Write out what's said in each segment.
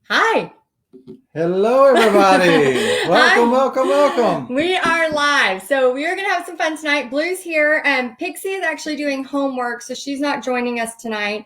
Hi. Hello, everybody. Welcome, welcome. We are live. So we are going to have some fun tonight. Blue's here. Pixie is actually doing homework, so she's not joining us tonight.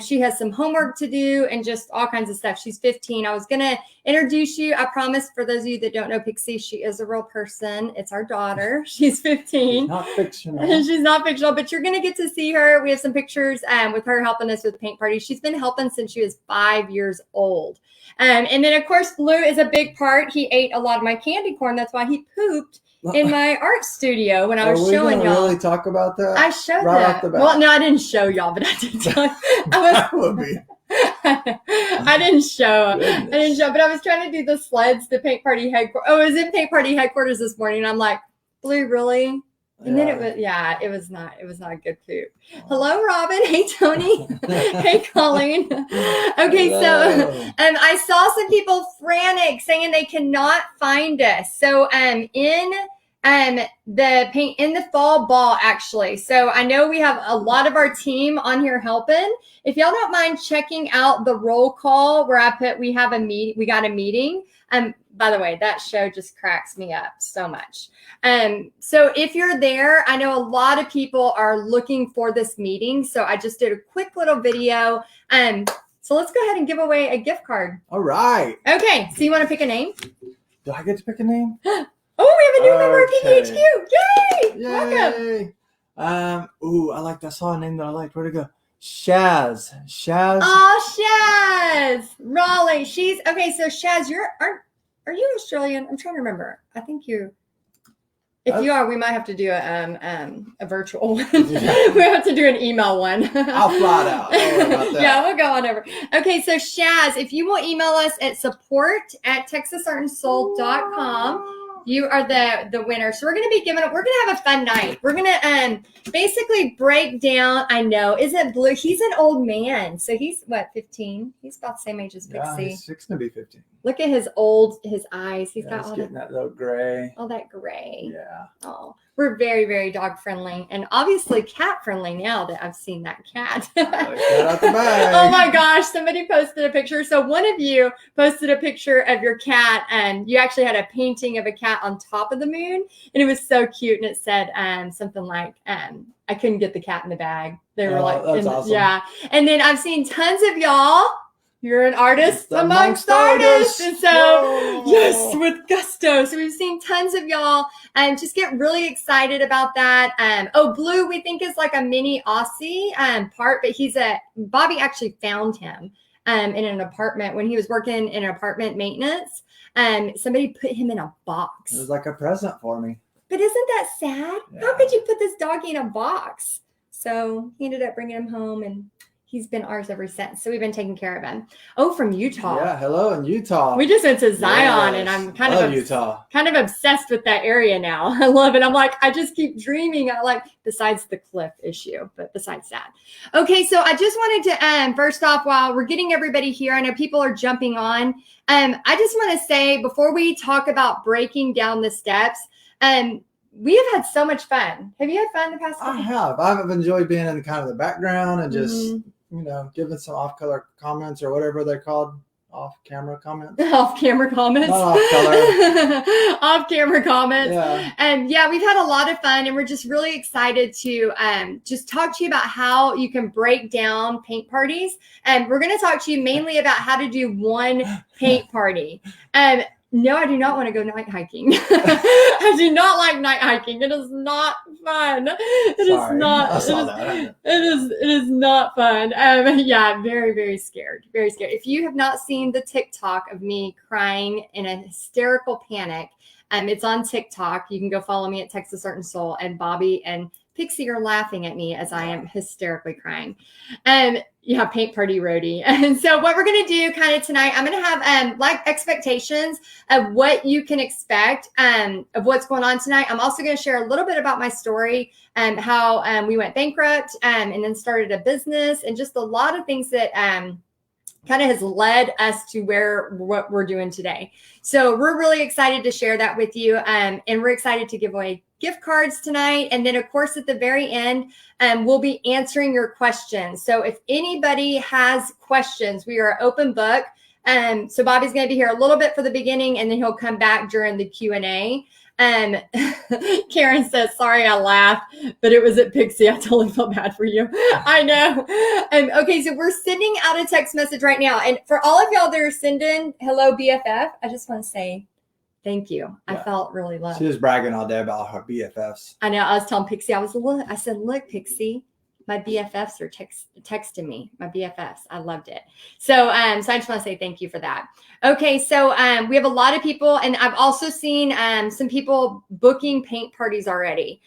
She has some homework to do and just all kinds of stuff. She's 15. I was going to introduce you. I promise, for those of you that don't know Pixie, she is a real person. It's our daughter. She's 15. She's not fictional. She's not fictional, but you're going to get to see her. We have some pictures with her helping us with the paint party. She's been helping since she was 5 years old. And then, of course, Blue is a big part. He ate a lot of my candy corn. That's why he pooped in my art studio when I was showing y'all. Really talk about that? I showed right that. Off the bat. Well, no, I didn't show y'all, but I did tell you. That would be. I didn't show, but I was trying to do the sleds, the paint party headquarters. Oh, it was in paint party headquarters this morning. And I'm like, Blue, really? And then it was not a good poop. Hello, Robin. Hey, Tony. Hey, Colleen. Okay, Hello. so I saw some people frantic saying they cannot find us. So in the fall ball, actually. So I know we have a lot of our team on here helping. If y'all don't mind checking out the roll call where I put we got a meeting. By the way, that show just cracks me up so much. So if you're there, I know a lot of people are looking for this meeting. So I just did a quick little video. So let's go ahead and give away a gift card. All right. Okay. So you want to pick a name? Do I get to pick a name? Oh, we have a new member of PPHQ. Yay! Yay! Welcome. I I saw a name that I liked. Where'd it go? Shaz. Oh, Shaz. Raleigh. She's okay. So Shaz, are you Australian? I'm trying to remember. I think you. If you are, we might have to do a virtual one. We have to do an email one. I'll fly it out. Don't worry about that. Yeah, we'll go on over. Okay, so Shaz, if you will email us at support@texasartandsoul.com, you are the winner. So we're going to have a fun night. We're going to basically break down. I know, isn't Blue? He's an old man. So he's what, 15? He's about the same age as Pixie. Yeah, he's fixing to be 15. Look at his eyes. He's got getting that little gray. All that gray. Yeah. Oh, we're very, very dog friendly and obviously cat friendly now that I've seen that cat. Cat out the bag. Oh my gosh. Somebody posted a picture. So one of you posted a picture of your cat and you actually had a painting of a cat on top of the moon. And it was so cute. And it said something like, I couldn't get the cat in the bag. They were that's awesome. Yeah. And then I've seen tons of y'all. You're an artist amongst artists. And so, yes, with gusto. So we've seen tons of y'all and just get really excited about that. Blue, we think is like a mini Aussie part, but Bobby actually found him in an apartment when he was working in an apartment maintenance. Somebody put him in a box. It was like a present for me. But isn't that sad? Yeah. How could you put this doggy in a box? So he ended up bringing him home and he's been ours ever since. So we've been taking care of him. Oh, from Utah. Yeah, hello in Utah. We just went to Zion and I'm kind of obsessed with that area now. I love it. I'm like, I just keep dreaming. Besides the cliff issue, but besides that. Okay, so I just wanted to, first off, while we're getting everybody here, I know people are jumping on. I just want to say, before we talk about breaking down the steps, we have had so much fun. Have you had fun the past couple? I have. I've enjoyed being in kind of the background and just, giving some off-color comments or whatever they're called. Off-camera comments? Off-camera comments? Not off-color. Off-camera comments. Yeah. And we've had a lot of fun and we're just really excited to just talk to you about how you can break down paint parties. And we're going to talk to you mainly about how to do one paint party. No, I do not want to go night hiking. I do not like night hiking. It is not fun. It is not fun. Very, very scared. Very scared. If you have not seen the TikTok of me crying in a hysterical panic, it's on TikTok. You can go follow me at Texas Art and Soul, and Bobby and Pixie are laughing at me as I am hysterically crying. Paint party roadie. And so what we're going to do kind of tonight, I'm going to have expectations of what you can expect of what's going on tonight. I'm also going to share a little bit about my story and how we went bankrupt and then started a business and just a lot of things that kind of has led us to what we're doing today. So we're really excited to share that with you. And we're excited to give away gift cards tonight. And then, of course, at the very end, we'll be answering your questions. So if anybody has questions, we are an open book. So Bobby's going to be here a little bit for the beginning, and then he'll come back during the Q&A. Karen says, sorry, I laughed, but it was at Pixie. I totally felt bad for you. I know. Okay, so we're sending out a text message right now. And for all of y'all that are sending hello BFF, I just want to say thank you. Yeah. I felt really loved. She was bragging all day about her BFFs. I know. I was telling Pixie, I said, look, Pixie, my BFFs are texting me, my BFFs. I loved it. So I just want to say thank you for that. Okay, so we have a lot of people, and I've also seen some people booking paint parties already.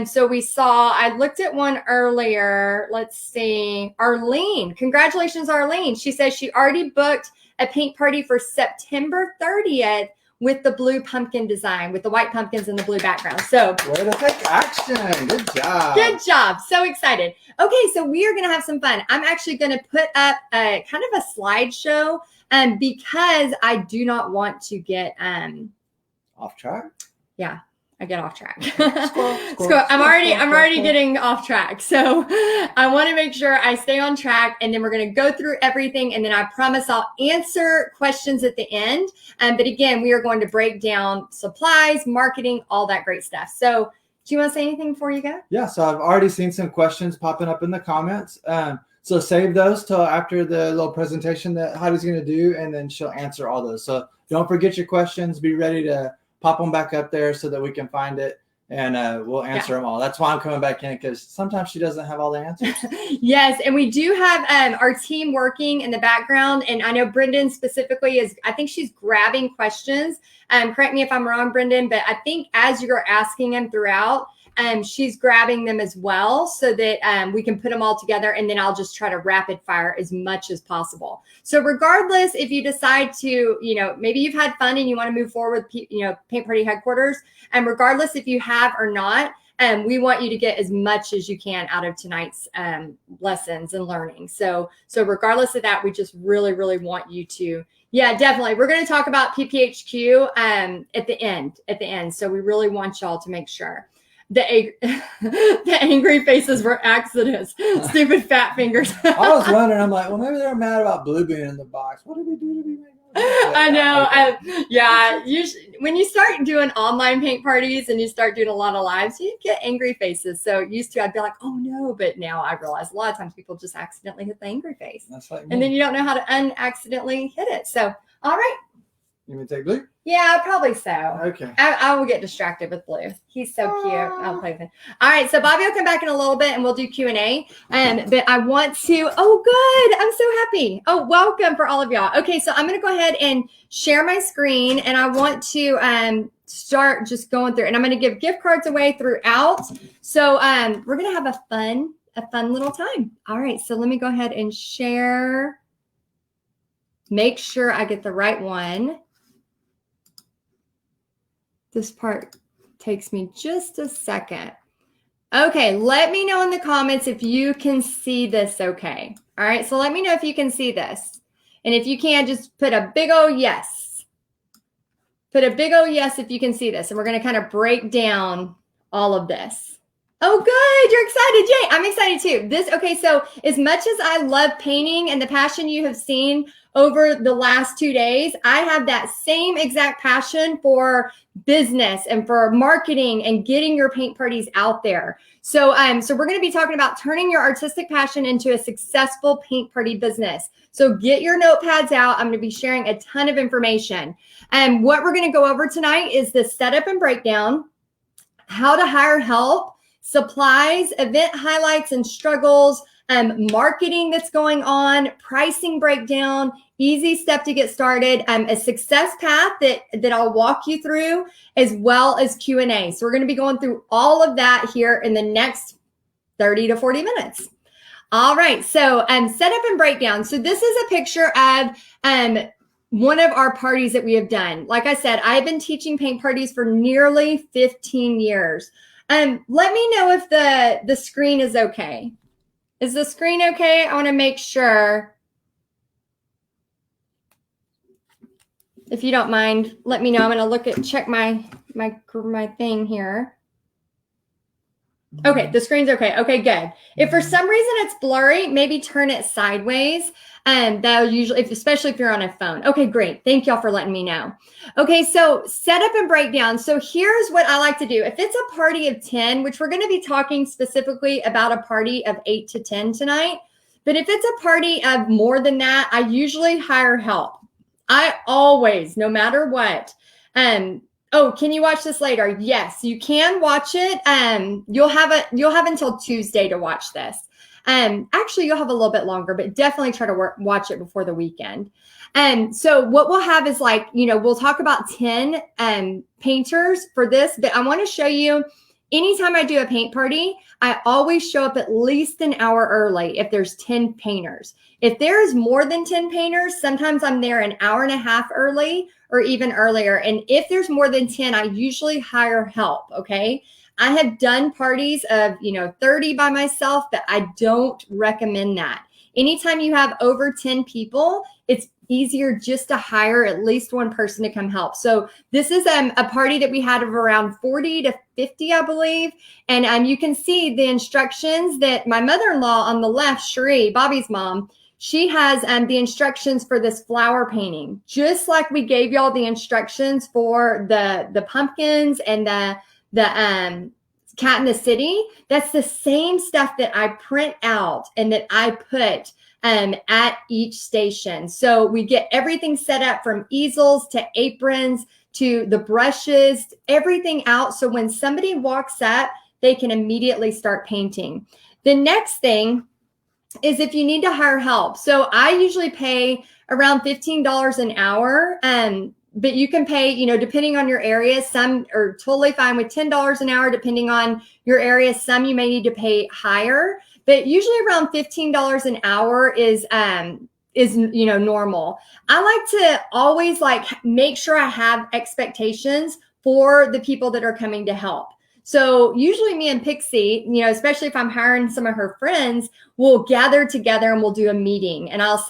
So I looked at one earlier. Let's see, Arlene. Congratulations, Arlene. She says she already booked a paint party for September 30th. With the blue pumpkin design, with the white pumpkins and the blue background. So way to take action. Good job. Good job. So excited. Okay, so we are going to have some fun. I'm actually going to put up a kind of a slideshow because I do not want to get off track. Yeah. I get off track. Squirrel. I'm already getting off track. So I want to make sure I stay on track, and then we're going to go through everything. And then I promise I'll answer questions at the end. But again, we are going to break down supplies, marketing, all that great stuff. So do you want to say anything before you go? Yeah. So I've already seen some questions popping up in the comments. So save those till after the little presentation that Heidi's going to do, and then she'll answer all those. So don't forget your questions. Be ready to pop them back up there so that we can find it, and we'll answer them all. That's why I'm coming back in, because sometimes she doesn't have all the answers. Yes, and we do have our team working in the background, and I know Brendan specifically I think she's grabbing questions. Correct me if I'm wrong, Brendan, but I think as you're asking them throughout, she's grabbing them as well so that we can put them all together, and then I'll just try to rapid fire as much as possible. So regardless, if you decide to, maybe you've had fun and you want to move forward with, Paint Party Headquarters, and regardless if you have or not, we want you to get as much as you can out of tonight's lessons and learning. So regardless of that, we just really, really want you to, yeah, definitely. We're going to talk about PPHQ at the end. So we really want y'all to make sure. The angry faces were accidents. Stupid fat fingers. I was wondering. I'm like, well, maybe they're mad about Blue being in the box. What did we do to be mad? I know. Yeah. When you start doing online paint parties and you start doing a lot of lives, you get angry faces. So used to, I'd be like, oh no. But now I realize a lot of times people just accidentally hit the angry face. That's like me. And then you don't know how to unaccidentally hit it. So, all right. You want me to take Blue? Yeah, probably so. Okay. I will get distracted with Blue. He's so cute. I'll play with him. All right, so Bobby will come back in a little bit and we'll do Q&A. But I want to, oh, good. I'm so happy. Oh, welcome for all of y'all. Okay, so I'm going to go ahead and share my screen, and I want to start just going through, and I'm going to give gift cards away throughout. So we're going to have a fun little time. All right, so let me go ahead and share. Make sure I get the right one. This part takes me just a second. Okay, let me know in the comments if you can see this okay. All right, so let me know if you can see this. And if you can, just put a big old yes. Put a big old yes if you can see this. And we're going to kind of break down all of this. Oh, good. You're excited. Yay. I'm excited too. Okay, so as much as I love painting and the passion you have seen over the last 2 days, I have that same exact passion for business and for marketing and getting your paint parties out there. So we're going to be talking about turning your artistic passion into a successful paint party business. So get your notepads out. I'm going to be sharing a ton of information. And what we're going to go over tonight is the setup and breakdown, how to hire help, supplies, event highlights and struggles, marketing that's going on, pricing breakdown, easy step to get started, a success path that I'll walk you through, as well as Q&A. So we're going to be going through all of that here in the next 30 to 40 minutes. All right, so setup and breakdown. So this is a picture of one of our parties that we have done. Like I said, I've been teaching paint parties for nearly 15 years. Let me know if the screen is okay. Is the screen okay? I want to make sure. If you don't mind, let me know. I'm going to check my thing here. Okay, the screen's okay. Okay, good. If for some reason it's blurry, maybe turn it sideways. And that'll usually, especially if you're on a phone. Okay, great. Thank y'all for letting me know. Okay, so setup and breakdown. So here's what I like to do. If it's a party of 10, which we're going to be talking specifically about a party of 8 to 10 tonight. But if it's a party of more than that, I usually hire help. I always, no matter what. Oh, can you watch this later? Yes, you can watch it. You'll have until Tuesday to watch this. Actually, you'll have a little bit longer, but definitely try to watch it before the weekend. So what we'll have is we'll talk about 10 painters for this, but I want to show you anytime I do a paint party, I always show up at least an hour early if there's 10 painters. If there's more than 10 painters, sometimes I'm there an hour and a half early or even earlier. And if there's more than 10, I usually hire help, okay? I have done parties of, 30 by myself, but I don't recommend that. Anytime you have over 10 people, it's easier just to hire at least one person to come help. So this is a party that we had of around 40 to 50, I believe. And you can see the instructions that my mother-in-law on the left, Cherie, Bobby's mom, she has the instructions for this flower painting, just like we gave y'all the instructions for the pumpkins and the Cat in the City. That's the same stuff that I print out and that I put at each station. So we get everything set up from easels to aprons to the brushes, everything out. So when somebody walks up, they can immediately start painting. The next thing is if you need to hire help. So I usually pay around $15 an hour. But you can pay, depending on your area. Some are totally fine with $10 an hour, depending on your area. Some you may need to pay higher, but usually around $15 an hour is normal. I like to always make sure I have expectations for the people that are coming to help. So usually me and Pixie, especially if I'm hiring some of her friends, we'll gather together and we'll do a meeting. And I'll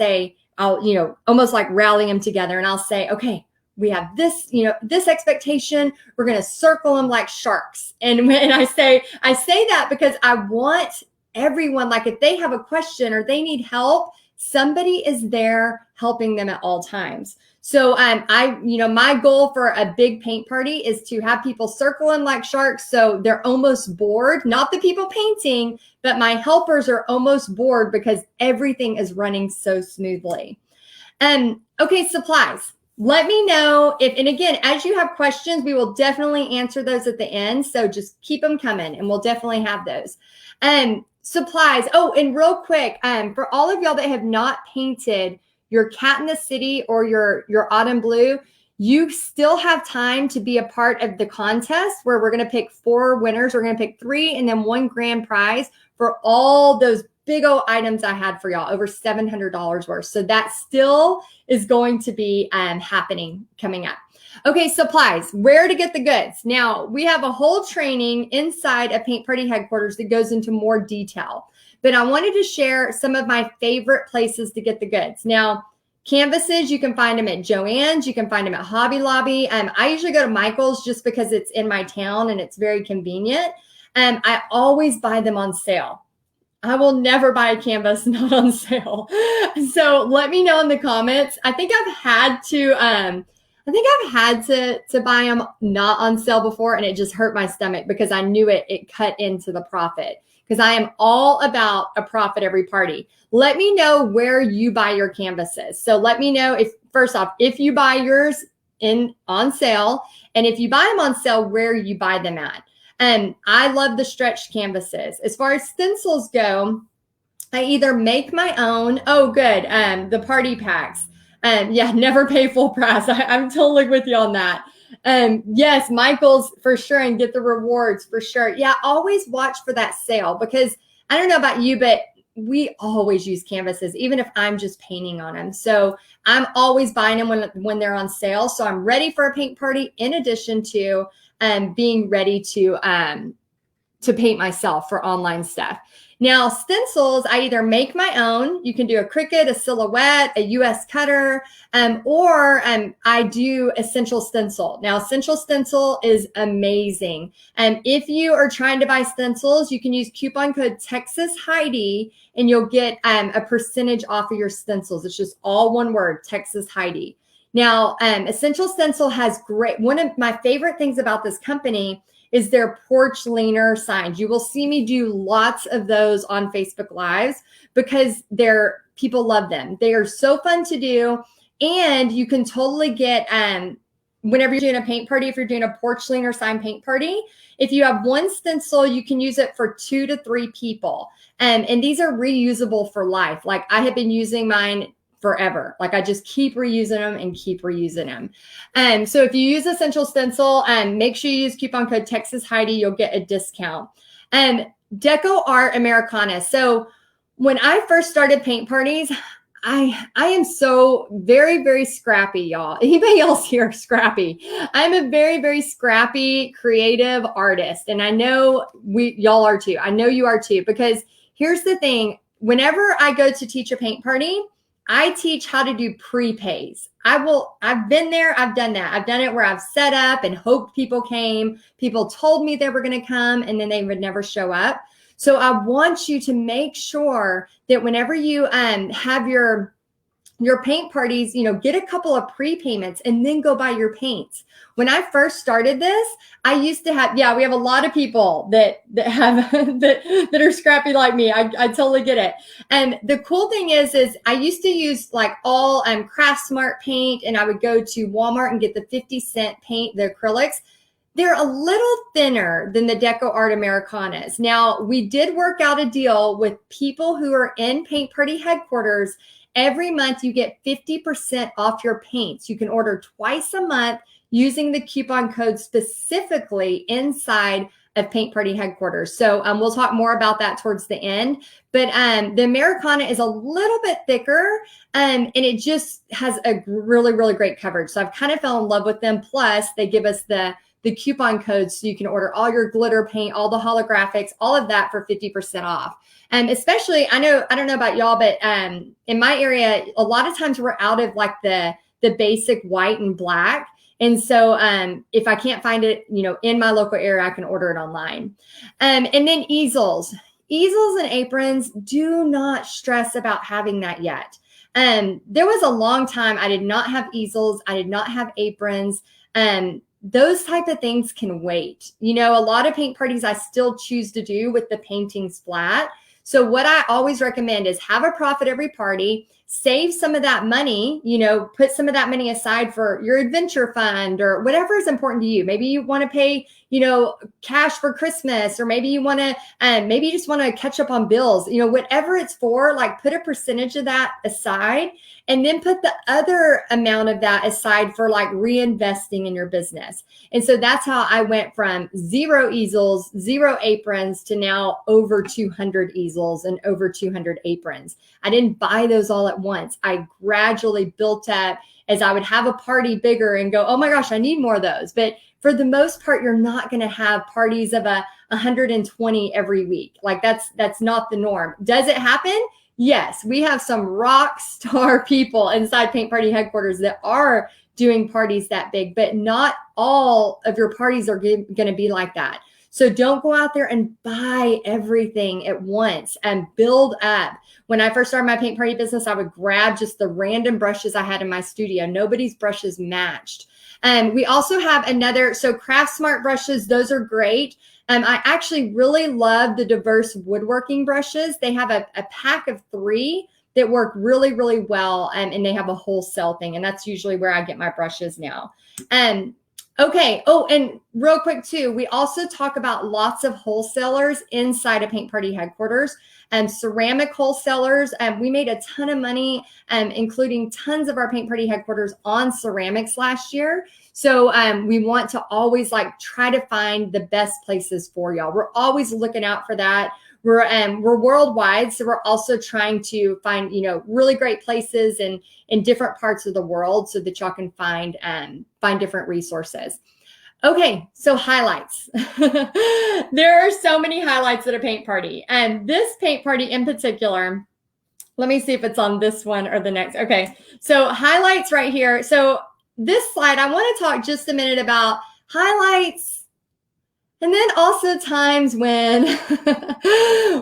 almost like rally them together. And I'll say, okay, we have this, this expectation. We're going to circle them like sharks. And when I say that because I want everyone, if they have a question or they need help, somebody is there helping them at all times. So my goal for a big paint party is to have people circling like sharks. So they're almost bored, not the people painting, but my helpers are almost bored because everything is running so smoothly. Okay, supplies. Let me know and again, as you have questions, we will definitely answer those at the end. So just keep them coming and we'll definitely have those. Supplies. Oh, and real quick, for all of y'all that have not painted your Cat in the City or your Autumn Blue, you still have time to be a part of the contest where we're going to pick 4 winners. We're going to pick 3 and then 1 grand prize for all those big old items I had for y'all, over $700 worth. So that still is going to be happening coming up. Okay, supplies, where to get the goods. Now, we have a whole training inside of Paint Party Headquarters that goes into more detail, but I wanted to share some of my favorite places to get the goods. Now, canvases, you can find them at Joann's, you can find them at Hobby Lobby. I usually go to Michael's just because it's in my town and it's very convenient. I always buy them on sale. I will never buy a canvas not on sale. So let me know in the comments. I think I've had to buy them not on sale before, and it just hurt my stomach because I knew it cut into the profit, because I am all about a profit every party. Let me know where you buy your canvases. So let me know if you buy yours on sale, and if you buy them on sale, where you buy them at. I love the stretched canvases. As far as stencils go, I either make my own. Oh, good. The party packs. Never pay full price. I'm totally with you on that. Yes, Michael's for sure, and get the rewards for sure. Yeah, always watch for that sale, because I don't know about you, but we always use canvases, even if I'm just painting on them. So I'm always buying them when they're on sale. So I'm ready for a paint party, in addition to being ready to to paint myself for online stuff. Now, stencils, I either make my own. You can do a Cricut, a silhouette, a US cutter, or I do Essential Stencil. Now, Essential Stencil is amazing. If you are trying to buy stencils, you can use coupon code Texas Heidi, and you'll get a percentage off of your stencils. It's just all one word, Texas Heidi. Now, Essential Stencil has one of my favorite things about this company is their porch leaner signs. You will see me do lots of those on Facebook Lives because people love them. They are so fun to do. And you can totally get, whenever you're doing a paint party, if you're doing a porch leaner sign paint party, if you have one stencil, you can use it for 2 to 3 people. And these are reusable for life. Like I have been using mine forever. Like I just keep reusing them and keep reusing them. So if you use Essential Stencil, make sure you use coupon code Texas Heidi, you'll get a discount. Deco Art Americana. So when I first started paint parties, I am so very, very scrappy, y'all. Anybody else here scrappy? I'm a very, very scrappy, creative artist. And I know y'all are too. I know you are too, because here's the thing. Whenever I go to teach a paint party, I teach how to do prepays. I've been there. I've done that. I've done it where I've set up and hoped people came. People told me they were going to come and then they would never show up. So I want you to make sure that whenever you have your paint parties, get a couple of prepayments and then go buy your paints. When I first started this, I used to have, we have a lot of people that have that are scrappy like me. I totally get it. And the cool thing is I used to use like all Craft Smart paint, and I would go to Walmart and get the 50-cent paint, the acrylics. They're a little thinner than the Deco Art Americanas. Now, we did work out a deal with people who are in Paint Party headquarters. Every month you get 50% off your paints. You can order twice a month using the coupon code specifically inside of Paint Party headquarters. So we'll talk more about that towards the end. But the Americana is a little bit thicker and it just has a really, really great coverage. So I've kind of fell in love with them. Plus they give us the coupon codes so you can order all your glitter paint, all the holographics, all of that for 50% off. Especially, I don't know about y'all, but in my area, a lot of times we're out of like the basic white and black. And so if I can't find it, in my local area, I can order it online. And then easels and aprons, do not stress about having that yet. There was a long time I did not have easels. I did not have aprons. Those type of things can wait. A lot of paint parties I still choose to do with the paintings flat. So what I always recommend is have a profit every party, save some of that money, put some of that money aside for your adventure fund or whatever is important to you. Maybe you want to pay, cash for Christmas, or maybe you want to, maybe you just want to catch up on bills, whatever it's for, like put a percentage of that aside and then put the other amount of that aside for like reinvesting in your business. And so that's how I went from 0 easels, 0 aprons to now over 200 easels and over 200 aprons. I didn't buy those all at once. I gradually built up as I would have a party bigger and go, oh my gosh, I need more of those. But for the most part, you're not going to have parties of 120 every week. Like that's not the norm. Does it happen? Yes, we have some rock star people inside Paint Party headquarters that are doing parties that big, but not all of your parties are going to be like that. So don't go out there and buy everything at once and build up. When I first started my paint party business, I would grab just the random brushes I had in my studio. Nobody's brushes matched. We also have so Craft Smart brushes, those are great. I actually really love the diverse woodworking brushes. They have a pack of 3 that work really, really well. And they have a wholesale thing. And that's usually where I get my brushes now. Okay. Oh, and real quick too, we also talk about lots of wholesalers inside of Paint Party headquarters and ceramic wholesalers. We made a ton of money, including tons of our Paint Party headquarters on ceramics last year. So we want to always try to find the best places for y'all. We're always looking out for that. We're worldwide, so we're also trying to find really great places in different parts of the world so that y'all can find different resources. Okay, so highlights. There are so many highlights at a paint party. And this paint party in particular, let me see if it's on this one or the next. Okay, so highlights right here. So this slide, I want to talk just a minute about highlights. And then also times when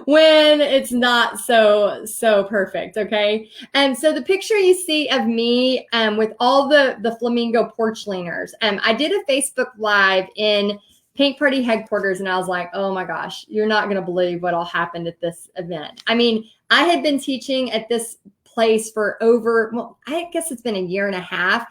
when it's not so perfect, okay? And so the picture you see of me with all the flamingo porch leaners, I did a Facebook Live in Paint Party headquarters, and I was like, oh my gosh, you're not going to believe what all happened at this event. I mean, I had been teaching at this place for over, well, I guess it's been a year and a half.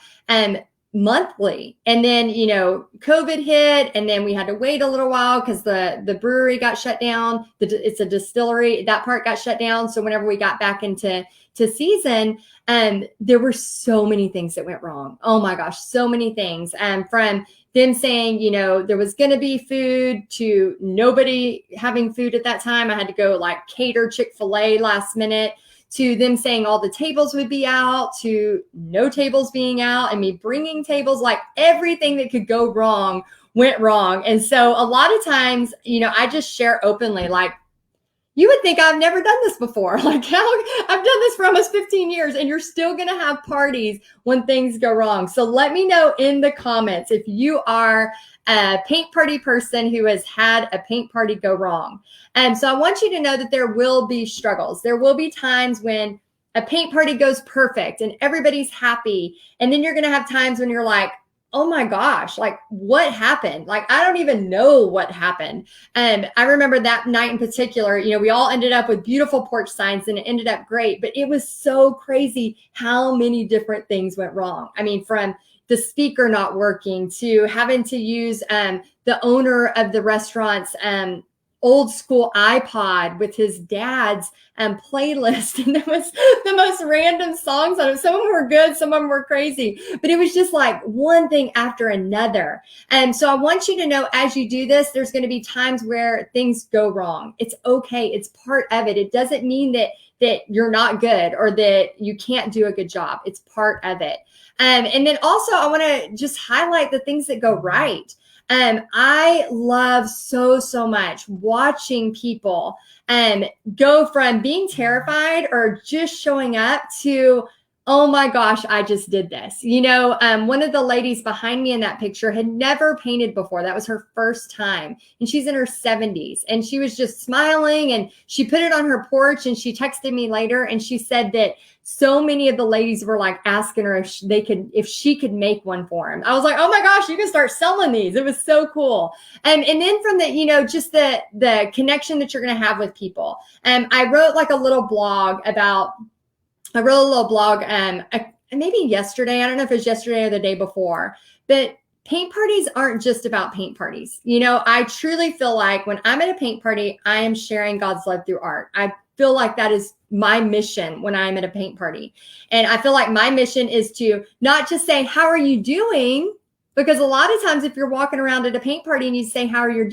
Monthly. And then, COVID hit, and then we had to wait a little while because the brewery got shut down. It's a distillery. That part got shut down. So whenever we got back into season, there were so many things that went wrong. Oh my gosh, so many things. From them saying, there was going to be food to nobody having food at that time. I had to go like cater Chick-fil-A last minute, to them saying all the tables would be out, to no tables being out, and me bringing tables. Like everything that could go wrong went wrong. And so a lot of times, I just share openly, like, you would think I've never done this before. Like, I've done this for almost 15 years, and you're still going to have parties when things go wrong. So let me know in the comments if you are a paint party person who has had a paint party go wrong. And so I want you to know that there will be struggles. There will be times when a paint party goes perfect and everybody's happy. And then you're going to have times when you're like, oh my gosh, like what happened? Like, I don't even know what happened. And I remember that night in particular, we all ended up with beautiful porch signs and it ended up great, but it was so crazy how many different things went wrong. I mean, from the speaker not working to having to use the owner of the restaurant's old school iPod with his dad's playlist. And it was the most random songs on it. Some of them were good, some of them were crazy, but it was just like one thing after another. And so I want you to know, as you do this, there's going to be times where things go wrong. It's okay. It's part of it. It doesn't mean that you're not good or that you can't do a good job. It's part of it. And then also I want to just highlight the things that go right. I love so much watching people go from being terrified or just showing up to, oh my gosh, I just did this. One of the ladies behind me in that picture had never painted before. That was her first time. And she's in her 70s. And she was just smiling, and she put it on her porch, and she texted me later, and she said that so many of the ladies were like asking her if she could make one for him. I was like, oh my gosh, you can start selling these. It was so cool. And then from the, just the connection that you're going to have with people. I wrote like a little blog maybe yesterday. I don't know if it was yesterday or the day before, but paint parties aren't just about paint parties. I truly feel like when I'm at a paint party, I am sharing God's love through art. I feel like that is my mission when I'm at a paint party. And I feel like my mission is to not just say, how are you doing? Because a lot of times if you're walking around at a paint party and you say, how you're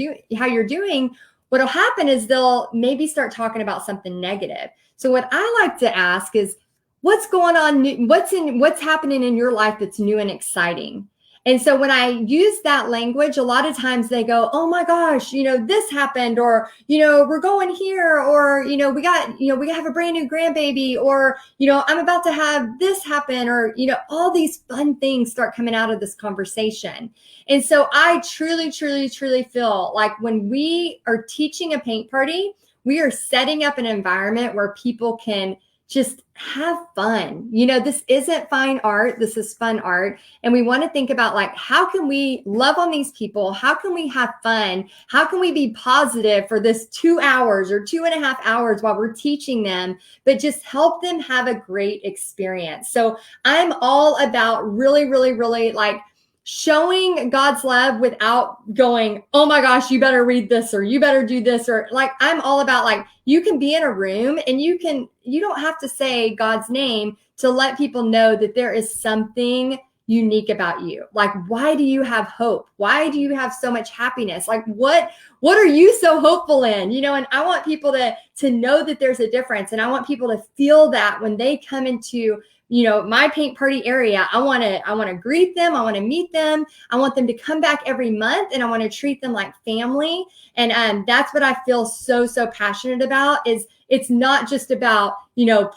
doing, what'll happen is they'll maybe start talking about something negative. So what I like to ask is, what's going on? What's happening in your life that's new and exciting? And so when I use that language, a lot of times they go, oh my gosh, this happened, or, we're going here, or, we have a brand new grandbaby, or, I'm about to have this happen, or, all these fun things start coming out of this conversation. And so I truly feel like when we are teaching a paint party, we are setting up an environment where people can just have fun. This isn't fine art. This is fun art. And we want to think about, like, how can we love on these people? How can we have fun? How can we be positive for this 2 hours or 2.5 hours while we're teaching them, but just help them have a great experience? So I'm all about really like showing God's love without going, oh my gosh, you better read this, or you better do this, or like, I'm all about, like, you can be in a room and you don't have to say God's name to let people know that there is something unique about you. Like, why do you have hope? Why do you have so much happiness? Like, what are you so hopeful in? And I want people to know that there's a difference. And I want people to feel that when they come into my paint party area. I want to greet them. I want to meet them. I want them to come back every month, and I want to treat them like family. And that's what I feel so passionate about. Is it's not just about,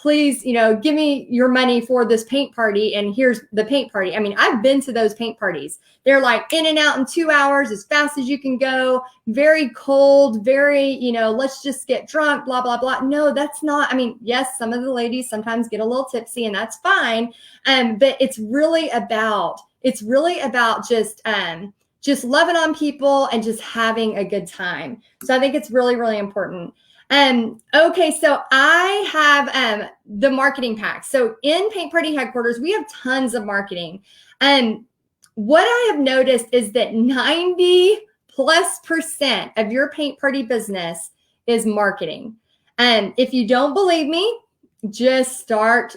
please, give me your money for this paint party, and here's the paint party. I mean, I've been to those paint parties. They're like in and out in 2 hours, as fast as you can go, very cold, very, let's just get drunk, blah, blah, blah. No, that's not, I mean, yes, some of the ladies sometimes get a little tipsy, and that's fine. But it's really about just loving on people and just having a good time. So I think it's really, really important. Okay, so I have the marketing pack. So in Paint Party headquarters, we have tons of marketing. What I have noticed is that 90+% of your paint party business is marketing. And if you don't believe me, just start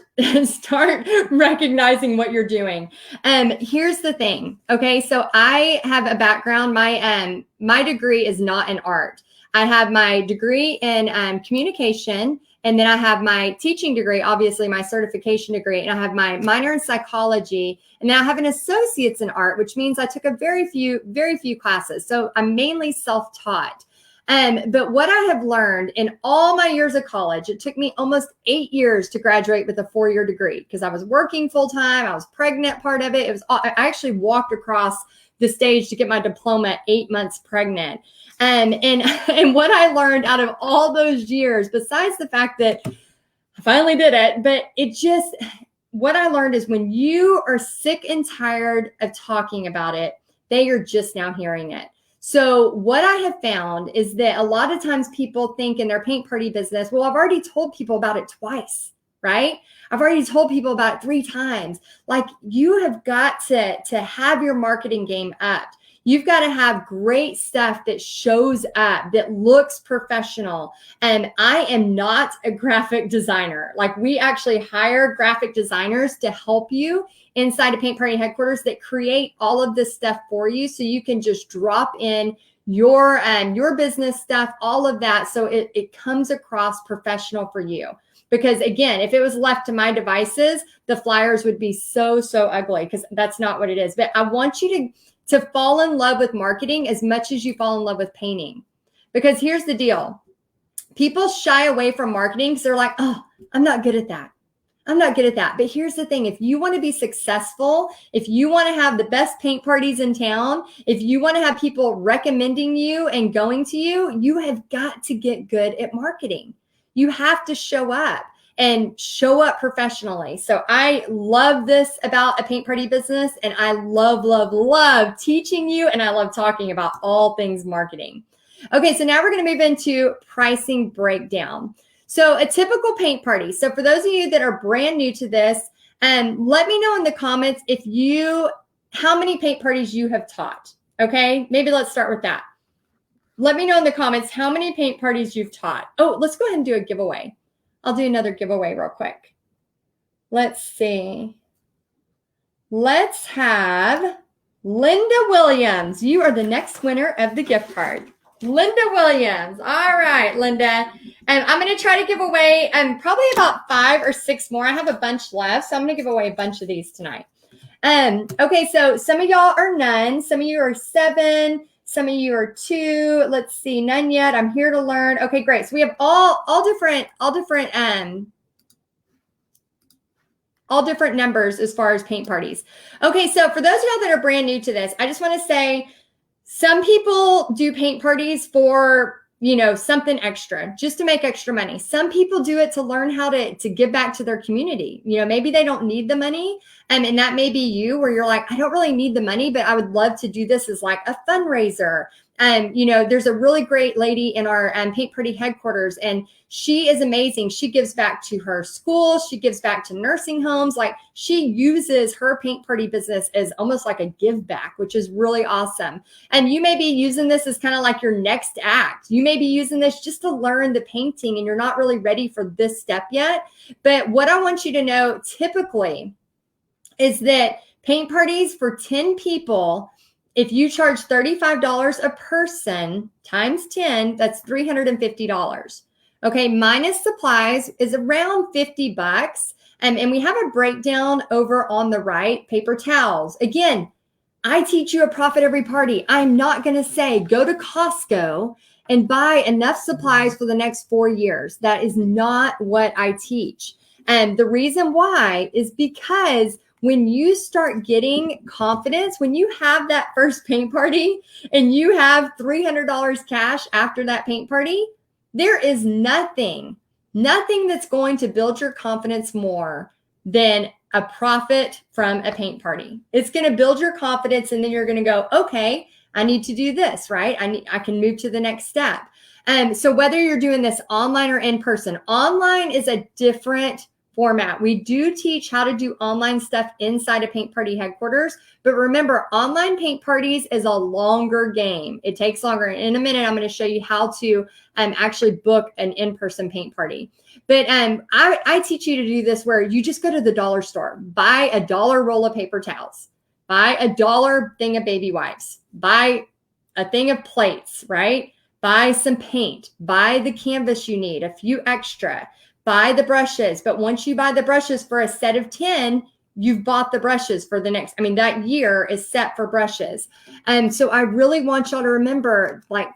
recognizing what you're doing. Here's the thing. Okay, so I have a background. My degree is not in art. I have my degree in communication, and then I have my teaching degree, obviously my certification degree, and I have my minor in psychology, and then I have an associate's in art, which means I took a very few classes. So I'm mainly self-taught. But what I have learned in all my years of college, it took me almost 8 years to graduate with a 4-year degree because I was working full time. I was pregnant part of it. I actually walked across the stage to get my diploma at 8 months pregnant. And what I learned out of all those years, besides the fact that I finally did it, but what I learned is when you are sick and tired of talking about it, they are just now hearing it. So what I have found is that a lot of times people think in their paint party business, well, I've already told people about it twice, right? I've already told people about it 3 times. Like, you have got to have your marketing game up. You've got to have great stuff that shows up, that looks professional. And I am not a graphic designer. Like, we actually hire graphic designers to help you inside of Paint Party headquarters that create all of this stuff for you, so you can just drop in your business stuff, all of that, so it comes across professional for you. Because again, if it was left to my devices, the flyers would be so ugly, because that's not what it is. But I want you to fall in love with marketing as much as you fall in love with painting. Because here's the deal. People shy away from marketing because they're like, oh, I'm not good at that. I'm not good at that. But here's the thing. If you want to be successful, if you want to have the best paint parties in town, if you want to have people recommending you and going to you, you have got to get good at marketing. You have to show up and show up professionally. So I love this about a paint party business, and I love teaching you, and I love talking about all things marketing. Okay, so now we're going to move into pricing breakdown. So a typical paint party. So for those of you that are brand new to this, let me know in the comments how many paint parties you have taught. Okay, maybe let's start with that. Let me know in the comments how many paint parties you've taught. Oh, let's go ahead and do a giveaway. I'll do another giveaway real quick. Let's see. Let's have Linda Williams. You are the next winner of the gift card. Linda Williams. All right, Linda. And I'm going to try to give away probably about 5 or 6 more. I have a bunch left, so I'm going to give away a bunch of these tonight. Okay, so some of y'all are none. Some of you are 7. Some of you are 2. Let's see, none yet. I'm here to learn. Okay, great. So we have all different numbers as far as paint parties. Okay, so for those of y'all that are brand new to this, I just want to say some people do paint parties for, something extra, just to make extra money. Some people do it to learn how to give back to their community. Maybe they don't need the money. And that may be you, where you're like, I don't really need the money, but I would love to do this as like a fundraiser. And, there's a really great lady in our Paint Party headquarters, and she is amazing. She gives back to her school. She gives back to nursing homes. Like, she uses her Paint Party business as almost like a give back, which is really awesome. And you may be using this as kind of like your next act. You may be using this just to learn the painting, and you're not really ready for this step yet. But what I want you to know typically is that paint parties for 10 people, if you charge $35 a person times 10, that's $350. Okay, minus supplies is around $50. And we have a breakdown over on the right, paper towels. Again, I teach you a profit every party. I'm not going to say go to Costco and buy enough supplies for the next 4 years. That is not what I teach. And the reason why is because when you start getting confidence, when you have that first paint party and you have $300 cash after that paint party, there is nothing that's going to build your confidence more than a profit from a paint party. It's going to build your confidence, and then you're going to go, okay, I need to do this, right? I can move to the next step. So whether you're doing this online or in person, online is a different format. We do teach how to do online stuff inside a paint party headquarters, but remember, online paint parties is a longer game. It takes longer. In a minute, I'm going to show you how to actually book an in-person paint party. But I teach you to do this where you just go to the dollar store, buy a $1 roll of paper towels, buy a $1 thing of baby wipes, buy a thing of plates, right? Buy some paint, buy the canvas you need, a few extra, buy the brushes. But once you buy the brushes for a set of 10, you've bought the brushes for the next, that year is set for brushes. And so I really want y'all to remember, like,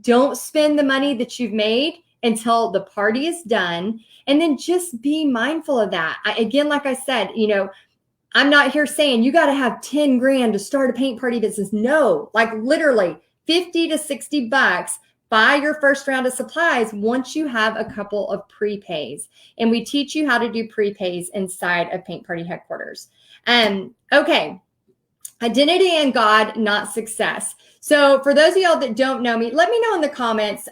don't spend the money that you've made until the party is done. And then just be mindful of that. Again, like I said, I'm not here saying you got to have 10 grand to start a paint party business. No, like literally 50 to 60 bucks. Buy your first round of supplies once you have a couple of prepays. And we teach you how to do prepays inside of paint party headquarters. Okay. Identity in God, not success. So for those of y'all that don't know me, let me know in the comments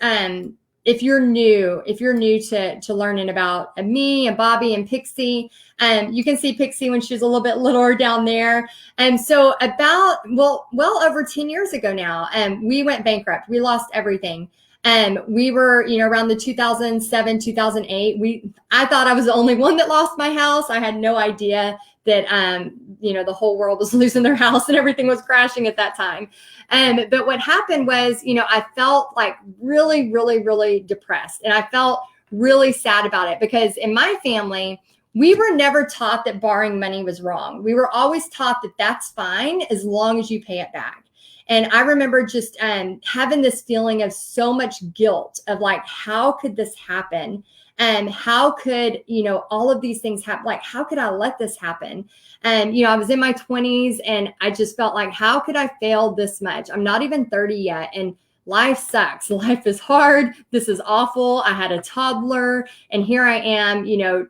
if you're new to learning about me and Bobby and Pixie. You can see Pixie when she was a little bit littler down there. And so about, well over 10 years ago now, we went bankrupt. We lost everything. We were, around the 2007, 2008, I thought I was the only one that lost my house. I had no idea that, the whole world was losing their house and everything was crashing at that time. But what happened was, I felt like really, really, really depressed. And I felt really sad about it because in my family, we were never taught that borrowing money was wrong. We were always taught that that's fine as long as you pay it back. And I remember just having this feeling of so much guilt of like, how could this happen? And how could, all of these things happen? Like, how could I let this happen? And, I was in my 20s and I just felt like, how could I fail this much? I'm not even 30 yet. And life sucks. Life is hard. This is awful. I had a toddler and here I am,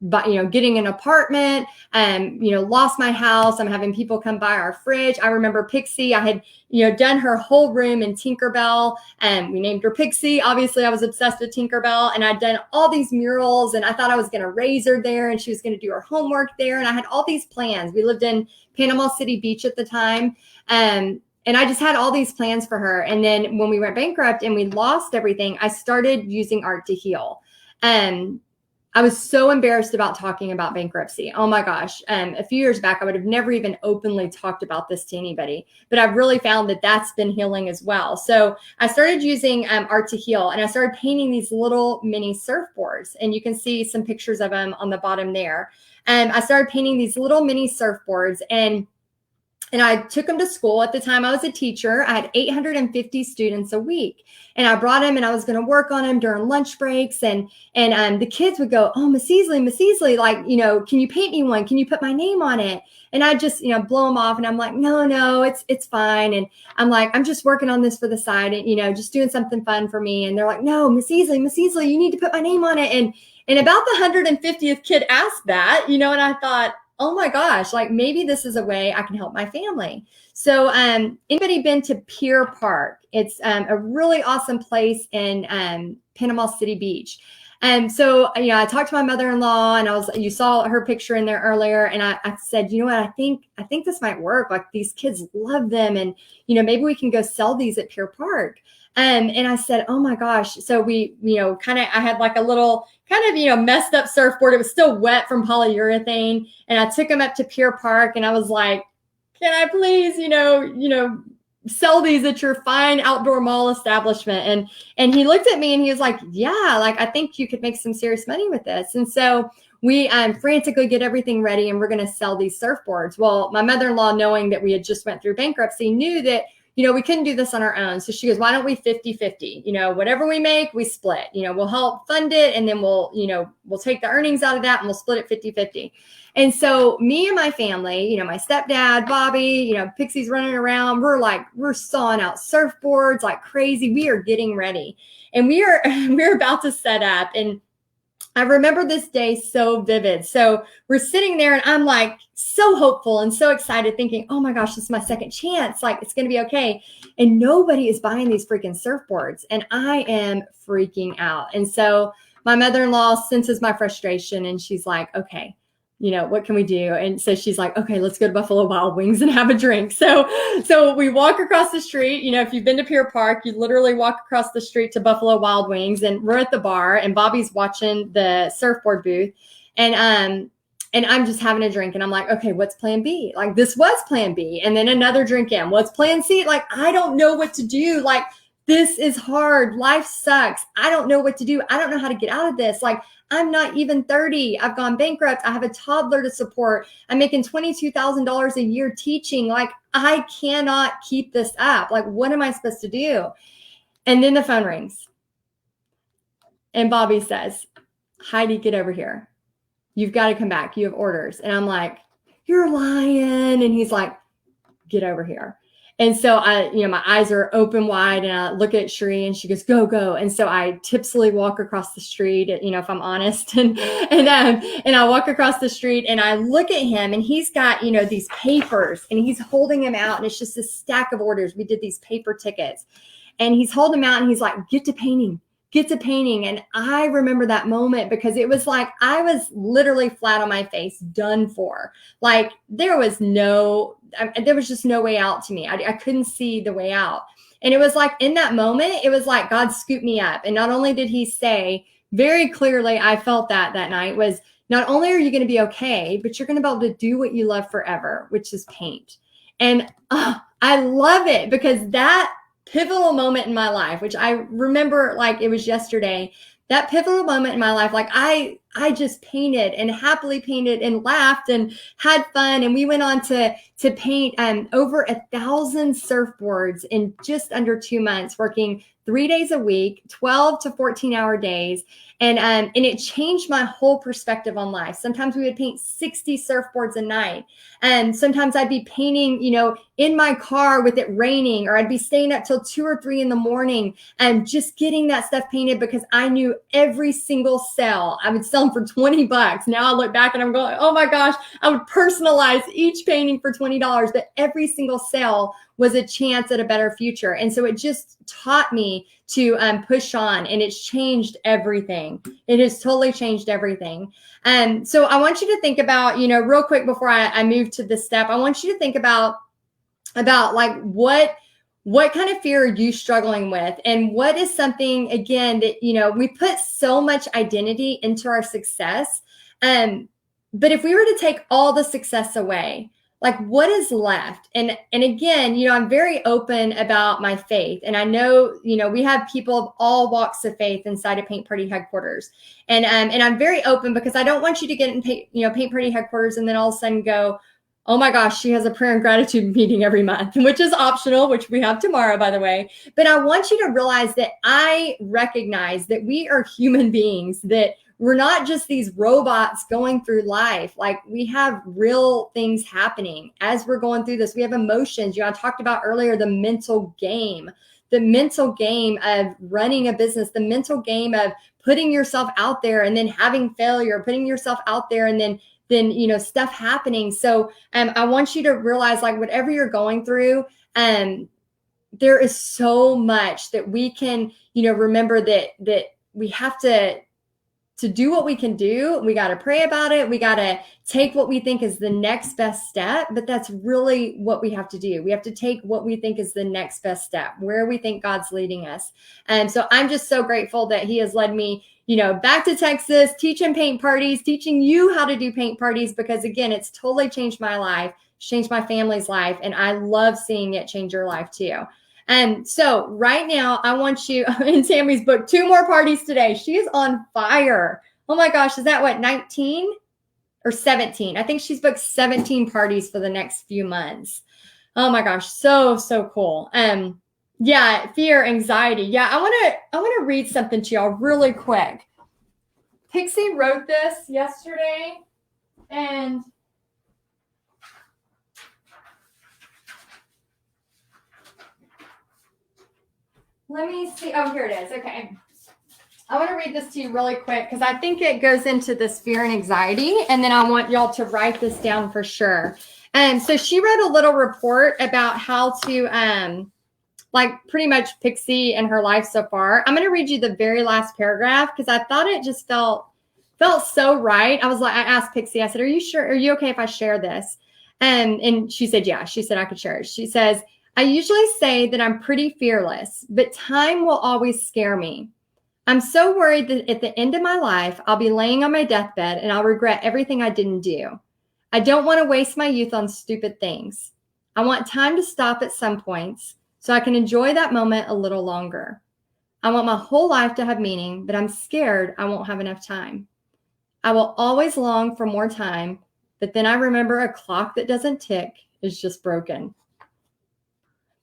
but getting an apartment and lost my house. I'm having people come by our fridge. I remember Pixie. I had done her whole room in Tinkerbell, and we named her Pixie. Obviously, I was obsessed with Tinkerbell, and I'd done all these murals, and I thought I was going to raise her there, and she was going to do her homework there, and I had all these plans. We lived in Panama City Beach at the time, and I just had all these plans for her. And then when we went bankrupt and we lost everything, I started using art to heal. I was so embarrassed about talking about bankruptcy. Oh my gosh. A few years back, I would have never even openly talked about this to anybody, but I've really found that that's been healing as well. So I started using art to heal, and I started painting these little mini surfboards, and you can see some pictures of them on the bottom there. And I started painting these little mini surfboards, and I took them to school. At the time I was a teacher. I had 850 students a week, and I brought them and I was going to work on them during lunch breaks. And the kids would go, "Oh, Miss Easley, like, can you paint me one? Can you put my name on it?" And I just, blow them off. And I'm like, no, it's fine. And I'm like, I'm just working on this for the side and, just doing something fun for me. And they're like, "No, Miss Easley, you need to put my name on it." And about the 150th kid asked that, and I thought, oh my gosh, like maybe this is a way I can help my family. So anybody been to Pier Park? It's a really awesome place in Panama City Beach. And so, I talked to my mother-in-law, and you saw her picture in there earlier. And I said, you know what, I think this might work. Like, these kids love them. And, maybe we can go sell these at Pier Park. And I said, oh my gosh. So we, I had like a little messed up surfboard. It was still wet from polyurethane. And I took them up to Pier Park, and I was like, can I please, sell these at your fine outdoor mall establishment? And he looked at me and he was like, yeah, like, I think you could make some serious money with this. And so we frantically get everything ready and we're going to sell these surfboards. Well, my mother-in-law, knowing that we had just went through bankruptcy, knew that, we couldn't do this on our own. So she goes, why don't we 50-50? Whatever we make, we split. We'll help fund it, and then we'll take the earnings out of that and we'll split it 50-50. And so me and my family, my stepdad, Bobby, Pixie's running around. We're sawing out surfboards like crazy. We are getting ready. And we're about to set up. And I remember this day so vivid. So we're sitting there and I'm like so hopeful and so excited, thinking, oh my gosh, this is my second chance. Like, it's going to be okay. And nobody is buying these freaking surfboards. And I am freaking out. And so my mother-in-law senses my frustration and she's like, okay, what can we do? And so she's like, okay, let's go to Buffalo Wild Wings and have a drink. So we walk across the street. If you've been to Pier Park, you literally walk across the street to Buffalo Wild Wings, and we're at the bar and Bobby's watching the surfboard booth. And I'm just having a drink and I'm like, okay, what's plan B? Like, this was plan B. And then another drink in. What's plan C? Like, I don't know what to do. Like, this is hard. Life sucks. I don't know what to do. I don't know how to get out of this. Like, I'm not even 30. I've gone bankrupt. I have a toddler to support. I'm making $22,000 a year teaching. Like, I cannot keep this up. Like, what am I supposed to do? And then the phone rings. And Bobby says, Heidi, get over here. You've got to come back. You have orders. And I'm like, you're lying. And he's like, get over here. And so my eyes are open wide and I look at Sheree and she goes, go, go. And so I tipsily walk across the street, if I'm honest, and I walk across the street and I look at him and he's got, these papers and he's holding them out and it's just a stack of orders. We did these paper tickets and he's holding them out and he's like, get to painting. And I remember that moment because it was like I was literally flat on my face, done for. Like, there was just no way out to me. I couldn't see the way out. And it was like in that moment, it was like God scooped me up. And not only did he say very clearly, I felt that night, was not only are you going to be okay, but you're going to be able to do what you love forever, which is paint. And I love it because that pivotal moment in my life, which I remember like it was yesterday, that pivotal moment in my life, like I just painted and happily painted and laughed and had fun. And we went on to paint over 1,000 surfboards in just under 2 months, working 3 days a week, 12 to 14-hour days. And it changed my whole perspective on life. Sometimes we would paint 60 surfboards a night. And sometimes I'd be painting, in my car with it raining, or I'd be staying up till 2 or 3 in the morning and just getting that stuff painted because I knew every single cell. I would sell them for $20. Now I look back and I'm going, oh my gosh, I would personalize each painting for $20, but every single cell was a chance at a better future. And so it just taught me to push on, and it's changed everything. It has totally changed everything. So I want you to think about, real quick before I move to this step, I want you to think about like what kind of fear are you struggling with? And what is something, again, that, we put so much identity into our success. But if we were to take all the success away, like, what is left? And again, I'm very open about my faith. And I know, we have people of all walks of faith inside of Paint Party headquarters. And I'm very open because I don't want you to get in Paint Party headquarters and then all of a sudden go, oh my gosh, she has a prayer and gratitude meeting every month, which is optional, which we have tomorrow, by the way. But I want you to realize that I recognize that we are human beings, that we're not just these robots going through life. Like, we have real things happening as we're going through this. We have emotions. I talked about earlier, the mental game of running a business, the mental game of putting yourself out there and then having failure, putting yourself out there and then stuff happening. So I want you to realize, like, whatever you're going through, there is so much that we can, remember that we have to do what we can do. We got to pray about it. We got to take what we think is the next best step, but that's really what we have to do. We have to take what we think is the next best step, where we think God's leading us. And so I'm just so grateful that he has led me, back to Texas, teaching paint parties, teaching you how to do paint parties, because again, it's totally changed my life, changed my family's life. And I love seeing it change your life too. And so right now I want you, in Tammy's book, 2 more parties today. She is on fire. Oh my gosh, is that what, 19 or 17? I think she's booked 17 parties for the next few months. Oh my gosh, so cool. Yeah, fear, anxiety. Yeah, I want to read something to y'all really quick. Pixie wrote this yesterday, and let me see. Oh, here it is. Okay. I want to read this to you really quick because I think it goes into this fear and anxiety, and then I want y'all to write this down for sure. So she wrote a little report about how to like pretty much Pixie and her life so far. I'm going to read you the very last paragraph because I thought it just felt so right. I was like, I asked Pixie, I said, are you sure? Are you okay if I share this? And she said, yeah. She said I could share it. She says, I usually say that I'm pretty fearless, but time will always scare me. I'm so worried that at the end of my life, I'll be laying on my deathbed and I'll regret everything I didn't do. I don't want to waste my youth on stupid things. I want time to stop at some points so I can enjoy that moment a little longer. I want my whole life to have meaning, but I'm scared I won't have enough time. I will always long for more time, but then I remember a clock that doesn't tick is just broken.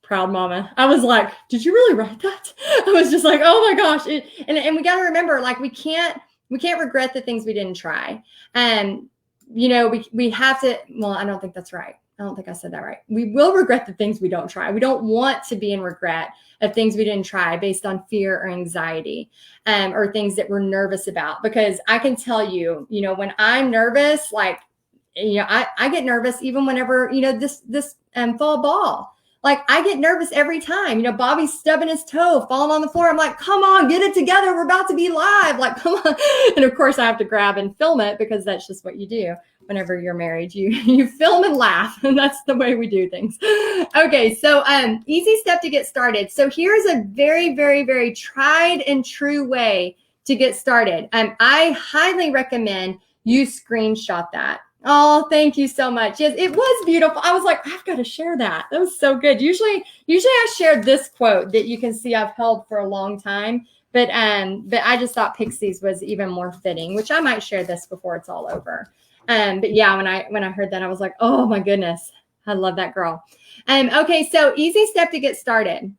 Proud mama. I was like, did you really write that? I was just like, oh my gosh. And we got to remember, like, we can't regret the things we didn't try. And, you know, we have to, well, I don't think that's right. I don't think I said that right. We will regret the things we don't try. We don't want to be in regret of things we didn't try based on fear or anxiety, or things that we're nervous about. Because I can tell you, you know, when I'm nervous, like, you know, I get nervous even whenever, you know, this fall ball. Like, I get nervous every time, you know, Bobby's stubbing his toe, falling on the floor. I'm like, come on, get it together. We're about to be live. Like, come on. And of course I have to grab and film it because that's just what you do. Whenever you're married, you film and laugh, and that's the way we do things. Okay, so easy step to get started. So here's a very, very, very tried and true way to get started. I highly recommend you screenshot that. Oh, thank you so much. Yes, it was beautiful. I was like, I've got to share that. That was so good. Usually I share this quote that you can see I've held for a long time, but I just thought Pixie's was even more fitting, which I might share this before it's all over. But yeah, when I heard that, I was like, oh my goodness, I love that girl. Okay, so easy step to get started.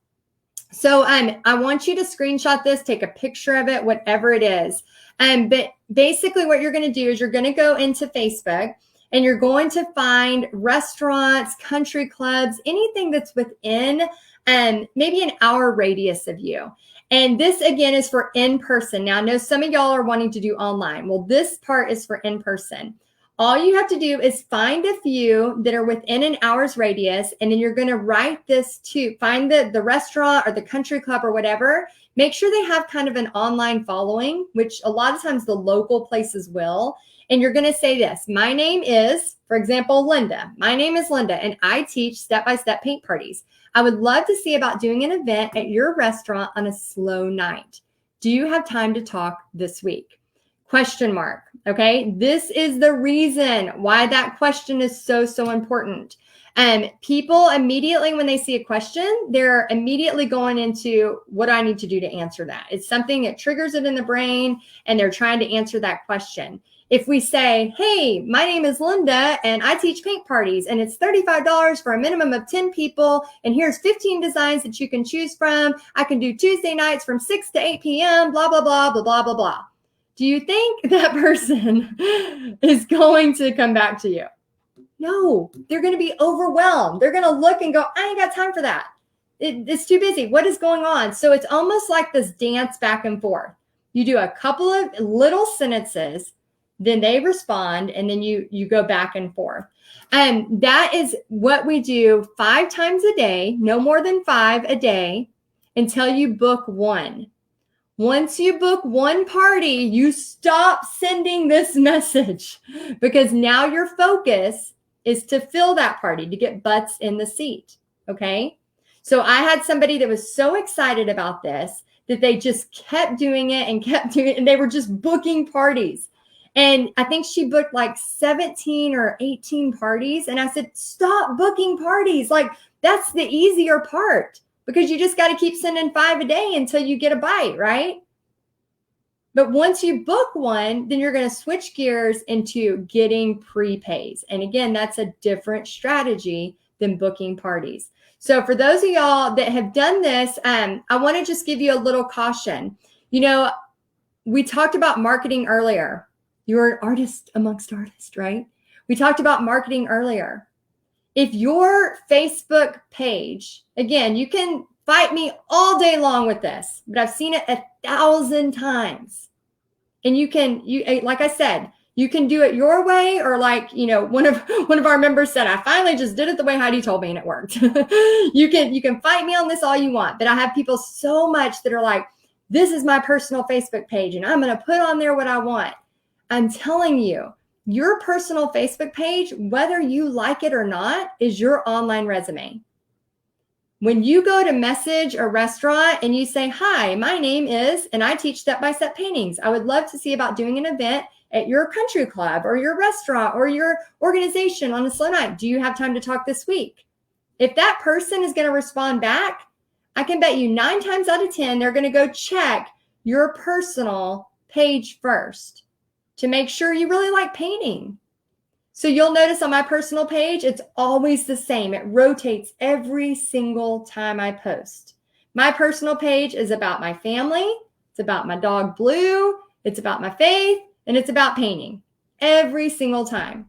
So I want you to screenshot this, take a picture of it, whatever it is. But basically what you're going to do is you're going to go into Facebook and you're going to find restaurants, country clubs, anything that's within maybe an hour radius of you. And this, again, is for in-person. Now, I know some of y'all are wanting to do online. Well, this part is for in-person. All you have to do is find a few that are within an hour's radius, and then you're going to write this to find the restaurant or the country club or whatever. Make sure they have kind of an online following, which a lot of times the local places will. And you're going to say this: my name is, for example, Linda. My name is Linda, and I teach step-by-step paint parties. I would love to see about doing an event at your restaurant on a slow night. Do you have time to talk this week? Question mark. Okay. This is the reason why that question is so important. People immediately, when they see a question, they're immediately going into what do I need to do to answer that? It's something that triggers it in the brain, and they're trying to answer that question. If we say, hey, my name is Linda and I teach paint parties and it's $35 for a minimum of 10 people. And here's 15 designs that you can choose from. I can do Tuesday nights from 6 to 8 p.m., blah, blah, blah, blah, blah, blah, blah. Do you think that person is going to come back to you? No, they're going to be overwhelmed. They're going to look and go, I ain't got time for that. It's too busy. What is going on? So it's almost like this dance back and forth. You do a couple of little sentences, then they respond, and then you go back and forth. And that is what we do 5 times a day, no more than 5 a day, until you book one. Once you book one party, you stop sending this message, because now your focus is to fill that party, to get butts in the seat. Okay. So I had somebody that was so excited about this that they just kept doing it and kept doing it. And they were just booking parties. And I think she booked like 17 or 18 parties. And I said, stop booking parties. Like, that's the easier part, because you just got to keep sending 5 a day until you get a bite, right? But once you book one, then you're going to switch gears into getting prepays. And again, that's a different strategy than booking parties. So for those of y'all that have done this, I want to just give you a little caution. You know, we talked about marketing earlier. You're an artist amongst artists, right? We talked about marketing earlier. If your Facebook page, again, you can fight me all day long with this, but I've seen it 1,000 times. And you like I said, you can do it your way, or like, one of our members said, I finally just did it the way Heidi told me and it worked. You can fight me on this all you want, but I have people so much that are like, this is my personal Facebook page and I'm going to put on there what I want. I'm telling you, your personal Facebook page, whether you like it or not, is your online resume. When you go to message a restaurant and you say, hi, my name is, and I teach step-by-step paintings. I would love to see about doing an event at your country club or your restaurant or your organization on a slow night. Do you have time to talk this week? If that person is going to respond back, I can bet you 9 times out of 10, they're going to go check your personal page first to make sure you really like painting. So you'll notice on my personal page, it's always the same. It rotates every single time I post. My personal page is about my family. It's about my dog, Blue. It's about my faith. And it's about painting every single time.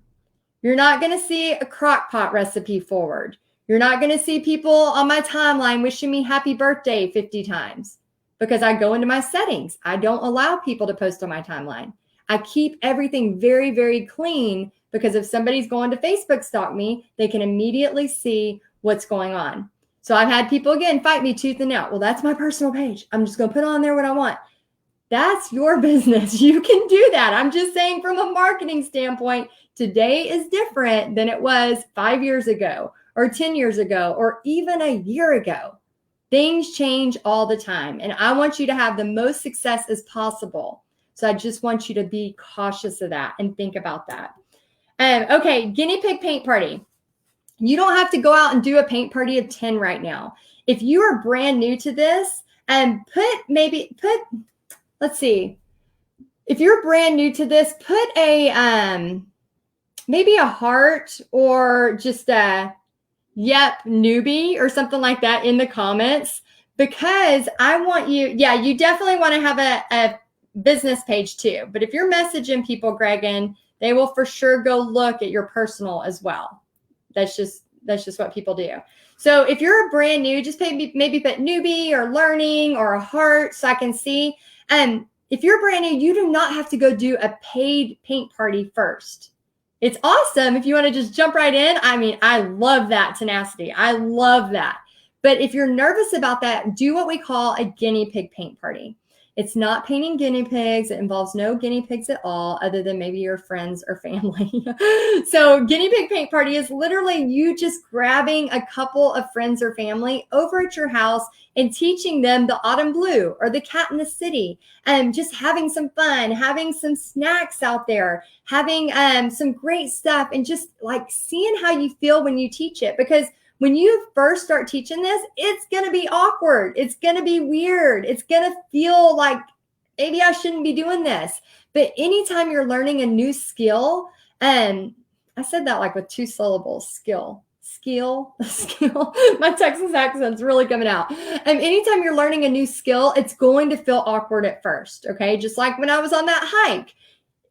You're not going to see a crock pot recipe forward. You're not going to see people on my timeline wishing me happy birthday 50 times because I go into my settings. I don't allow people to post on my timeline. I keep everything very, very clean because if somebody's going to Facebook stalk me, they can immediately see what's going on. So I've had people, again, fight me tooth and nail. Well, that's my personal page. I'm just going to put on there what I want. That's your business. You can do that. I'm just saying from a marketing standpoint, today is different than it was 5 years ago or 10 years ago or even a year ago. Things change all the time. And I want you to have the most success as possible. So I just want you to be cautious of that and think about that. Okay, guinea pig paint party. You don't have to go out and do a paint party of 10 right now. If you are brand new to this, let's see. If you're brand new to this, put a maybe a heart or just a yep newbie or something like that in the comments, because I want you, you definitely want to have a business page too. But if you're messaging people, Gregan, they will for sure go look at your personal as well. That's just what people do. So if you're a brand new, just maybe put newbie or learning or a heart so I can see. And if you're brand new, you do not have to go do a paid paint party first. It's awesome if you want to just jump right in. I mean, I love that tenacity. I love that. But if you're nervous about that, do what we call a guinea pig paint party. It's not painting guinea pigs. It involves no guinea pigs at all, other than maybe your friends or family. So guinea pig paint party is literally you just grabbing a couple of friends or family over at your house and teaching them the autumn blue or the cat in the city, and just having some fun, having some snacks out there, having some great stuff, and just like seeing how you feel when you teach it. Because when you first start teaching this, it's going to be awkward. It's going to be weird. It's going to feel like maybe I shouldn't be doing this. But anytime you're learning a new skill, and I said that like with 2 syllables, skill. My Texas accent's really coming out. And anytime you're learning a new skill, it's going to feel awkward at first. Okay. Just like when I was on that hike.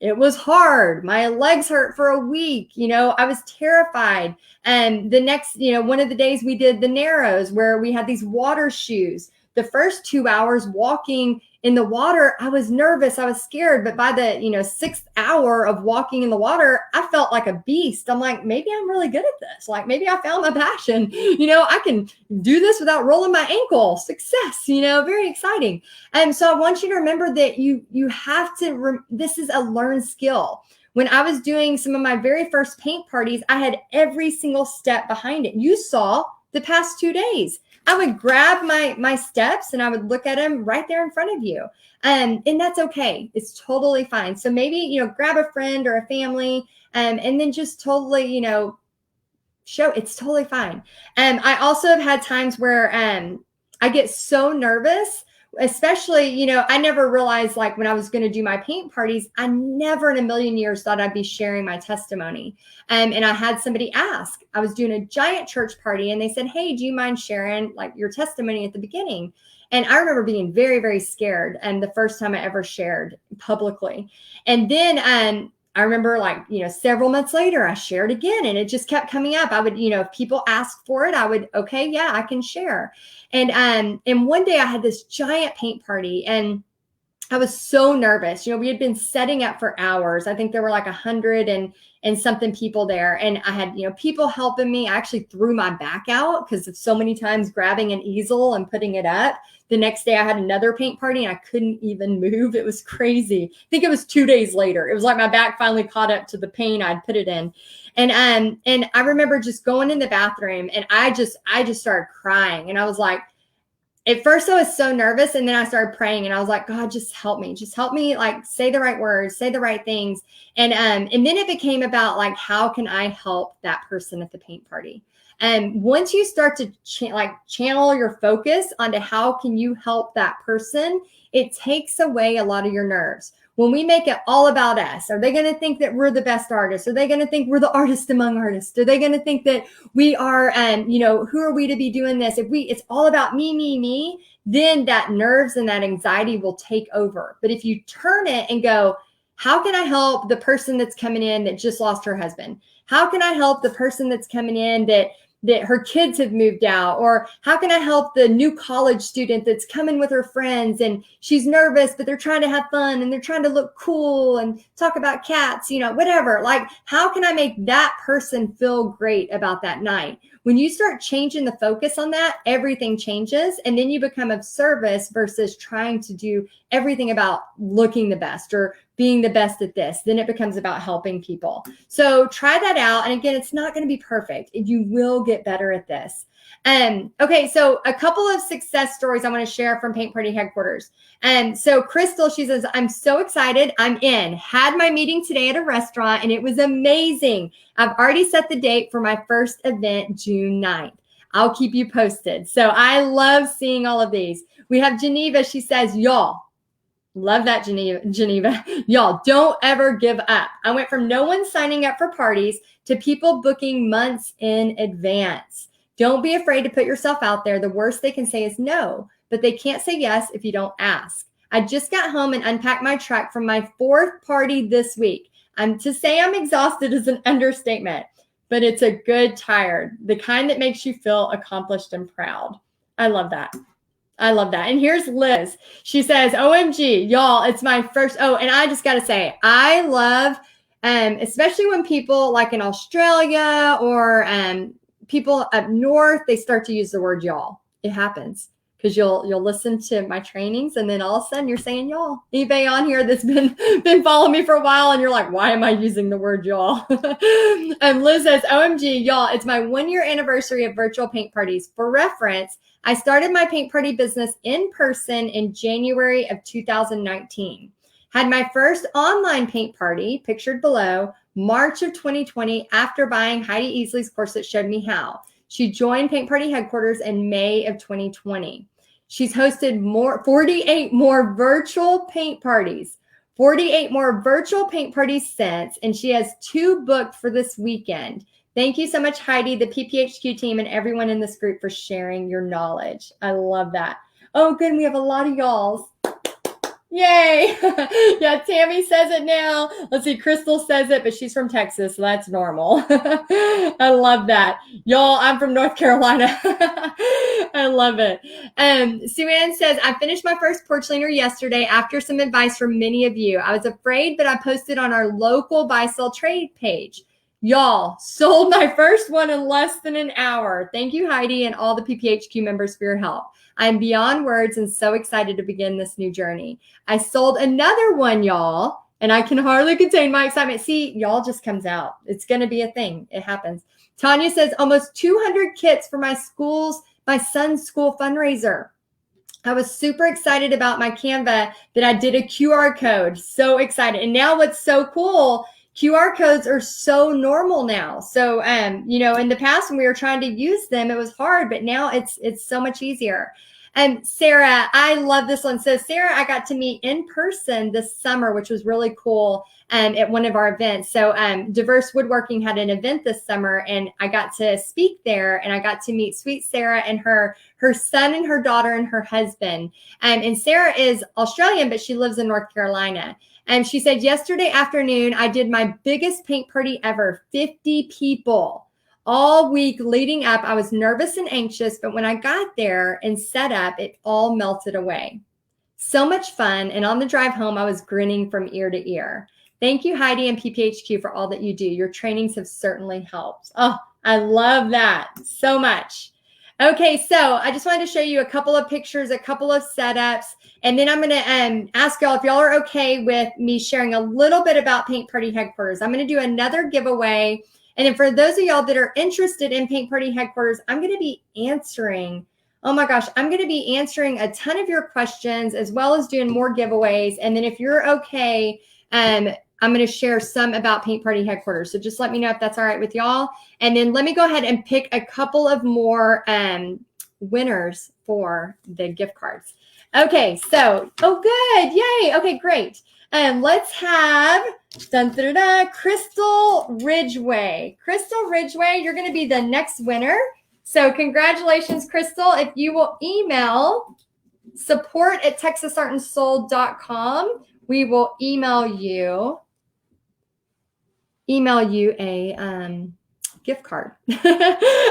It was hard. My legs hurt for a week. I was terrified. And the next, one of the days we did the Narrows where we had these water shoes. The first 2 hours walking in the water, I was nervous. I was scared. But by the, 6th hour of walking in the water, I felt like a beast. I'm like, maybe I'm really good at this. Like maybe I found my passion. I can do this without rolling my ankle. Success, very exciting. And so I want you to remember that you have to, this is a learned skill. When I was doing some of my very first paint parties, I had every single step behind it. You saw the past 2 days. I would grab my steps and I would look at them right there in front of you. And that's okay. It's totally fine. So maybe, grab a friend or a family and then just totally, show it's totally fine. And I also have had times where I get so nervous especially, you know, I never realized, like, when I was going to do my paint parties, I never in a million years thought I'd be sharing my testimony. And I had somebody ask, I was doing a giant church party and they said, hey, do you mind sharing like your testimony at the beginning? And I remember being very, very scared. And the first time I ever shared publicly. And then I remember, like, you know, several months later, I shared again and it just kept coming up. I would, you know, if people asked for it, I would, okay, yeah, I can share. And one day I had this giant paint party and I was so nervous. You know, we had been setting up for hours. I think there were like 100 and something people there. And I had, you know, people helping me. I actually threw my back out because of so many times grabbing an easel and putting it up. The next day I had another paint party and I couldn't even move. It was crazy. I think it was 2 days later. It was like my back finally caught up to the pain I'd put it in. And I remember just going in the bathroom and I just started crying. And I was like, at first I was so nervous, and then I started praying and I was like, God, just help me, like, say the right words, say the right things. And then it became about, like, how can I help that person at the paint party? And once you start to channel your focus onto how can you help that person, it takes away a lot of your nerves. When we make it all about us, are they going to think that we're the best artists? Are they going to think we're the artist among artists? Are they going to think that we are, you know, who are we to be doing this? If it's all about me, then that nerves and that anxiety will take over. But if you turn it and go, how can I help the person that's coming in that just lost her husband? How can I help the person that's coming in that her kids have moved out? Or how can I help the new college student that's coming with her friends and she's nervous, but they're trying to have fun and they're trying to look cool and talk about cats, you know, whatever. Like, how can I make that person feel great about that night? When you start changing the focus on that, everything changes. And then you become of service versus trying to do everything about looking the best or being the best at this. Then it becomes about helping people. So try that out. And again, it's not going to be perfect. You will get better at this. Okay, so a couple of success stories I want to share from Paint Party headquarters. So Crystal, she says, I'm so excited. I'm in. Had my meeting today at a restaurant and it was amazing. I've already set the date for my first event, June 9th. I'll keep you posted. So I love seeing all of these. We have Geneva. She says, y'all, love that, Geneva. Y'all, don't ever give up. I went from no one signing up for parties to people booking months in advance. Don't be afraid to put yourself out there. The worst they can say is no, but they can't say yes if you don't ask. I just got home and unpacked my truck from my 4th party this week. To say I'm exhausted is an understatement, but it's a good tired, the kind that makes you feel accomplished and proud. I love that. And here's Liz. She says, OMG, y'all, it's my first. Oh, and I just got to say, I love, especially when people like in Australia or people up north, they start to use the word y'all. It happens because you'll listen to my trainings and then all of a sudden you're saying y'all. Anybody on here that's been following me for a while and you're like, why am I using the word y'all? And Liz says, OMG, y'all, it's my 1-year anniversary of virtual paint parties. For reference, I started my paint party business in person in January of 2019. Had my first online paint party, pictured below, March of 2020, after buying Heidi Easley's course that showed me how. She joined Paint Party headquarters in May of 2020. She's hosted 48 more virtual paint parties, 48 more virtual paint parties since, and she has 2 booked for this weekend. Thank you so much, Heidi, the PPHQ team, and everyone in this group for sharing your knowledge. I love that. Oh, good. We have a lot of y'alls. Yay. Yeah, Tammy says it now. Let's see. Crystal says it, but she's from Texas, so that's normal. I love that. Y'all, I'm from North Carolina. I love it. Sue Ann says, I finished my first porch leaner yesterday after some advice from many of you. I was afraid, but I posted on our local buy-sell trade page. Y'all, sold my first one in less than an hour. Thank you, Heidi, and all the PPHQ members for your help. I'm beyond words and so excited to begin this new journey. I sold another one, y'all, and I can hardly contain my excitement. See, y'all just comes out. It's going to be a thing. It happens. Tanya says almost 200 kits for my son's school fundraiser. I was super excited about my Canva that I did a QR code. So excited. And now what's so cool, QR codes are so normal now. So, in the past when we were trying to use them, it was hard, but now it's so much easier. Sarah, I love this one. So Sarah, I got to meet in person this summer, which was really cool at one of our events. So Diverse Woodworking had an event this summer, and I got to speak there, and I got to meet sweet Sarah and her son and her daughter and her husband. And Sarah is Australian, but she lives in North Carolina. And she said, yesterday afternoon, I did my biggest paint party ever, 50 people. All week leading up, I was nervous and anxious, but when I got there and set up, it all melted away. So much fun. And on the drive home, I was grinning from ear to ear. Thank you, Heidi and PPHQ, for all that you do. Your trainings have certainly helped. Oh, I love that so much. Okay, so I just wanted to show you a couple of pictures, a couple of setups, and then I'm going to ask y'all if y'all are okay with me sharing a little bit about Paint Party Headquarters. I'm going to do another giveaway. And then for those of y'all that are interested in Paint Party Headquarters, I'm going to be answering, oh my gosh, I'm going to be answering a ton of your questions as well as doing more giveaways. And then if you're okay, I'm going to share some about Paint Party Headquarters. So just let me know if that's all right with y'all. And then let me go ahead and pick a couple of more winners for the gift cards. Okay, so, oh good, yay, okay, great. Let's have Crystal Ridgeway. Crystal Ridgeway, you're going to be the next winner. So congratulations, Crystal. If you will email support@texasartandsoul.com, we will email you a gift card. Okay,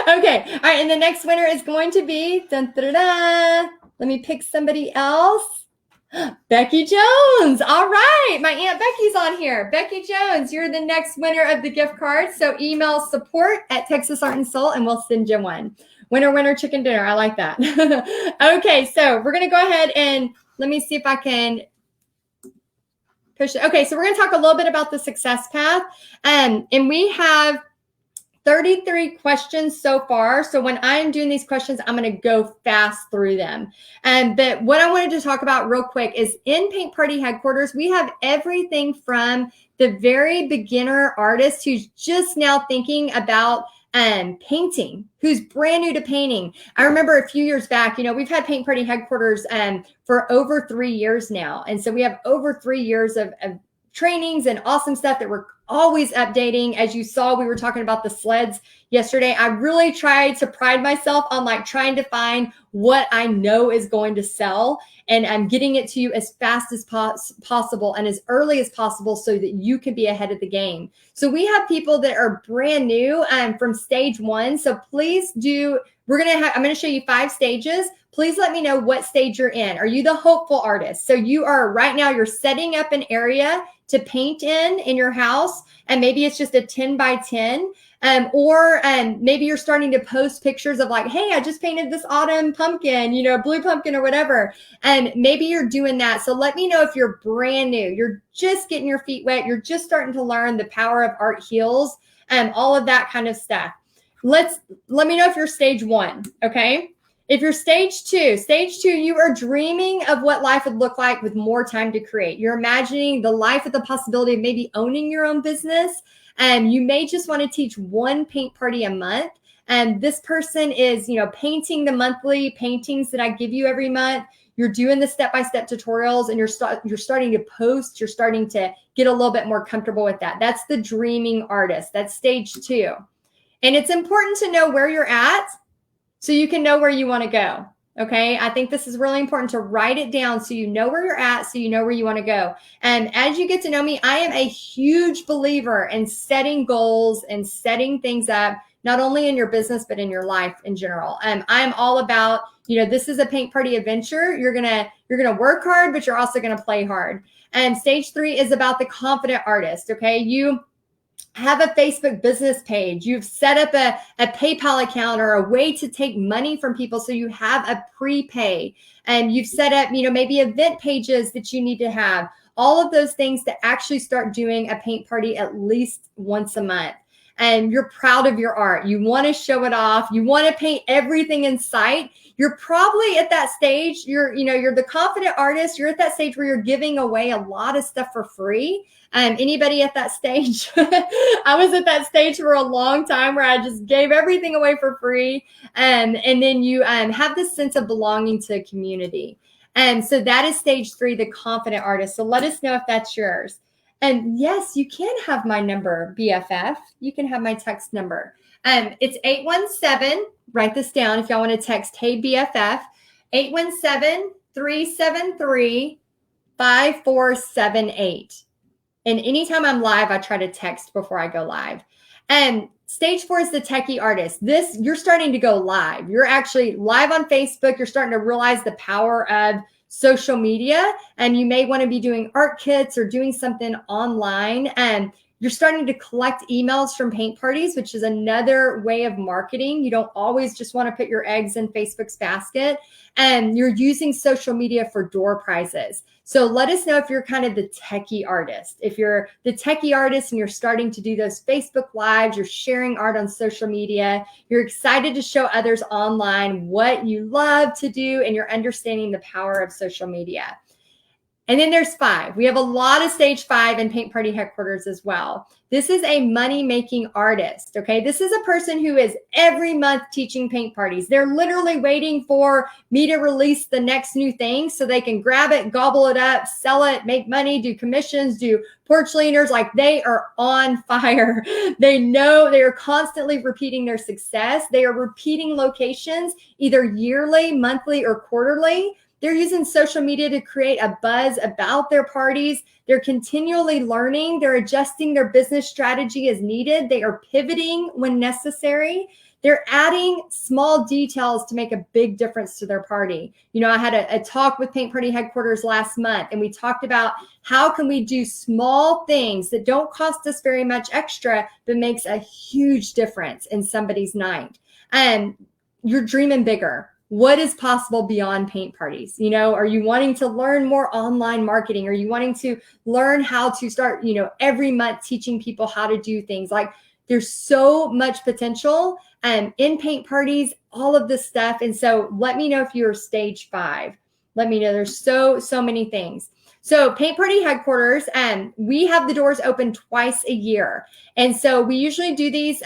all right, and the next winner is going to be, let me pick somebody else. Becky Jones. All right. My Aunt Becky's on here. Becky Jones, you're the next winner of the gift card. So email support@texasartandsoul and we'll send you one. Winner, winner, chicken dinner. I like that. Okay. So we're going to go ahead and let me see if I can push it. Okay. So we're going to talk a little bit about the success path. And we have 33 questions so far. So when I'm doing these questions, I'm going to go fast through them. But what I wanted to talk about real quick is in Paint Party Headquarters, we have everything from the very beginner artist who's just now thinking about painting, who's brand new to painting. I remember a few years back, we've had Paint Party Headquarters for over 3 years now. And so we have over 3 years of trainings and awesome stuff that we're always updating. As you saw, we were talking about the sleds yesterday. I really tried to pride myself on trying to find what I know is going to sell, and I'm getting it to you as fast as possible and as early as possible so that you can be ahead of the game. So we have people that are brand new from stage 1. So please do, I'm going to show you 5 stages. Please let me know what stage you're in. Are you the hopeful artist? So you are right now, you're setting up an area to paint in your house, and maybe it's just a 10 by 10, or maybe you're starting to post pictures of hey, I just painted this autumn pumpkin, blue pumpkin or whatever, and maybe you're doing that. So let me know if you're brand new, you're just getting your feet wet, you're just starting to learn the power of art heals, all of that kind of stuff. Let me know if you're stage 1, okay? If you're stage 2, you are dreaming of what life would look like with more time to create. You're imagining the life with the possibility of maybe owning your own business. And you may just want to teach one paint party a month. And this person is, painting the monthly paintings that I give you every month. You're doing the step-by-step tutorials, and you're starting to post. You're starting to get a little bit more comfortable with that. That's the dreaming artist. That's stage 2. And it's important to know where you're at, so you can know where you want to go. Okay. I think this is really important to write it down so you know where you're at, so you know where you want to go. And as you get to know me, I am a huge believer in setting goals and setting things up, not only in your business, but in your life in general. I'm all about, this is a paint party adventure. You're going to work hard, but you're also going to play hard. And stage 3 is about the confident artist. Okay. You have a Facebook business page. You've set up a PayPal account or a way to take money from people, so you have a prepay, and you've set up, maybe event pages that you need to have, all of those things to actually start doing a paint party at least once a month. and you're proud of your art. You want to show it off. You want to paint everything in sight. You're probably at that stage. You're the confident artist. You're at that stage where you're giving away a lot of stuff for free. Anybody at that stage? I was at that stage for a long time where I just gave everything away for free. And then you have this sense of belonging to a community. And so that is stage 3, the confident artist. So let us know if that's yours. And yes, you can have my number, BFF. You can have my text number. It's 817, write this down if y'all want to text, hey BFF, 817-373-5478. And anytime I'm live, I try to text before I go live. And stage 4 is the techie artist. You're starting to go live. You're actually live on Facebook. You're starting to realize the power of social media, and you may want to be doing art kits or doing something online. And you're starting to collect emails from paint parties, which is another way of marketing. You don't always just want to put your eggs in Facebook's basket, and you're using social media for door prizes. So let us know if you're kind of the techie artist. If you're the techie artist and you're starting to do those Facebook Lives, you're sharing art on social media, you're excited to show others online what you love to do, and you're understanding the power of social media. And then there's 5. We have a lot of stage 5 in Paint Party Headquarters as well. This is a money-making artist, okay? This is a person who is every month teaching paint parties. They're literally waiting for me to release the next new thing so they can grab it, gobble it up, sell it, make money, do commissions, do porch leaners. Like, they are on fire. They know they are constantly repeating their success. They are repeating locations either yearly, monthly, or quarterly. They're using social media to create a buzz about their parties. They're continually learning. They're adjusting their business strategy as needed. They are pivoting when necessary. They're adding small details to make a big difference to their party. I had a talk with Paint Party Headquarters last month, and we talked about how can we do small things that don't cost us very much extra, but makes a huge difference in somebody's night. And you're dreaming bigger. What is possible beyond paint parties? Are you wanting to learn more online marketing? Are you wanting to learn how to start, every month teaching people how to do things? Like, there's so much potential in paint parties, all of this stuff. And so let me know if you're stage 5. Let me know. There's so many things. So Paint Party Headquarters, we have the doors open twice a year. And so we usually do these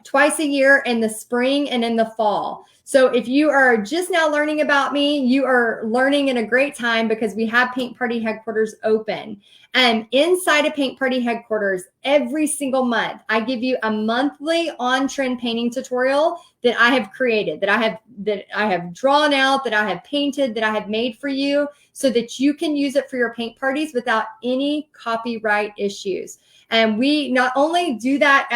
twice a year in the spring and in the fall. So if you are just now learning about me, you are learning in a great time, because we have Paint Party Headquarters open. And inside of Paint Party Headquarters, every single month, I give you a monthly on-trend painting tutorial that I have created, that I have drawn out, that I have painted, that I have made for you, so that you can use it for your paint parties without any copyright issues. And we not only do that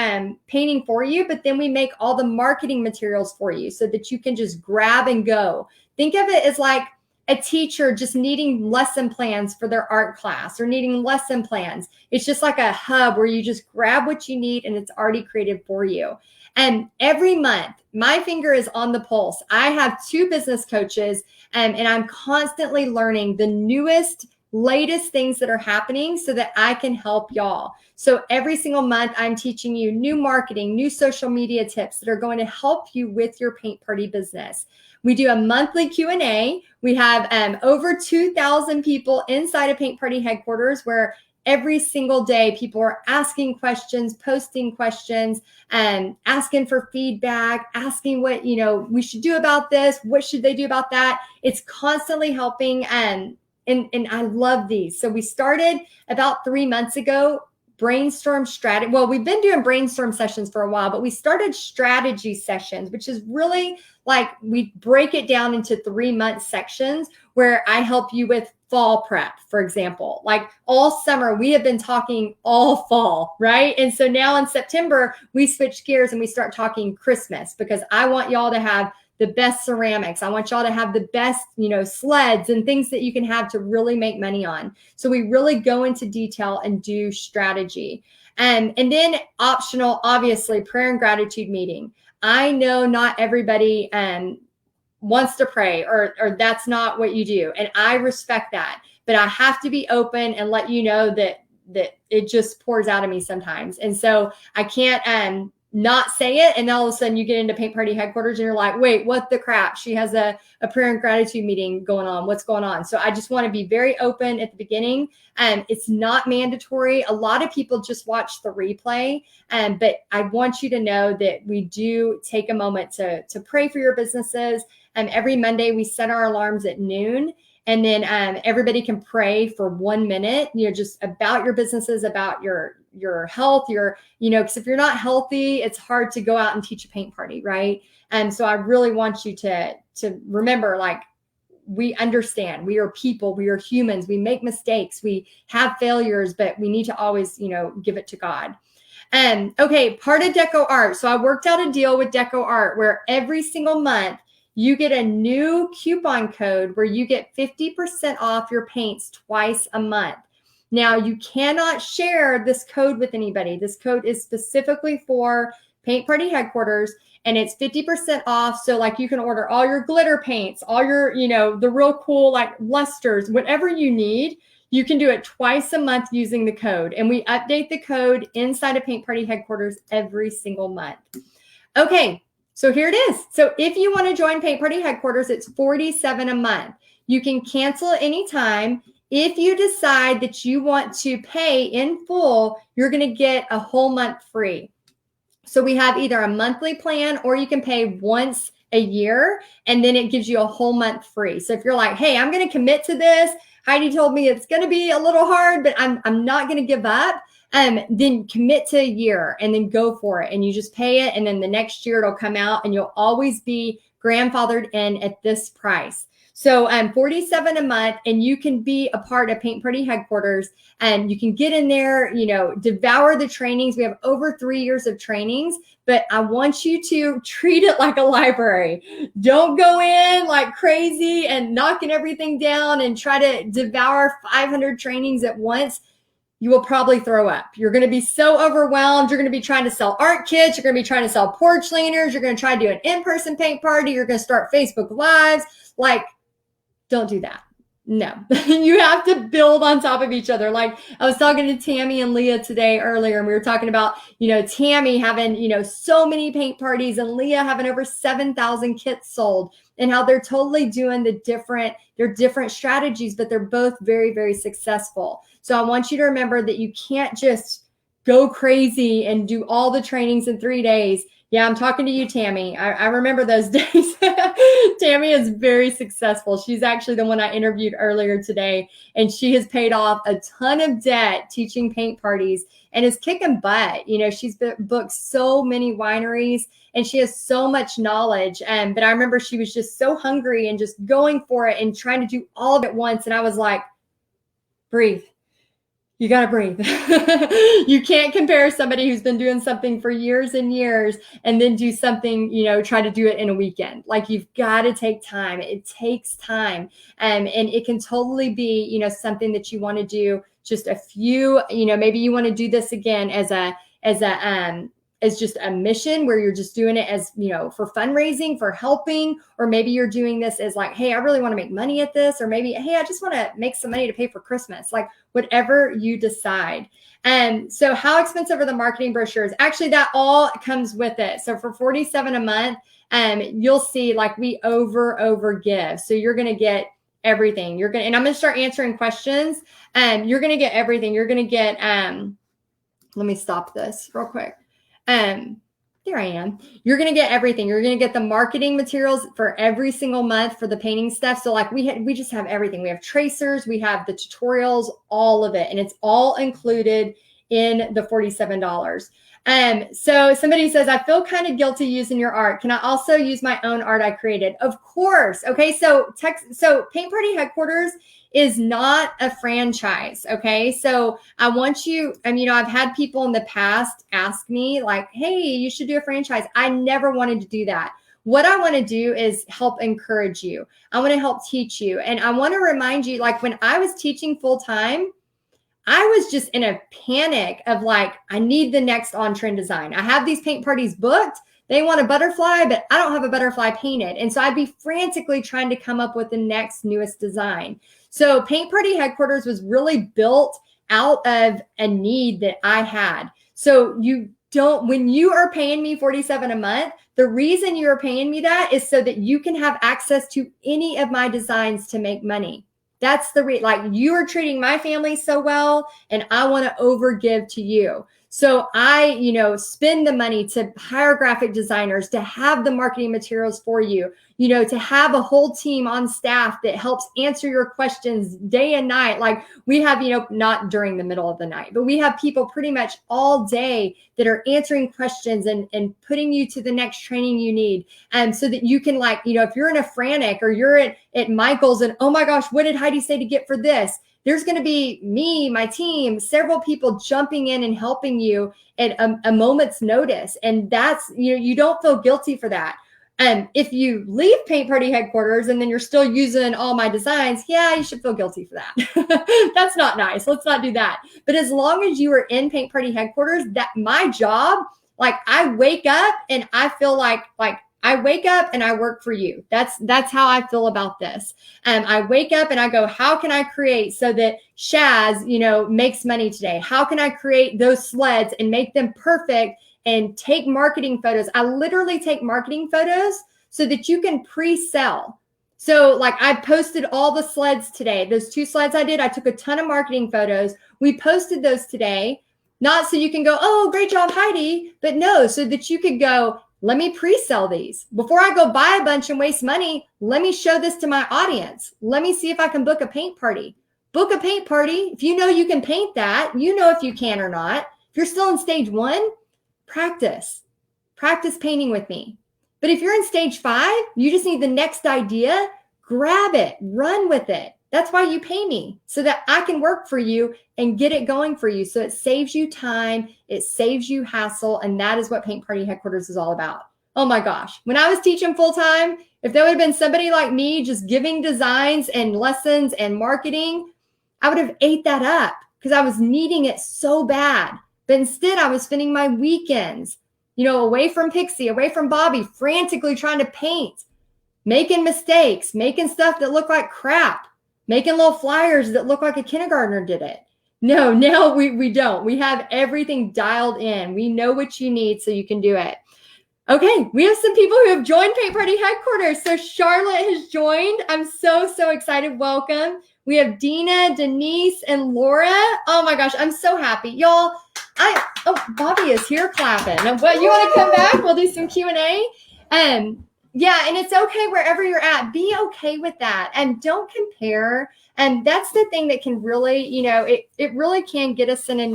painting for you, but then we make all the marketing materials for you so that you can just grab and go. Think of it as like a teacher just needing lesson plans for their art class, or needing lesson plans. It's just like a hub where you just grab what you need and it's already created for you. And every month, my finger is on the pulse. I have 2 business coaches, and I'm constantly learning the newest, latest things that are happening so that I can help y'all. So every single month, I'm teaching you new marketing, new social media tips that are going to help you with your paint party business. We do a monthly Q&A. We have over 2,000 people inside of Paint Party Headquarters, where every single day people are asking questions, posting questions, and asking for feedback, asking what we should do about this, what should they do about that. It's constantly helping, and I love these. So we started about 3 months ago, brainstorm strategy. Well, we've been doing brainstorm sessions for a while, but we started strategy sessions, which is really like we break it down into 3-month sections where I help you with fall prep, for example. Like, all summer, we have been talking all fall, right? And so now in September, we switch gears and we start talking Christmas, because I want y'all to have the best ceramics. I want y'all to have the best, sleds and things that you can have to really make money on. So we really go into detail and do strategy. And then optional, obviously, prayer and gratitude meeting. I know not everybody wants to pray, or that's not what you do. And I respect that. But I have to be open and let you know that that it just pours out of me sometimes. And so I can't not say it. And then all of a sudden you get into Paint Party headquarters and you're like, wait, what the crap? She has a prayer and gratitude meeting going on. What's going on? So I just want to be very open at the beginning. It's not mandatory. A lot of people just watch the replay. But I want you to know that we do take a moment to pray for your businesses. Every Monday we set our alarms at noon. And then everybody can pray for 1 minute, just about your businesses, about your health, because if you're not healthy, it's hard to go out and teach a paint party, right? And so I really want you to remember, like, we understand, we are people, we are humans, we make mistakes, we have failures, but we need to always, give it to God. Okay, part of Deco Art. So I worked out a deal with Deco Art where every single month you get a new coupon code where you get 50% off your paints twice a month. Now, you cannot share this code with anybody. This code is specifically for Paint Party headquarters, and it's 50% off. So like you can order all your glitter paints, all your, the real cool like lusters, whatever you need, you can do it twice a month using the code. And we update the code inside of Paint Party headquarters every single month. Okay. So here it is. So if you want to join Paint Party headquarters, it's $47 a month. You can cancel anytime. If you decide that you want to pay in full, you're going to get a whole month free. So we have either a monthly plan or you can pay once a year, and then it gives you a whole month free. So if you're like, hey, I'm going to commit to this. Heidi told me it's going to be a little hard, but I'm not going to give up. Then commit to a year and then go for it. And you just pay it. And then the next year it'll come out and you'll always be grandfathered in at this price. So $47 a month, and you can be a part of Paint Party headquarters, and you can get in there, devour the trainings. We have over 3 years of trainings, but I want you to treat it like a library. Don't go in like crazy and knocking everything down and try to devour 500 trainings at once. You will probably throw up. You're going to be so overwhelmed. You're going to be trying to sell art kits. You're going to be trying to sell porch leaners. You're going to try to do an in-person paint party. You're going to start Facebook Lives. Like, don't do that. No, you have to build on top of each other. Like I was talking to Tammy and Leah today earlier, and we were talking about, Tammy having, so many paint parties and Leah having over 7,000 kits sold, and how they're totally doing they're different strategies, but they're both very, very successful. So I want you to remember that you can't just go crazy and do all the trainings in 3 days. Yeah, I'm talking to you, Tammy. I remember those days. Tammy is very successful. She's actually the one I interviewed earlier today, and she has paid off a ton of debt teaching paint parties and is kicking butt. She's booked so many wineries and she has so much knowledge. But I remember she was just so hungry and just going for it and trying to do all of it once. And I was like, breathe. You got to breathe. You can't compare somebody who's been doing something for years and years and then do something, try to do it in a weekend. Like, you've got to take time. It takes time. And it can totally be, something that you want to do just a few, maybe you want to do this again as just a mission where you're just doing it as, for fundraising, for helping, or maybe you're doing this as like, hey, I really want to make money at this, or maybe, hey, I just want to make some money to pay for Christmas, like whatever you decide. And so how expensive are the marketing brochures? Actually, that all comes with it. So for $47 a month, you'll see like we over give. So you're going to get everything. And I'm going to start answering questions, and you're going to get everything. You're going to get, let me stop this real quick. There I am. You're going to get everything. You're going to get the marketing materials for every single month for the painting stuff. So like we just have everything. We have tracers, we have the tutorials, all of it. And it's all included in the $47. So somebody says, I feel kind of guilty using your art. Can I also use my own art I created? Of course. Okay. So Paint Party headquarters is not a franchise. Okay. So I want you, I've had people in the past ask me like, hey, you should do a franchise. I never wanted to do that. What I want to do is help encourage you. I want to help teach you. And I want to remind you, like when I was teaching full time, I was just in a panic of like, I need the next on-trend design. I have these paint parties booked. They want a butterfly, but I don't have a butterfly painted. And so I'd be frantically trying to come up with the next newest design. So Paint Party headquarters was really built out of a need that I had. So when you are paying me $47 a month, the reason you are paying me that is so that you can have access to any of my designs to make money. That's like you are treating my family so well, and I want to overgive to you. So I, spend the money to hire graphic designers, to have the marketing materials for you, to have a whole team on staff that helps answer your questions day and night. Like we have, not during the middle of the night, but we have people pretty much all day that are answering questions and putting you to the next training you need. And so that you can if you're in a frantic or you're at Michael's and, oh my gosh, what did Heidi say to get for this? There's going to be me, my team, several people jumping in and helping you at a moment's notice. And that's, you don't feel guilty for that. And if you leave Paint Party headquarters and then you're still using all my designs, yeah, you should feel guilty for that. That's not nice. Let's not do that. But as long as you are in Paint Party headquarters, that my job, I wake up and I feel like I wake up and I work for you. That's how I feel about this. I wake up and I go, how can I create so that Shaz, makes money today? How can I create those sleds and make them perfect and take marketing photos? I literally take marketing photos so that you can pre-sell. So I posted all the sleds today. Those 2 sleds I did, I took a ton of marketing photos. We posted those today, not so you can go, oh, great job, Heidi, but no, so that you could go, let me pre-sell these. Before I go buy a bunch and waste money, let me show this to my audience. Let me see if I can book a paint party. Book a paint party. If you know you can paint that, if you can or not. If you're still in stage 1, practice painting with me. But if you're in stage 5, you just need the next idea, grab it, run with it. That's why you pay me, so that I can work for you and get it going for you. So it saves you time, it saves you hassle, and that is what Paint Party headquarters is all about. Oh my gosh. When I was teaching full time, if there would have been somebody like me just giving designs and lessons and marketing, I would have ate that up because I was needing it so bad. But instead, I was spending my weekends, away from Pixie, away from Bobby, frantically trying to paint, making mistakes, making stuff that looked like crap, making little flyers that look like a kindergartner did it. No, now we don't. We have everything dialed in. We know what you need so you can do it. Okay, we have some people who have joined Paint Party headquarters. So Charlotte has joined. I'm so excited. Welcome. We have Dina, Denise, and Laura. Oh my gosh, I'm so happy. Y'all, Bobby is here clapping. Well, you want to come back? We'll do some Q&A. Yeah, and it's okay wherever you're at. Be okay with that. And don't compare. And that's the thing that can really, it really can get us in a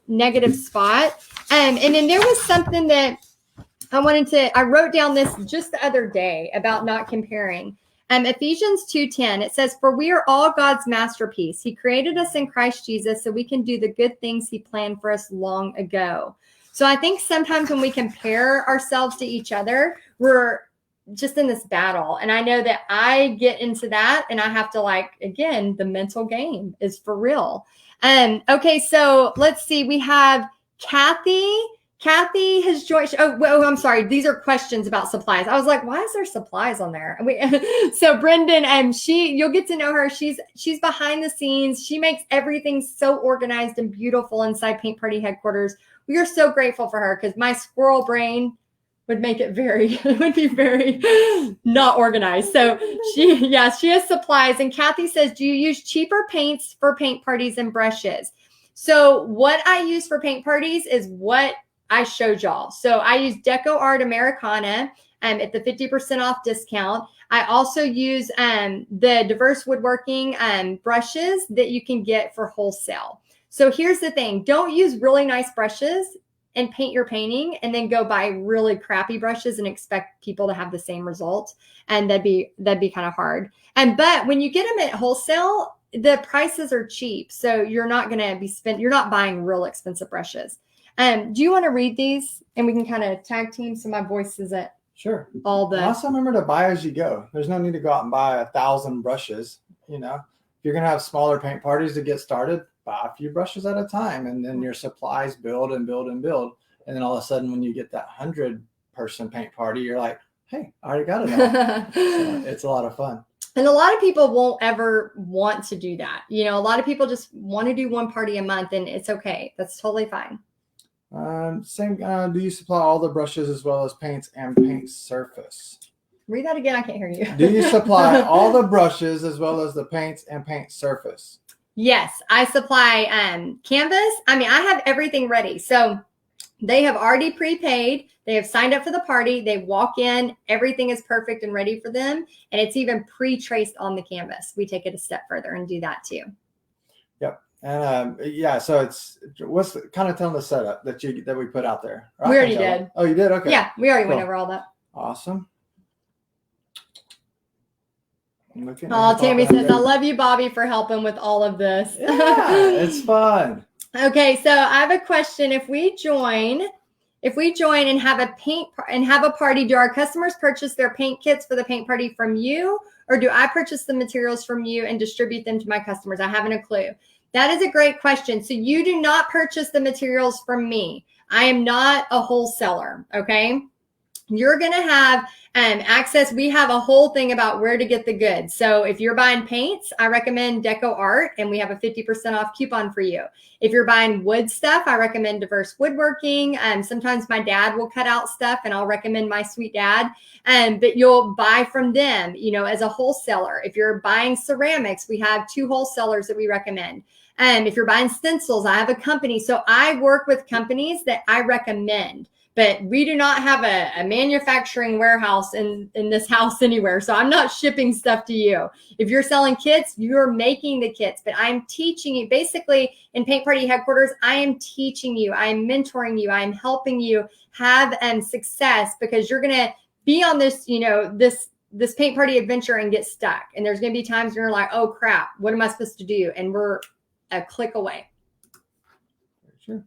negative spot. And then there was something that I wrote down this just the other day about not comparing. Ephesians 2:10, it says, for we are all God's masterpiece. He created us in Christ Jesus so we can do the good things he planned for us long ago. So I think sometimes when we compare ourselves to each other, we're just in this battle. And I know that I get into that and I have to again, the mental game is for real. Okay, so let's see. We have Kathy. Kathy has joined. Oh, I'm sorry. These are questions about supplies. I was like, why is there supplies on there? So Brendan, you'll get to know her. She's behind the scenes. She makes everything so organized and beautiful inside Paint Party headquarters. We are so grateful for her because my squirrel brain would make it would be very not organized. So she has supplies. And Kathy says, do you use cheaper paints for paint parties and brushes? So what I use for paint parties is what I showed y'all. So I use Deco Art Americana at the 50% off discount. I also use the diverse woodworking brushes that you can get for wholesale. So here's the thing. Don't use really nice brushes and paint your painting and then go buy really crappy brushes and expect people to have the same result. And that'd be kind of hard. But when you get them at wholesale, the prices are cheap. So you're not going to you're not buying real expensive brushes. Do you want to read these and we can kind of tag team so my voice isn't sure all the also remember to buy as you go. There's no need to go out and buy 1,000 brushes. If you're going to have smaller paint parties to get started, buy a few brushes at a time, and then your supplies build and build and build. And then all of a sudden when you get that 100-person paint party, you're like, hey, I already got it all. So it's a lot of fun. And a lot of people won't ever want to do that. You know, a lot of people just want to do one party a month, and it's okay. That's totally fine. Do you supply all the brushes as well as paints and paint surface? Read that again. I can't hear you. Do you supply all the brushes as well as the paints and paint surface? Yes, I supply canvas. I mean, I have everything ready. So they have already prepaid. They have signed up for the party. They walk in. Everything is perfect and ready for them. And it's even pre-traced on the canvas. We take it a step further and do that too. Yep. And so what's kind of telling the setup that we put out there? We already did. Oh, you did? Okay. Yeah, we already went over all that. Awesome. Oh, Tammy says, I love you, Bobby, for helping with all of this. Yeah, it's fun. Okay, so I have a question. If we join and have a party, do our customers purchase their paint kits for the paint party from you, or do I purchase the materials from you and distribute them to my customers? I haven't a clue. That is a great question. So you do not purchase the materials from me. I am not a wholesaler, okay? You're going to have access. We have a whole thing about where to get the goods. So if you're buying paints, I recommend Deco Art, and we have a 50% off coupon for you. If you're buying wood stuff, I recommend Diverse Woodworking. Sometimes my dad will cut out stuff, and I'll recommend My Sweet Dad. But you'll buy from them, you know, as a wholesaler. If you're buying ceramics, we have 2 wholesalers that we recommend. If you're buying stencils, I have a company. So I work with companies that I recommend. But we do not have a manufacturing warehouse in this house anywhere. So I'm not shipping stuff to you. If you're selling kits, you're making the kits. But I'm teaching you. Basically, in Paint Party Headquarters, I am teaching you. I'm mentoring you. I'm helping you have success, because you're going to be on this, you know, this paint party adventure and get stuck. And there's going to be times when you're like, oh, crap, what am I supposed to do? And we're a click away. Sure.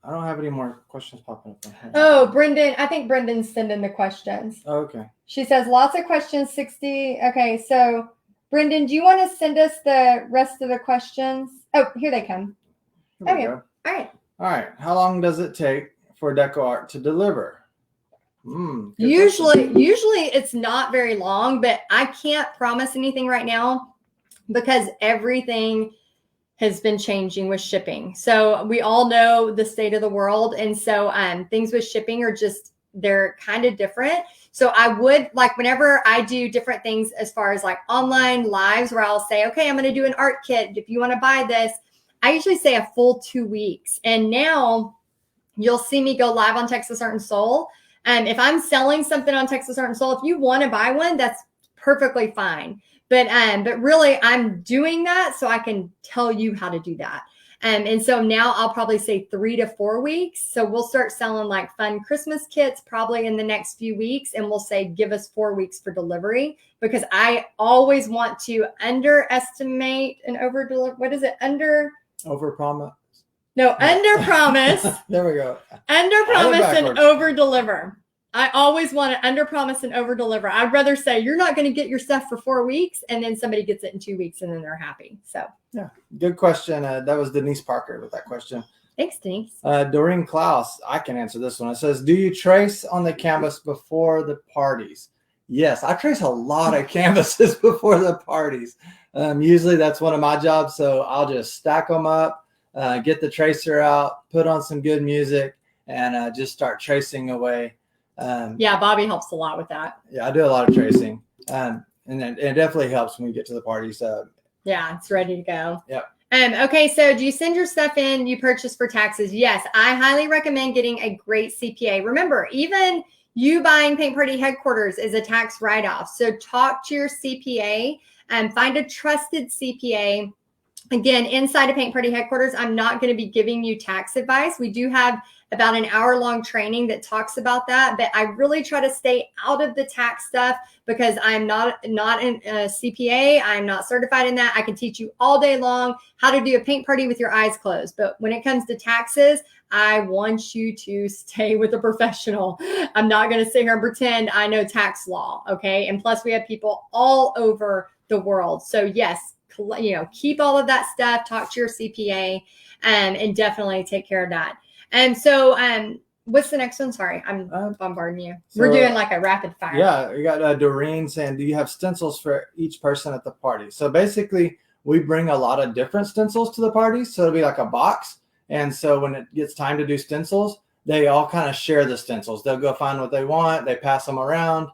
I don't have any more questions popping up. Oh, Brendan. I think Brendan's sending the questions. Oh, okay. She says lots of questions, 60. Okay, so Brendan, do you want to send us the rest of the questions? Oh, here they come. Okay. All right. All right. How long does it take for Deco Art to deliver? Usually it's not very long, but I can't promise anything right now because everything has been changing with shipping. So we all know the state of the world. And so things with shipping are they're kind of different. So I would like, whenever I do different things as far as like online lives where I'll say, okay, I'm going to do an art kit. If you want to buy this, I usually say a full 2 weeks. And now you'll see me go live on Texas Art and Soul. And if I'm selling something on Texas Art and Soul, if you want to buy one, that's perfectly fine. But really, I'm doing that so I can tell you how to do that. And so now I'll probably say 3 to 4 weeks. So we'll start selling like fun Christmas kits probably in the next few weeks. And we'll say, give us 4 weeks for delivery, because I always want to underestimate and over deliver. What is it? Over promise. No, under promise. There we go. Under promise and over deliver. I always want to under promise and over deliver. I'd rather say you're not going to get your stuff for 4 weeks and then somebody gets it in 2 weeks and then they're happy. So yeah, good question. That was Denise Parker with that question. Thanks, Denise. Doreen Klaus, I can answer this one. It says, do you trace on the canvas before the parties? Yes, I trace a lot of canvases before the parties. Usually that's one of my jobs. So I'll just stack them up, get the tracer out, put on some good music, and just start tracing away. Yeah, Bobby helps a lot with that. Yeah, I do a lot of tracing. And it definitely helps when we get to the parties. Yeah, it's ready to go. Yep. Okay, so do you send your stuff in you purchase for taxes? Yes, I highly recommend getting a great CPA. Remember, even you buying Paint Party Headquarters is a tax write-off. So talk to your CPA and find a trusted CPA. Again, inside of Paint Party Headquarters, I'm not going to be giving you tax advice. We do have about an hour-long training that talks about that, but I really try to stay out of the tax stuff because I'm not a CPA. I'm not certified in that. I can teach you all day long how to do a paint party with your eyes closed. But when it comes to taxes, I want you to stay with a professional. I'm not going to sit here and pretend I know tax law, okay? And plus, we have people all over the world. So yes, keep all of that stuff, talk to your CPA, and definitely take care of that. And so What's the next one? Sorry, I'm bombarding you. So, we're doing like a rapid fire. Yeah, we got Doreen saying, do you have stencils for each person at the party? So basically, we bring a lot of different stencils to the party. So it'll be like a box. And so when it gets time to do stencils, they all kind of share the stencils. They'll go find what they want. They pass them around.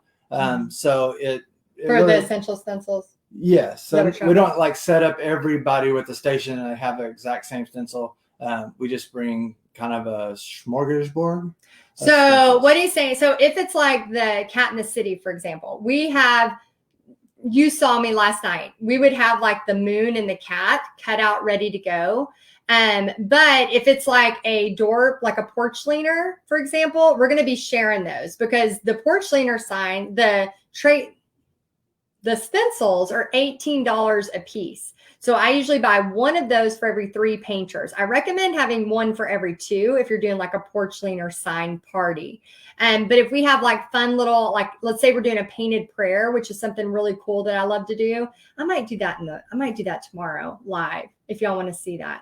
So it for really, the essential stencils. Yes. So we don't like set up everybody with the station and have the exact same stencil. We just bring kind of a smorgasbord. So what he's saying, so if it's like the Cat in the City, for example, you saw me last night. We would have like the moon and the cat cut out, ready to go. But if it's like a door, like a porch leaner, for example, we're going to be sharing those because the porch leaner sign, the stencils are $18 a piece. So I usually buy one of those for every 3 painters. I recommend having one for every 2 if you're doing like a porch leaner sign party. But if we have like fun little, like let's say we're doing a painted prayer, which is something really cool that I love to do, I might do that tomorrow live if y'all want to see that.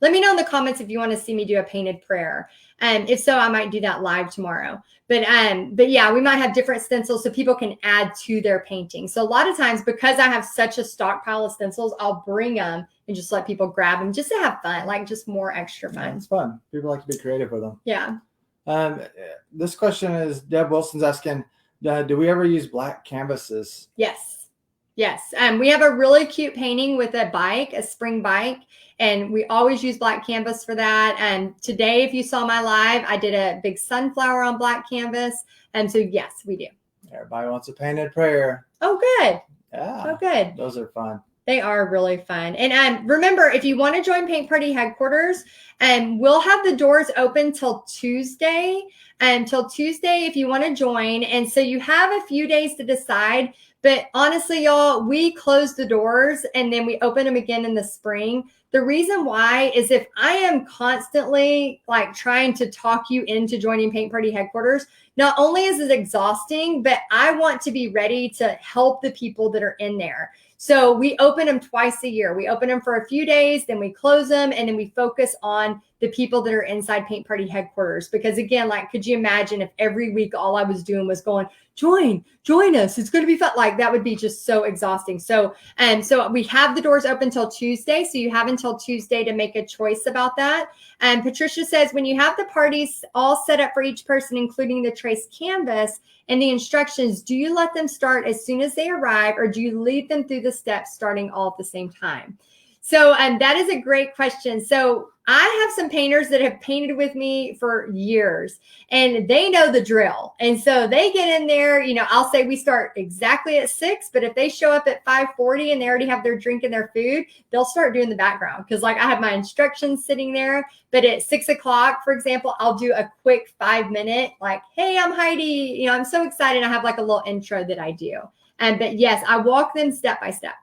Let me know in the comments if you want to see me do a painted prayer. If so, I might do that live tomorrow. But yeah, we might have different stencils so people can add to their painting. So a lot of times, because I have such a stockpile of stencils, I'll bring them and just let people grab them just to have fun, like just more extra fun. Yeah, it's fun. People like to be creative with them. Yeah. This question is Deb Wilson's asking, do we ever use black canvases? Yes. We have a really cute painting with a spring bike, and we always use black canvas for that. And today, if you saw my live, I did a big sunflower on black canvas. And so, yes, we do. Everybody wants a painted prayer. Oh, good. Yeah. Oh, good. Those are fun. They are really fun. And remember, if you want to join Paint Party headquarters, we'll have the doors open till Tuesday. If you want to join. And so you have a few days to decide. But honestly, y'all, we close the doors and then we open them again in the spring. The reason why is if I am constantly like trying to talk you into joining Paint Party headquarters, not only is it exhausting, but I want to be ready to help the people that are in there. So we open them twice a year. We open them for a few days, then we close them, and then we focus on the people that are inside Paint Party headquarters. Because again, like, could you imagine if every week all I was doing was going, join us. It's going to be fun. Like, that would be just so exhausting. So we have the doors open till Tuesday. So you have until Tuesday to make a choice about that. And Patricia says, when you have the parties all set up for each person, including the trace canvas and the instructions, do you let them start as soon as they arrive, or do you lead them through the steps starting all at the same time? So that is a great question. So I have some painters that have painted with me for years, and they know the drill. And so they get in there, I'll say we start exactly at 6, but if they show up at 5:40 and they already have their drink and their food, they'll start doing the background. Cause like I have my instructions sitting there, but at 6 o'clock, for example, I'll do a quick 5-minute, like, hey, I'm Heidi. I'm so excited. I have like a little intro that I do. But yes, I walk them step by step.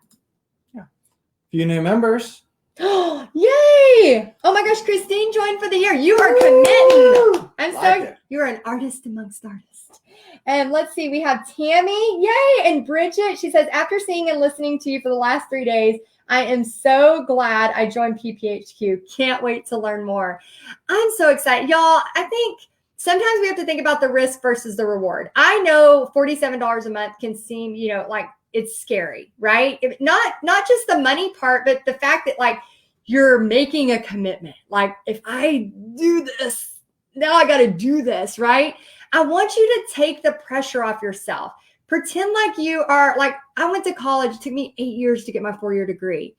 Few new members. Yay! Oh my gosh, Christine joined for the year. You are committing. You're an artist amongst artists. And let's see, we have Tammy. Yay! And Bridget, she says, after seeing and listening to you for the last 3 days, I am so glad I joined PPHQ. Can't wait to learn more. I'm so excited. Y'all, I think sometimes we have to think about the risk versus the reward. I know $47 a month can seem, like it's scary, right? Not just the money part, but the fact that like you're making a commitment. Like if I do this, now I got to do this, right? I want you to take the pressure off yourself. Pretend like you are like, I went to college. It took me 8 years to get my 4-year degree.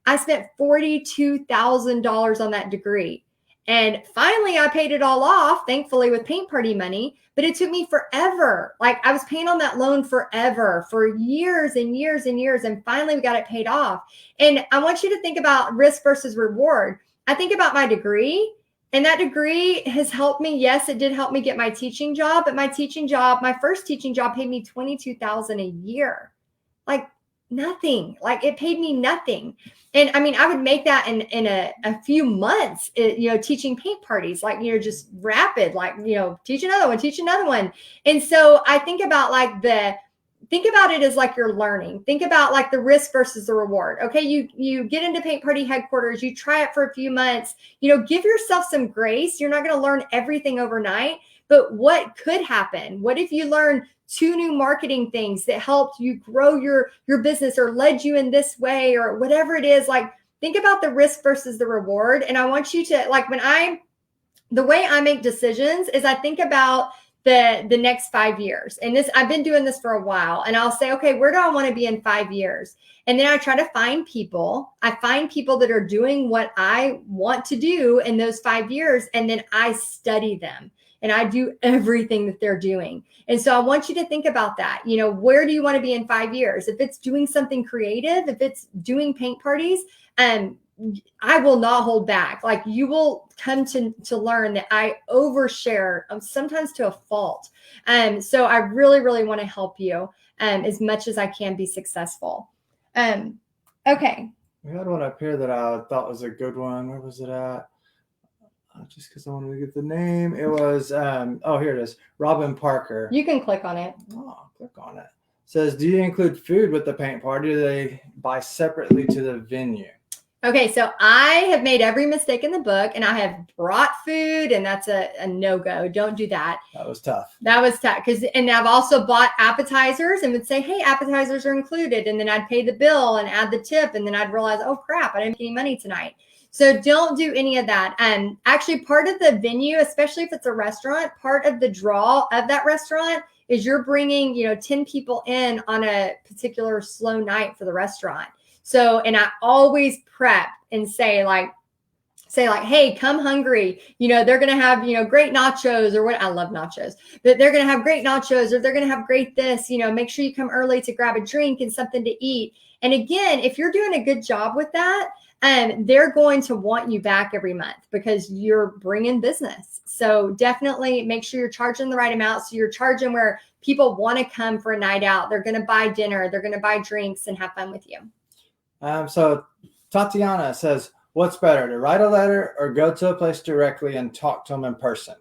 I spent $42,000 on that degree. And finally, I paid it all off, thankfully, with Paint Party money. But it took me forever. Like I was paying on that loan forever, for years and years and years. And finally, we got it paid off. And I want you to think about risk versus reward. I think about my degree. And that degree has helped me. Yes, it did help me get my teaching job. But my first teaching job paid me $22,000 a year. Like nothing. Like it paid me nothing. And I mean, I would make that in a few months, teaching paint parties, like, just rapid, like, teach another one. And so I think about like the think about it as like you're learning. Think about like the risk versus the reward. Okay, you get into Paint Party headquarters, you try it for a few months, give yourself some grace. You're not going to learn everything overnight, but what could happen? What if you learn 2 new marketing things that helped you grow your business or led you in this way or whatever it is? Like, think about the risk versus the reward. And I want you to, like, the way I make decisions is I think about the next 5 years. And I've been doing this for a while, and I'll say, okay, where do I want to be in 5 years? And then I try to find people. I find people that are doing what I want to do in those 5 years. And then I study them and I do everything that they're doing. And so I want you to think about that. Where do you want to be in 5 years? If it's doing something creative, if it's doing paint parties, I will not hold back. Like, you will come to learn that I overshare sometimes to a fault. So I really, really want to help you as much as I can be successful. Okay. We had one up here that I thought was a good one. Where was it at? Just because I wanted to get the name. It was, here it is. Robin Parker. You can click on it. Oh, click on it. Says, do you include food with the paint party? Do they buy separately to the venue? Okay, so I have made every mistake in the book, and I have brought food, and that's a no-go. Don't do that. That was tough. And I've also bought appetizers and would say, hey, appetizers are included. And then I'd pay the bill and add the tip. And then I'd realize, oh, crap, I didn't make any money tonight. So don't do any of that. Actually, part of the venue, especially if it's a restaurant, part of the draw of that restaurant is you're bringing, 10 people in on a particular slow night for the restaurant. So, and I always prep and say, hey, come hungry. They're going to have, great nachos or what. I love nachos, but they're going to have great nachos or they're going to have great this, make sure you come early to grab a drink and something to eat. And again, if you're doing a good job with that, they're going to want you back every month because you're bringing business. So definitely make sure you're charging the right amount. So you're charging where people want to come for a night out. They're going to buy dinner. They're going to buy drinks and have fun with you. So Tatiana says, what's better, to write a letter or go to a place directly and talk to them in person?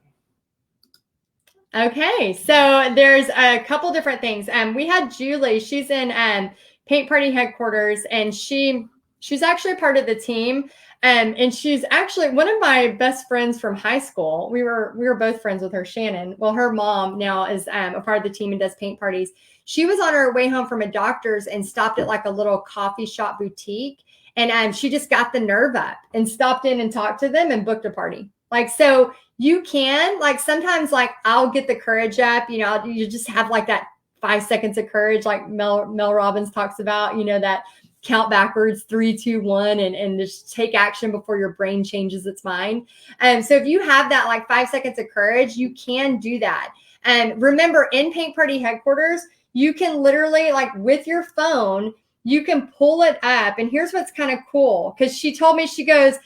Okay, so there's a couple different things. We had Julie. She's in Paint Party headquarters, and she's actually part of the team. And she's actually one of my best friends from high school. We were both friends with her, Shannon. Well, her mom now is a part of the team and does paint parties. She was on her way home from a doctor's and stopped at like a little coffee shop boutique. And she just got the nerve up and stopped in and talked to them and booked a party. Like, so you can, like, sometimes like I'll get the courage up, you just have like that 5 seconds of courage, like Mel Robbins talks about, that count backwards, 3, 2, 1, and just take action before your brain changes its mind. So if you have that like 5 seconds of courage, you can do that. And remember, in Paint Party headquarters, you can literally, like, with your phone, you can pull it up. And here's what's kind of cool, because she told me, she goes,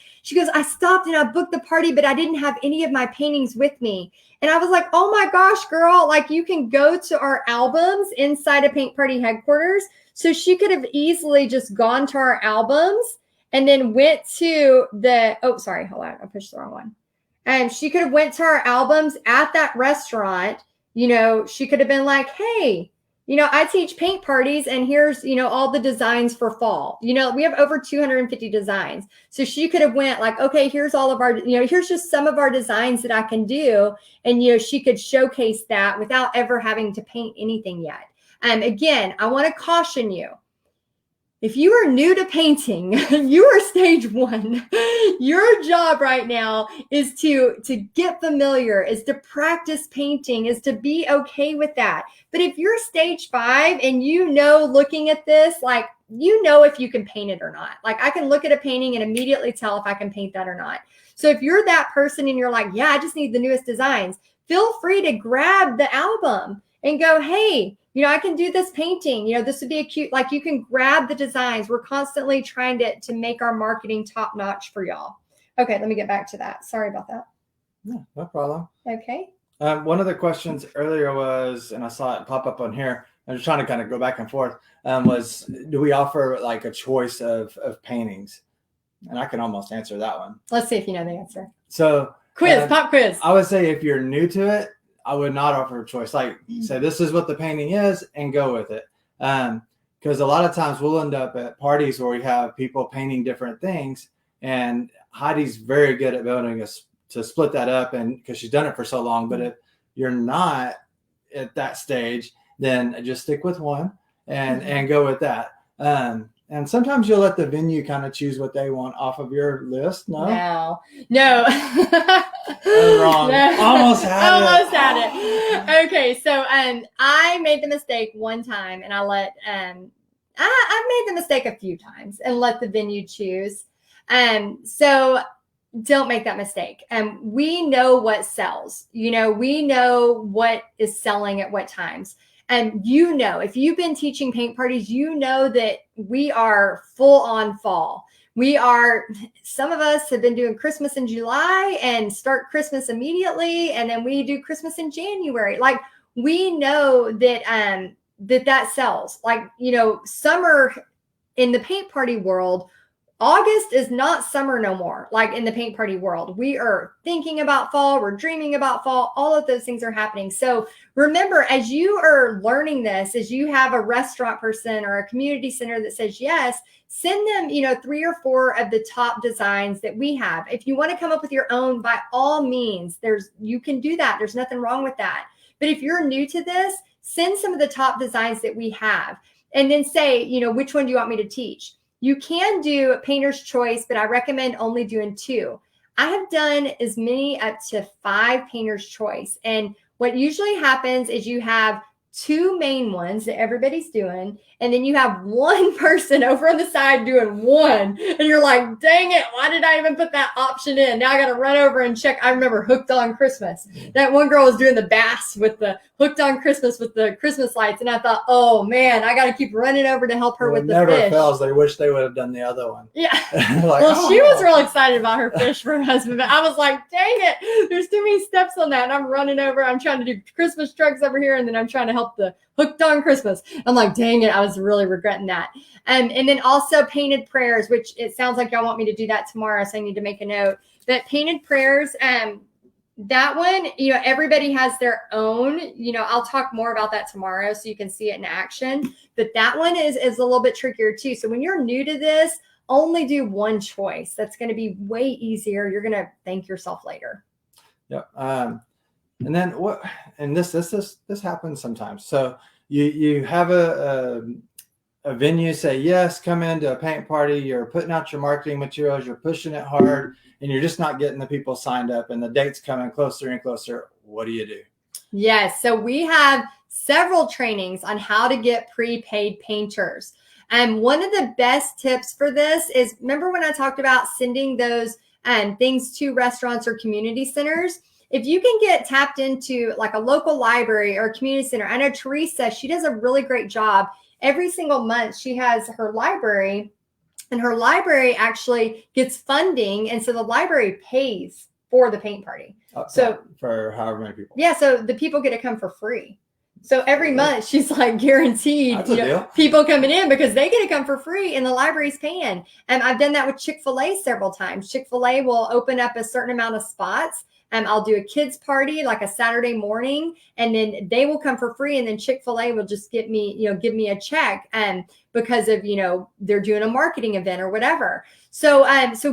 I stopped and I booked the party, but I didn't have any of my paintings with me. And I was like, oh my gosh, girl, like, you can go to our albums inside of Paint Party headquarters. So she could have easily just gone to our albums and then went to hold on, I pushed the wrong one. And she could have went to our albums at that restaurant. She could have been like, hey, I teach paint parties, and here's, all the designs for fall. We have over 250 designs. So she could have went like, okay, here's all of our, here's just some of our designs that I can do. And, she could showcase that without ever having to paint anything yet. Again, I want to caution you. If you are new to painting, you are stage 1. Your job right now is to get familiar, is to practice painting, is to be okay with that. But if you're stage 5 and looking at this, like, if you can paint it or not. Like, I can look at a painting and immediately tell if I can paint that or not. So if you're that person and you're like, yeah, I just need the newest designs, feel free to grab the album and go, hey, I can do this painting. This would be a cute, like, you can grab the designs. We're constantly trying to make our marketing top notch for y'all. Okay, let me get back to that. Sorry about that. No problem. Okay. One of the questions earlier was, and I saw it pop up on here, I'm just trying to kind of go back and forth, was, do we offer like a choice of paintings? And I can almost answer that one. Let's see if you know the answer. So pop quiz. I would say if you're new to it, I would not offer a choice. Like, say, this is what the painting is, and go with it. Because a lot of times we'll end up at parties where we have people painting different things, and Heidi's very good at building us to split that up, and because she's done it for so long. But if you're not at that stage, then just stick with one and go with that. And sometimes you'll let the venue kind of choose what they want off of your list. No. Wrong. No. Almost had it. Okay, so I made the mistake one time, and I let I've made the mistake a few times and let the venue choose. So don't make that mistake. We know what sells. We know what is selling at what times. And if you've been teaching paint parties, that we are full on fall. Some of us have been doing Christmas in July and start Christmas immediately. And then we do Christmas in January. Like, we know that, that sells. Like, summer in the paint party world, August is not summer no more. Like, in the paint party world, we are thinking about fall. We're dreaming about fall. All of those things are happening. So remember, as you are learning this, as you have a restaurant person or a community center that says yes, send them, 3 or 4 of the top designs that we have. If you want to come up with your own, by all means, you can do that. There's nothing wrong with that. But if you're new to this, send some of the top designs that we have, and then say, which one do you want me to teach? You can do painter's choice, but I recommend only doing 2. I have done as many up to 5 painter's choice. And what usually happens is you have 2 main ones that everybody's doing, and then you have one person over on the side doing 1, and you're like, dang it, why did I even put that option in? Now I got to run over and check. I remember Hooked on Christmas. That one girl was doing the bass with the Hooked on Christmas with the Christmas lights, and I thought, oh man, I got to keep running over to help her with the fish. It never fails. They wish they would have done the other one. Yeah. She was real excited about her fish for her husband, but I was like, dang it, there's too many steps on that, and I'm running over. I'm trying to do Christmas trucks over here, and then I'm trying to help the Hooked on Christmas. I'm like, dang it, I was really regretting that. And then also painted prayers, which it sounds like y'all want me to do that tomorrow, so I need to make a note. But painted prayers, that one, everybody has their own. I'll talk more about that tomorrow so you can see it in action. But that one is a little bit trickier too. So when you're new to this, only do one choice. That's going to be way easier. You're going to thank yourself later. Yeah. And then what? And this happens sometimes. So you have a venue say yes, come into a paint party. You're putting out your marketing materials. You're pushing it hard, and you're just not getting the people signed up. And the date's coming closer and closer. What do you do? Yes. So we have several trainings on how to get prepaid painters. And one of the best tips for this is, remember when I talked about sending those things to restaurants or community centers? If you can get tapped into like a local library or a community center, I know Teresa, she does a really great job. Every single month she has her library, and her library actually gets funding. And so the library pays for the paint party. So for however many people. Yeah. So the people get to come for free. So every month she's like guaranteed people coming in because they get to come for free and the library's paying. And I've done that with Chick-fil-A several times. Chick-fil-A will open up a certain amount of spots. I'll do a kids party like a Saturday morning, and then they will come for free. And then Chick-fil-A will just give me a check because of, they're doing a marketing event or whatever. So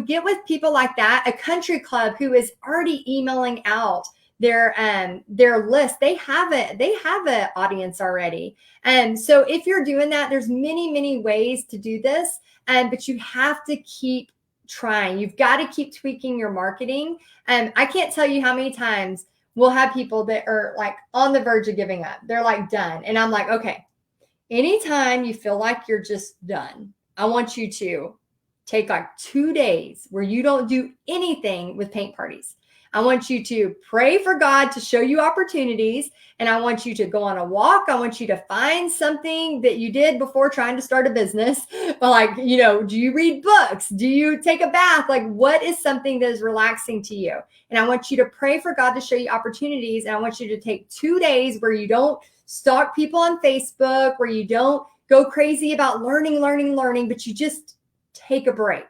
get with people like that. A country club who is already emailing out their list. They have an audience already. And so if you're doing that, there's many, many ways to do this. But you have to keep trying. You've got to keep tweaking your marketing. I can't tell you how many times we'll have people that are like on the verge of giving up. They're like done. And I'm like, okay, anytime you feel like you're just done, I want you to take like 2 days where you don't do anything with paint parties. I want you to pray for God to show you opportunities. And I want you to go on a walk. I want you to find something that you did before trying to start a business. Like, do you read books? Do you take a bath? Like, what is something that is relaxing to you? And I want you to pray for God to show you opportunities. And I want you to take 2 days where you don't stalk people on Facebook, where you don't go crazy about learning, but you just take a break.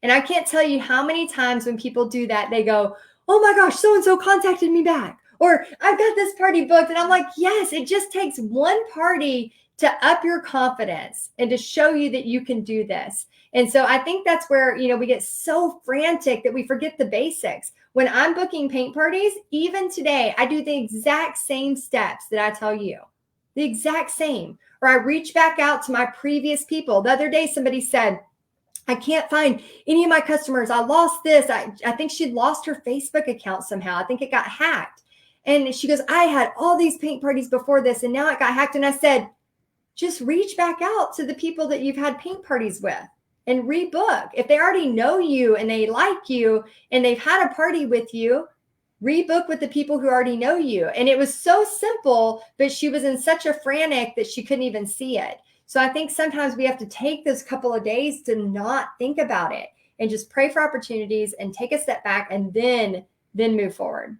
And I can't tell you how many times when people do that, they go, oh my gosh, so-and-so contacted me back, or I've got this party booked. And I'm like, yes, it just takes one party to up your confidence and to show you that you can do this. And so I think that's where, we get so frantic that we forget the basics. When I'm booking paint parties, even today, I do the exact same steps that I tell you, the exact same. Or I reach back out to my previous people. The other day, somebody said, I can't find any of my customers. I lost this. I think she'd lost her Facebook account somehow. I think it got hacked. And she goes, I had all these paint parties before this, and now it got hacked. And I said, just reach back out to the people that you've had paint parties with and rebook. If they already know you and they like you and they've had a party with you, rebook with the people who already know you. And it was so simple, but she was in such a frantic that she couldn't even see it. So I think sometimes we have to take those couple of days to not think about it and just pray for opportunities and take a step back and then move forward.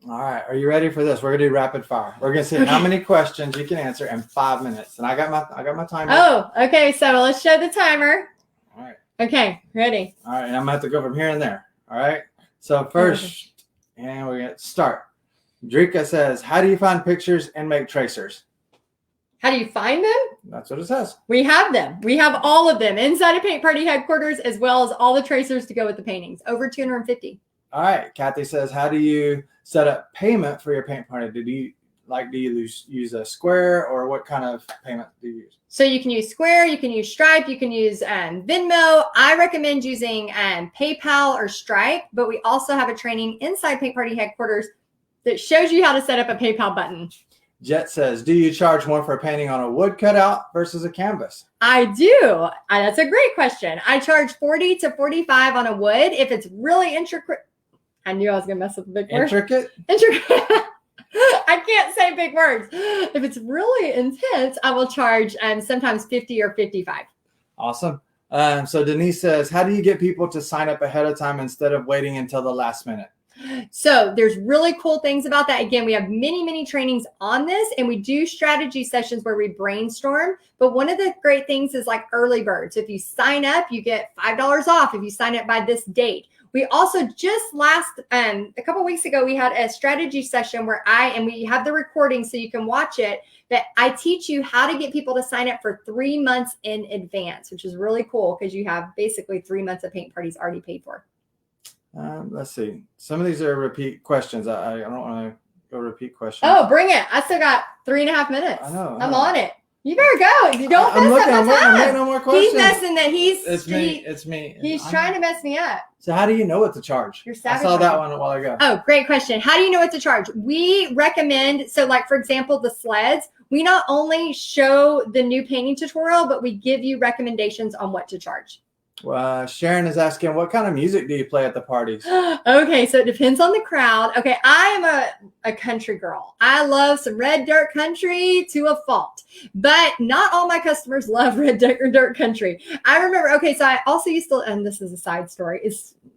All right. Are you ready for this? We're going to do rapid fire. We're going to see how many questions you can answer in 5 minutes. And I got my timer. Oh, okay. So let's show the timer. All right. Okay. Ready. All right. And I'm going to have to go from here and there. All right. So first, and we're going to start. Drika says, how do you find pictures and make tracers? How do you find them? That's what it says. We have them. We have all of them inside of Paint Party headquarters, as well as all the tracers to go with the paintings. Over 250. All right. Kathy says, how do you set up payment for your paint party? Do you use a Square, or what kind of payment do you use? So you can use Square, you can use Stripe, you can use Venmo. I recommend using PayPal or Stripe, but we also have a training inside Paint Party headquarters that shows you how to set up a PayPal button. Jet says, do you charge more for painting on a wood cutout versus a canvas? I do. That's a great question. I charge $40 to $45 on a wood if it's really intricate. I knew I was going to mess up the big word. Intricate? I can't say big words. If it's really intense, I will charge sometimes $50 or $55. Awesome. So Denise says, how do you get people to sign up ahead of time instead of waiting until the last minute? So there's really cool things about that. Again, we have many trainings on this, and we do strategy sessions where we brainstorm. But one of the great things is like early birds. If you sign up, you get $5 off if you sign up by this date. We also just a couple of weeks ago, we had a strategy session where we have the recording so you can watch it, that I teach you how to get people to sign up for 3 months in advance, which is really cool because you have basically 3 months of paint parties already paid for. Let's see. Some of these are repeat questions. I don't want to go repeat questions. Oh, bring it. I still got 3.5 minutes. I know. I'm on it. You better go. You don't I'm mess up my time. I'm waiting on more questions. He's messing that. It's me. He's trying to mess me up. So how do you know what to charge? I saw that one a while ago. Oh, great question. How do you know what to charge? We recommend, so like, for example, the sleds, we not only show the new painting tutorial, but we give you recommendations on what to charge. Sharon is asking, what kind of music do you play at the parties? Okay, so it depends on the crowd. Okay, I am a country girl. I love some red dirt country to a fault, but not all my customers love red dirt country. I remember, so I also used to, and this is a side story,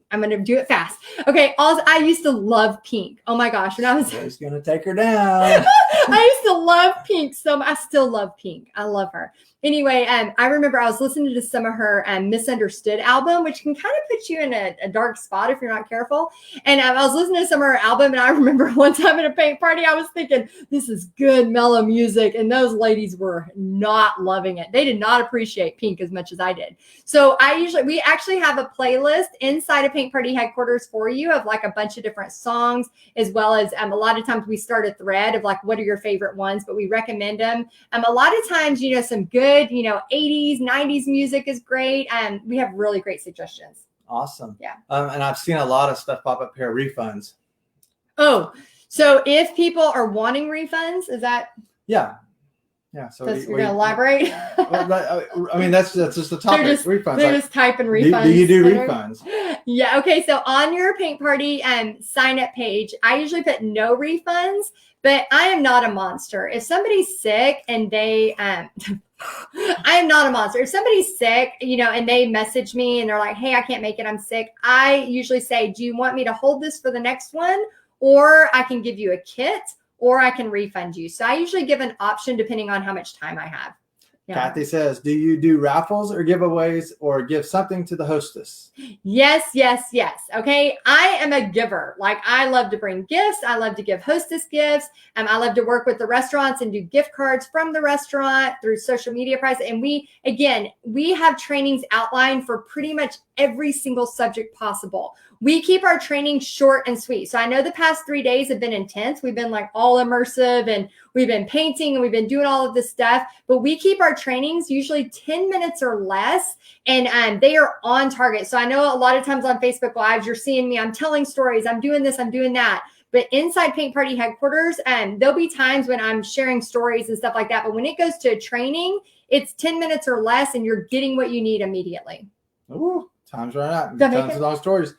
I'm going to do it fast. Okay, I used to love Pink. Oh my gosh, when I was... He's going to take her down. I used to love Pink, so I still love Pink. I love her. Anyway, I remember I was listening to some of her Misunderstood album, which can kind of put you in a dark spot if you're not careful. And I was listening to some of her album, and I remember one time at a paint party, I was thinking, this is good, mellow music. And those ladies were not loving it. They did not appreciate Pink as much as I did. So we actually have a playlist inside of Paint Party headquarters for you of like a bunch of different songs, as well as a lot of times we start a thread of like, what are your favorite ones, but we recommend them. A lot of times, some good, 80s, 90s music is great. And we have really great suggestions. Awesome. Yeah. And I've seen a lot of stuff pop up here, refunds. Oh, so if people are wanting refunds, is that? Yeah. Yeah. So you're going to elaborate? That's just the topic. Refunds. They're just typing refunds. Do you do refunds? Yeah. Okay. So on your Paint Party sign up page, I usually put no refunds, but I am not a monster. If somebody's sick and they, I am not a monster. If somebody's sick, and they message me and they're like, hey, I can't make it, I'm sick, I usually say, do you want me to hold this for the next one? Or I can give you a kit, or I can refund you. So I usually give an option depending on how much time I have. Yeah. Kathy says, do you do raffles or giveaways or give something to the hostess? Yes, yes, yes. Okay. I am a giver. Like I love to bring gifts. I love to give hostess gifts. I love to work with the restaurants and do gift cards from the restaurant through social media price. And we have trainings outlined for pretty much every single subject possible. We keep our training short and sweet. So I know the past 3 days have been intense. We've been like all immersive and we've been painting and we've been doing all of this stuff, but we keep our trainings usually 10 minutes or less, and they are on target. So I know a lot of times on Facebook Lives, you're seeing me, I'm telling stories, I'm doing this, I'm doing that. But inside Paint Party headquarters, there'll be times when I'm sharing stories and stuff like that. But when it goes to training, it's 10 minutes or less and you're getting what you need immediately. Ooh, time's running out. Tons of long stories.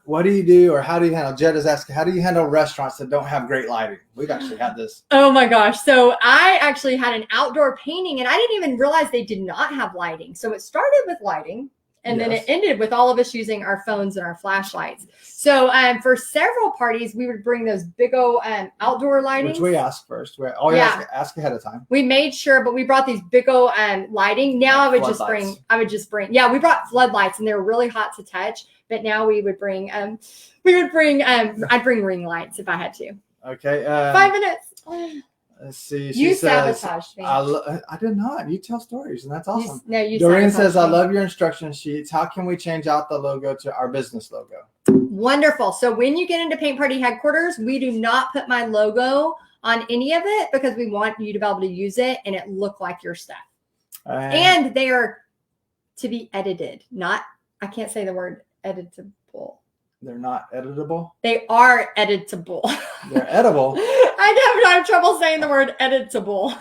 What do you do, or how do you handle? Jed is asking, how do you handle restaurants that don't have great lighting? We've actually had this. Oh my gosh. So I actually had an outdoor painting and I didn't even realize they did not have lighting. So it started with lighting and then it ended with all of us using our phones and our flashlights. So for several parties, we would bring those big old outdoor lighting. Which we asked first. Ask ahead of time. We made sure, but we brought these big old lighting. Now I would just bring, we brought floodlights and they were really hot to touch. But now we would bring, I'd bring ring lights if I had to. Okay. 5 minutes. Let's see. You sabotaged me. I did not. You tell stories, and that's awesome. You Doreen says, I love your instruction sheets. How can we change out the logo to our business logo? Wonderful. So when you get into Paint Party headquarters, we do not put my logo on any of it because we want you to be able to use it and it look like your stuff. And they are to be edited, not, I can't say the word editable. They're not editable? They are editable. They're edible. I have trouble saying the word editable.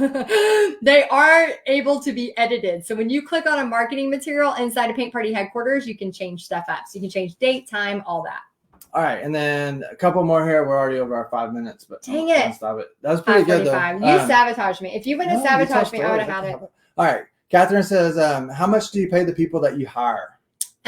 They are able to be edited. So when you click on a marketing material inside of Paint Party headquarters, you can change stuff up. So you can change date, time, all that. All right. And then a couple more here. We're already over our 5 minutes, but dang it. Stop it. That was pretty good though. You sabotaged me. If you wouldn't have sabotaged me, I would have had it. All right. Catherine says, how much do you pay the people that you hire?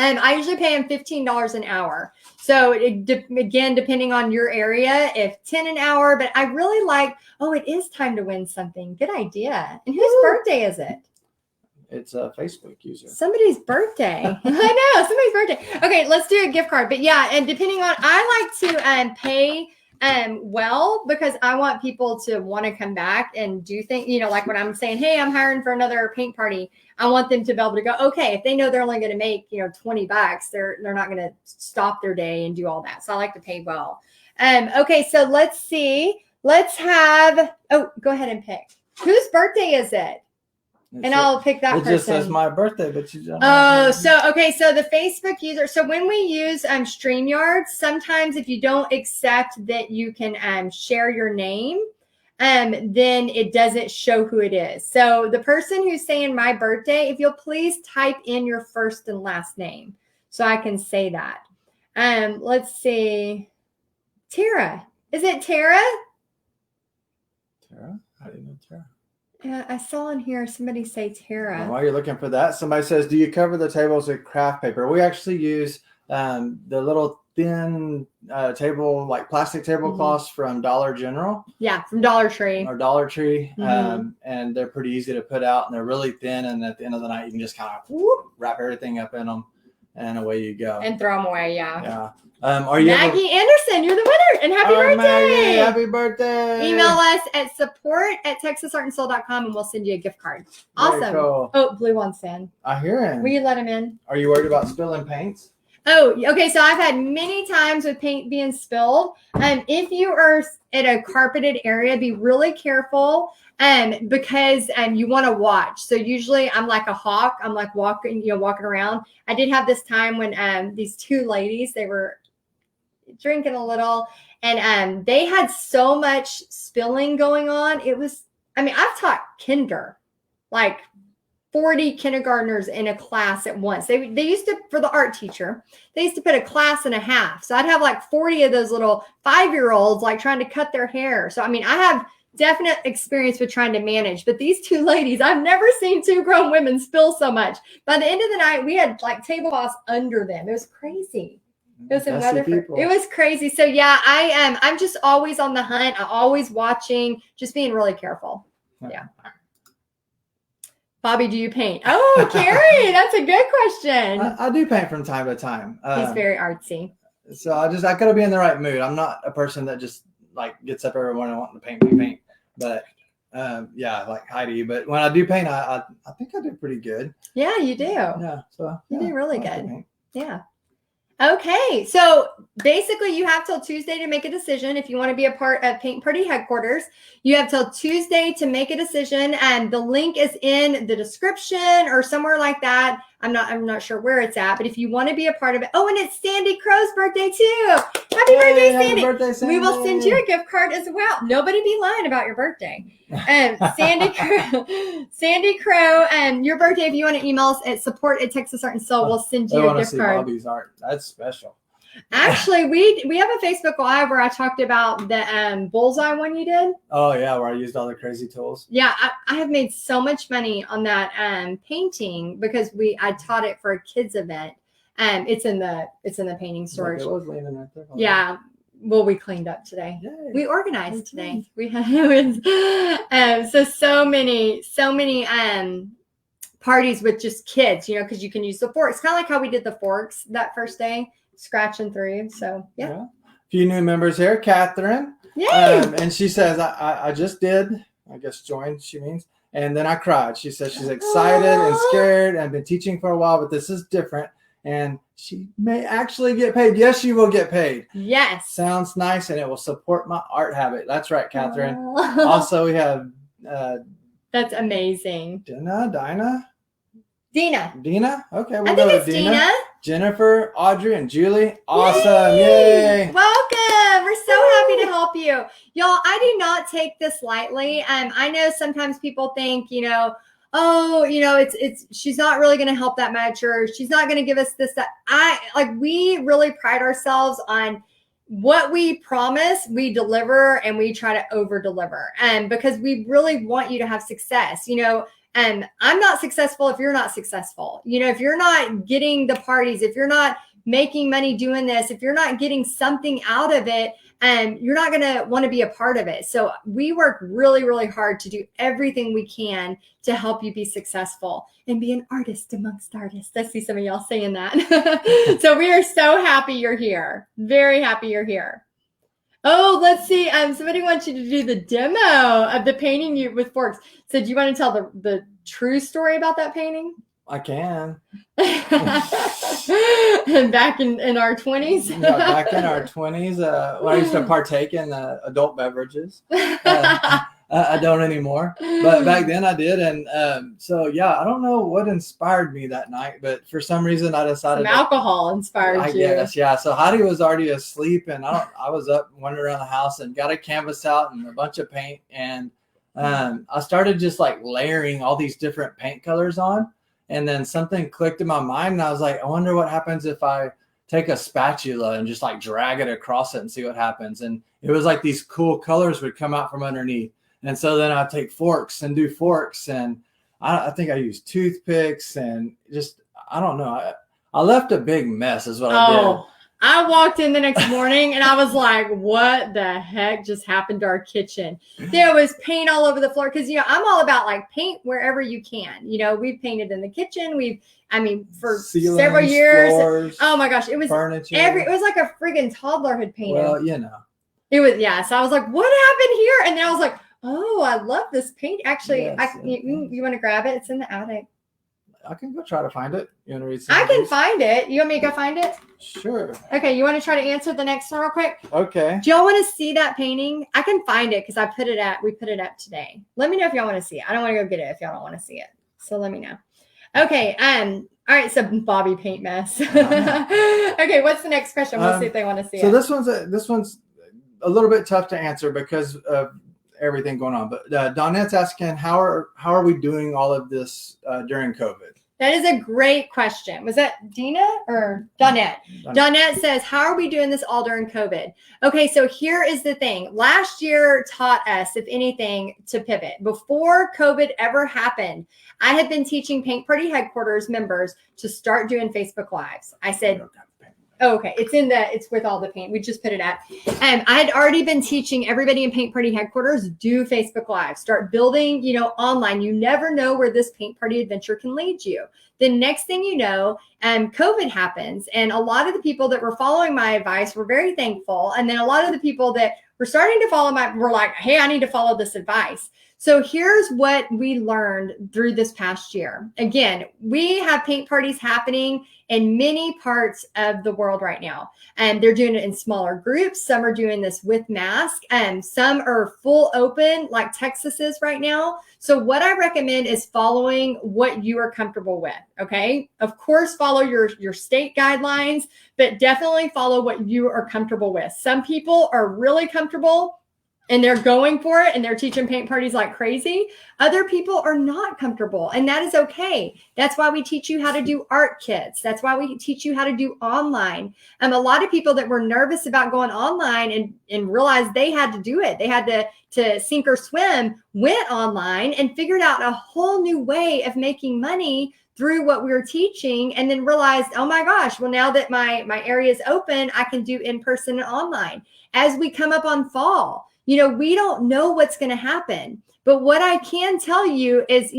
I usually pay them $15 an hour. So again, depending on your area, if 10 an hour, but I really like, it is time to win something. Good idea. And whose birthday is it? It's a Facebook user. Somebody's birthday. I know, somebody's birthday. Okay, let's do a gift card. But yeah, and depending on, I like to pay well, because I want people to want to come back and do things, like when I'm saying, hey, I'm hiring for another paint party, I want them to be able to go, okay, if they know they're only going to make, $20, they're not going to stop their day and do all that. So I like to pay well. Okay, so let's see. Let's have, go ahead and pick. Whose birthday is it? I'll pick that person. It just says my birthday, but you don't. So the Facebook user. So when we use StreamYard, sometimes if you don't accept that you can share your name, then it doesn't show who it is. So the person who's saying my birthday, if you'll please type in your first and last name so I can say that. Let's see. Tara. Is it Tara? Tara? How do you know Tara? I saw in here somebody say Tara. While you're looking for that, somebody says, do you cover the tables with craft paper? We actually use the little thin table, like plastic tablecloths from Dollar General. Yeah, from Dollar Tree. Or Dollar Tree. And they're pretty easy to put out, and they're really thin. And at the end of the night, you can just kind of wrap everything up in them, and away you go. And throw them away, yeah. Are you Maggie Anderson, you're the winner, and happy birthday! Maggie, happy birthday! Email us at support@texasartandsoul.com and we'll send you a gift card. Awesome. Cool. Oh, Blue wants in. I hear him. Will you let him in? Are you worried about spilling paints? Oh, okay. So I've had many times with paint being spilled. If you are at a carpeted area, be really careful. Because you want to watch. So usually I'm like a hawk. I'm like walking around. I did have this time when these two ladies, they were drinking a little, and they had so much spilling going on. It was, I've taught kinder, like 40 kindergartners in a class at once. They used to, for the art teacher, they used to put a class and a half. So I'd have like 40 of those little 5-year-olds like trying to cut their hair. So, I have definite experience with trying to manage, but these two ladies, I've never seen two grown women spill so much. By the end of the night, we had like tablecloths under them. It was crazy. It was in Weatherford. It was crazy. So yeah, I'm just always on the hunt. I'm always watching, just being really careful. Yeah. Bobby, do you paint? Oh, Carrie, that's a good question. I do paint from time to time. He's very artsy. So I got to be in the right mood. I'm not a person that just like gets up every morning wanting to paint. But yeah, like Heidi. But when I do paint, I think I do pretty good. Yeah, you do. Yeah, so you do really like good. Yeah. Okay, so basically you have till Tuesday to make a decision. If you want to be a part of Paint Party headquarters, you have till Tuesday to make a decision, and the link is in the description or somewhere like that. I'm not sure where it's at, but if you want to be a part of it. Oh, and it's Sandy Crow's birthday too. Happy birthday, Sandy. Birthday, Sandy. We will send you a gift card as well. Nobody be lying about your birthday. Sandy Crow, your birthday, if you want to email us at support@texasartandsoul, we'll send you a gift card. Bobby's art. That's special. Actually, we have a Facebook Live where I talked about the bullseye one you did. Oh yeah, where I used all the crazy tools. Yeah, I have made so much money on that painting because I taught it for a kids event. It's in the painting storage. It was leaning right there. Yeah. Well, we cleaned up today. Yay. We organized today. We had so many parties with just kids, because you can use the forks. Kind of like how we did the forks that first day, scratching through. So yeah. A few new members here, Catherine. Yay! And she says, I just did, I guess joined, she means. And then I cried. She says she's excited and scared and been teaching for a while, but this is different. And she may actually get paid. Yes, she will get paid. Yes. Sounds nice, and it will support my art habit. That's right, Catherine. Also, we have that's amazing. Dina. Okay, we'll go with Dina. Jennifer, Audrey, and Julie. Awesome. Yay. Welcome. We're so happy to help you. Y'all, I do not take this lightly. I know sometimes people think, it's she's not really going to help that much, or she's not going to give us this, that. We really pride ourselves on what we promise, we deliver, and we try to over deliver. And because we really want you to have success, and I'm not successful if you're not successful. If you're not getting the parties, if you're not making money doing this, if you're not getting something out of it, you're not going to want to be a part of it. So we work really, really hard to do everything we can to help you be successful and be an artist amongst artists. I see some of y'all saying that. So we are so happy you're here. Very happy you're here. Oh, let's see. Somebody wants you to do the demo of the painting with forks. So do you want to tell the true story about that painting? I can. And back in our 20s? Yeah, back in our 20s, when I used to partake in adult beverages. I don't anymore. But back then I did. And so, yeah, I don't know what inspired me that night, but for some reason I decided alcohol inspired you. Yes, yeah. So Heidi was already asleep, and I was up wandering around the house and got a canvas out and a bunch of paint. And I started just like layering all these different paint colors on. And then something clicked in my mind, and I was like, I wonder what happens if I take a spatula and just like drag it across it and see what happens. And it was like these cool colors would come out from underneath. And so then I'd take forks and do forks. And I think I used toothpicks and just, I don't know. I left a big mess is what I did. I walked in the next morning and I was like, what the heck just happened to our kitchen? There was paint all over the floor. Cause I'm all about like paint wherever you can. We've painted in the kitchen. For ceilings, several years. Floors, oh my gosh. It was furniture. It was like a friggin' toddler had painted. Well, It was, yeah. So I was like, what happened here? And then I was like, oh, I love this paint. Actually, yes. You want to grab it? It's in the attic. I can go try to find it. You want to read I can find it. You want me to go find it? Sure. Okay, you want to try to answer the next one real quick? Okay. Do y'all want to see that painting? I can find it because we put it up today. Let me know if y'all want to see it. I don't want to go get it if y'all don't want to see it. So let me know. Okay. All right. So Bobby paint mess. Okay. What's the next question? We'll see if they want to see it. So this one's a little bit tough to answer because of everything going on. But Donette's asking, how are we doing all of this during COVID? That is a great question. Was that Dina or Donette? Donette says, how are we doing this all during COVID? Okay, so here is the thing. Last year taught us, if anything, to pivot. Before COVID ever happened, I had been teaching Paint Party headquarters members to start doing Facebook Lives. I said, Oh, okay. It's with all the paint. We just put it up. I had already been teaching everybody in Paint Party headquarters, do Facebook Live, start building, online. You never know where this paint party adventure can lead you. The next thing you know, COVID happens. And a lot of the people that were following my advice were very thankful. And then a lot of the people that were starting to follow were like, hey, I need to follow this advice. So here's what we learned through this past year. Again, we have paint parties happening in many parts of the world right now. And they're doing it in smaller groups. Some are doing this with masks, and some are full open, like Texas is right now. So what I recommend is following what you are comfortable with. Okay. Of course, follow your state guidelines, but definitely follow what you are comfortable with. Some people are really comfortable and they're going for it and they're teaching paint parties like crazy. Other people are not comfortable, and that is okay. That's why we teach you how to do art kits. That's why we teach you how to do online. A lot of people that were nervous about going online and realized they had to do it. They had to sink or swim, went online and figured out a whole new way of making money through what we were teaching, and then realized, oh my gosh, well, now that my area is open, I can do in-person and online. As we come up on fall, we don't know what's going to happen. But what I can tell you is,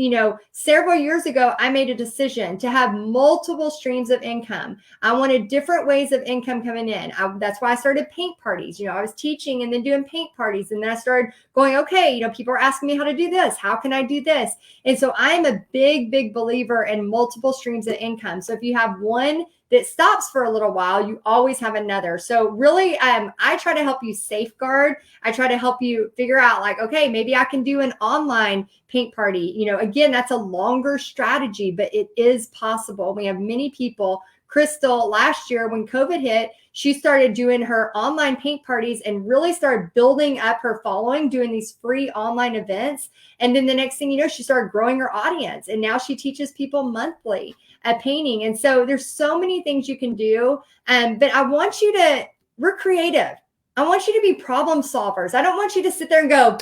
several years ago, I made a decision to have multiple streams of income. I wanted different ways of income coming in. That's why I started paint parties. I was teaching and then doing paint parties. And then I started going, okay, people are asking me how to do this. How can I do this? And so I am a big, big believer in multiple streams of income. So if you have one that stops for a little while, you always have another. So really, I try to help you safeguard. I try to help you figure out like, okay, maybe I can do an online paint party. Again, that's a longer strategy, but it is possible. We have many people. Crystal, last year when COVID hit, she started doing her online paint parties and really started building up her following, doing these free online events. And then the next thing you know, she started growing her audience. And now she teaches people monthly at painting. And so there's so many things you can do. But I want you to, we're creative. I want you to be problem solvers. I don't want you to sit there and go,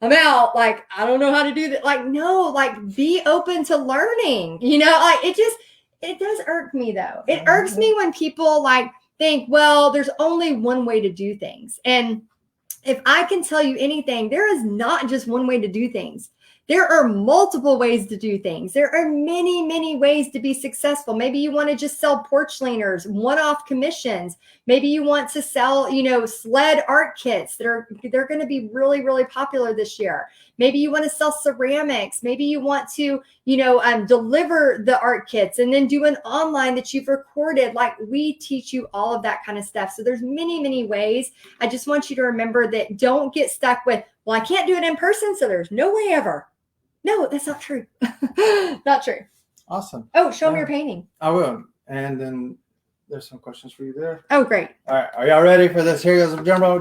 I'm out. Like, I don't know how to do that. Like, no, like be open to learning, like it does irk me though. It irks me when people like think, well, there's only one way to do things. And if I can tell you anything, there is not just one way to do things. There are multiple ways to do things. There are many, many ways to be successful. Maybe you want to just sell porch leaners, one-off commissions. Maybe you want to sell, sled art kits they're going to be really, really popular this year. Maybe you want to sell ceramics. Maybe you want to, deliver the art kits and then do an online that you've recorded. Like we teach you all of that kind of stuff. So there's many, many ways. I just want you to remember that don't get stuck with, well, I can't do it in person, so there's no way ever. No, that's not true. Not true. Awesome. Oh, show me your painting. I will. And then there's some questions for you there. Oh, great. All right. Are y'all ready for this? Here goes the drum roll.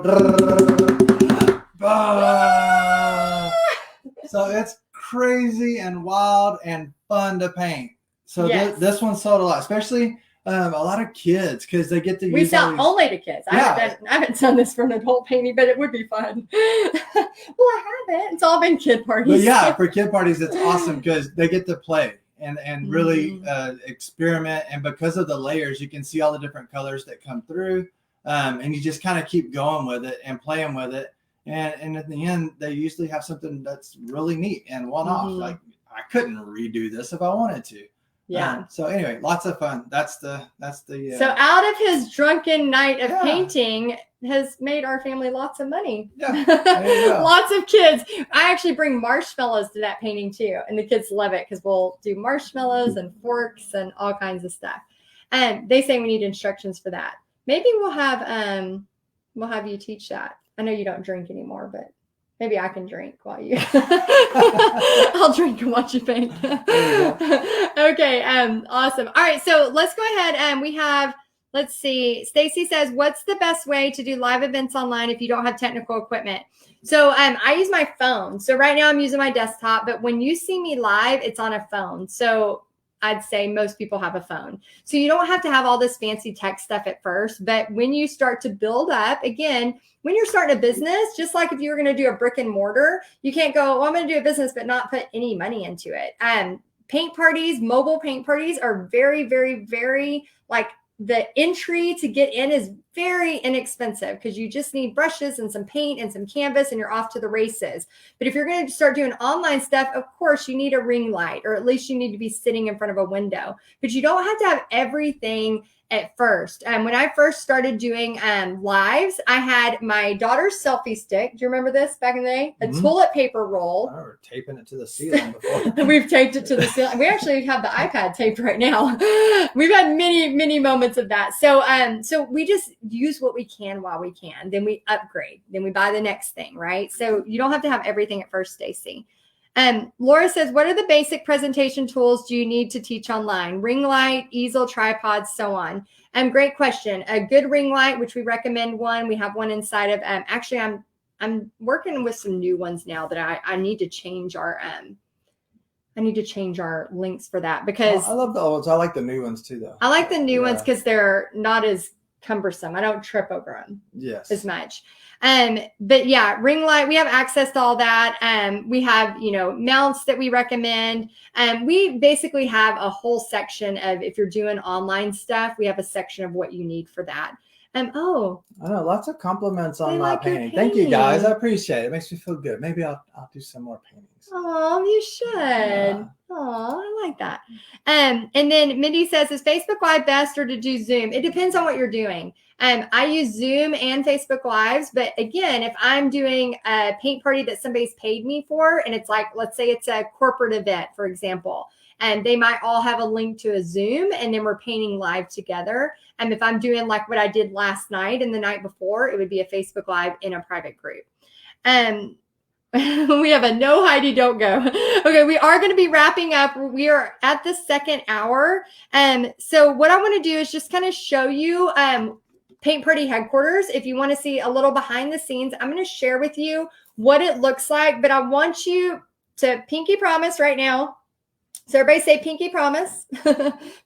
So it's crazy and wild and fun to paint. So yes. This one sold a lot, especially a lot of kids because they get to we use sell only to kids. Yeah. I haven't done this for an adult painting, but it would be fun. Well, I haven't. It's all been kid parties. But yeah, for kid parties, it's awesome because they get to play and really experiment. And because of the layers, you can see all the different colors that come through. And you just kind of keep going with it and playing with it. And at the end, they usually have something that's really neat and one-off. Like I couldn't redo this if I wanted to. Yeah. So anyway, lots of fun. That's the. So out of his drunken night of painting has made our family lots of money. Yeah. There you go. Lots of kids. I actually bring marshmallows to that painting too, and the kids love it because we'll do marshmallows and forks and all kinds of stuff. And they say we need instructions for that. Maybe we'll have you teach that. I know you don't drink anymore, but maybe I can drink while you. I'll drink and watch you paint. Okay. Awesome. All right. So let's go ahead. We have, let's see. Stacy says, what's the best way to do live events online if you don't have technical equipment? So I use my phone. So right now I'm using my desktop, but when you see me live, it's on a phone. So I'd say most people have a phone. So you don't have to have all this fancy tech stuff at first, but when you start to build up, again, when you're starting a business, just like if you were going to do a brick and mortar, you can't go, well, I'm going to do a business, but not put any money into it. Paint parties, mobile paint parties are very, very, very like the entry to get in is very inexpensive because you just need brushes and some paint and some canvas and you're off to the races. But if you're going to start doing online stuff, of course you need a ring light, or at least you need to be sitting in front of a window, but you don't have to have everything at first. When I first started doing lives, I had my daughter's selfie stick. Do you remember this back in the day? A toilet paper roll. I remember taping it to the ceiling before. We've taped it to the ceiling. We actually have the iPad taped right now. We've had many moments of that. So we just use what we can while we can. Then we upgrade. Then we buy the next thing, right? So you don't have to have everything at first, Stacy. Laura says, what are the basic presentation tools do you need to teach online? Ring light, easel, tripods, so on. Great question. A good ring light, which we recommend one. We have one inside of, actually I'm working with some new ones now that I need to change our, links for that because I love the old ones. I like the new ones too, though. I like the new ones because they're not as cumbersome. I don't trip over them as much. But yeah, ring light, we have access to all that. We have, mounts that we recommend. We basically have a whole section of, if you're doing online stuff, we have a section of what you need for that. I know, lots of compliments on my painting. Thank you guys. I appreciate it. It makes me feel good. Maybe I'll do some more paintings. Oh, you should. Yeah. Oh, I like that. And then Mindy says, is Facebook Live best or to do Zoom? It depends on what you're doing. I use Zoom and Facebook Lives, but again, if I'm doing a paint party that somebody's paid me for, and it's like, let's say it's a corporate event, for example, and they might all have a link to a Zoom, and then we're painting live together. And if I'm doing like what I did last night and the night before, it would be a Facebook Live in a private group. We have a no, Heidi, don't go. Okay, we are going to be wrapping up. We are at the second hour. So what I want to do is just kind of show you Paint Party headquarters. If you want to see a little behind the scenes, I'm going to share with you what it looks like, but I want you to pinky promise right now. So everybody say pinky promise,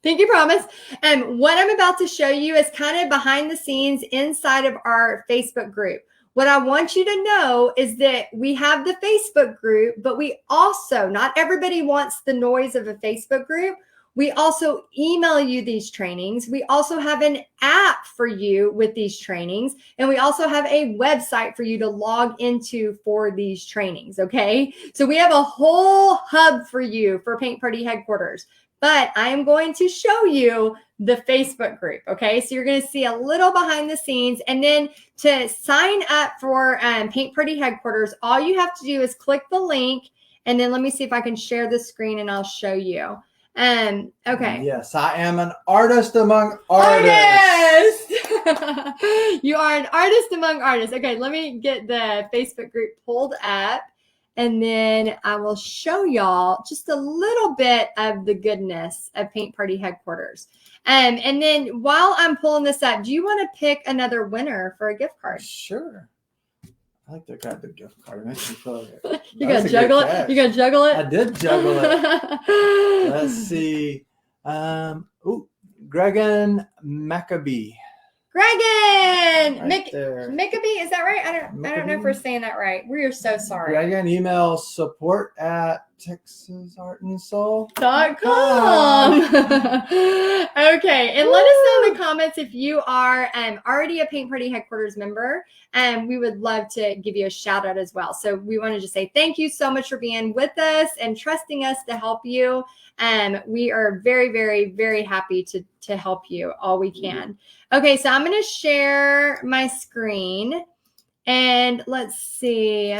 pinky promise. And what I'm about to show you is kind of behind the scenes inside of our Facebook group. What I want you to know is that we have the Facebook group, but we also, not everybody wants the noise of a Facebook group. We also email you these trainings. We also have an app for you with these trainings. And we also have a website for you to log into for these trainings, okay? So we have a whole hub for you for Paint Party headquarters. But I am going to show you the Facebook group, okay? So you're going to see a little behind the scenes. And then to sign up for Paint Party headquarters, all you have to do is click the link. And then let me see if I can share the screen and I'll show you. Okay. Yes, I am an artist among artists. You are an artist among artists. Okay, let me get the Facebook group pulled up and then I will show y'all just a little bit of the goodness of Paint Party headquarters. And then while I'm pulling this up, do you want to pick another winner for a gift card? Sure. I like to grab the gift card. It makes me feel good. You got to juggle it? You got to juggle it? I did juggle it. Let's see. Gregan Maccabee. Gregan! Right Maccabee, is that right? I don't know if we're saying that right. We are so sorry. Gregan, email support@texasartandsoul.com. Okay, and let us know in the comments if you are already a Paint Party headquarters member, and we would love to give you a shout out as well. So we want to just say thank you so much for being with us and trusting us to help you. We are very, very, very happy to help you all we can. Okay, so I'm going to share my screen and let's see.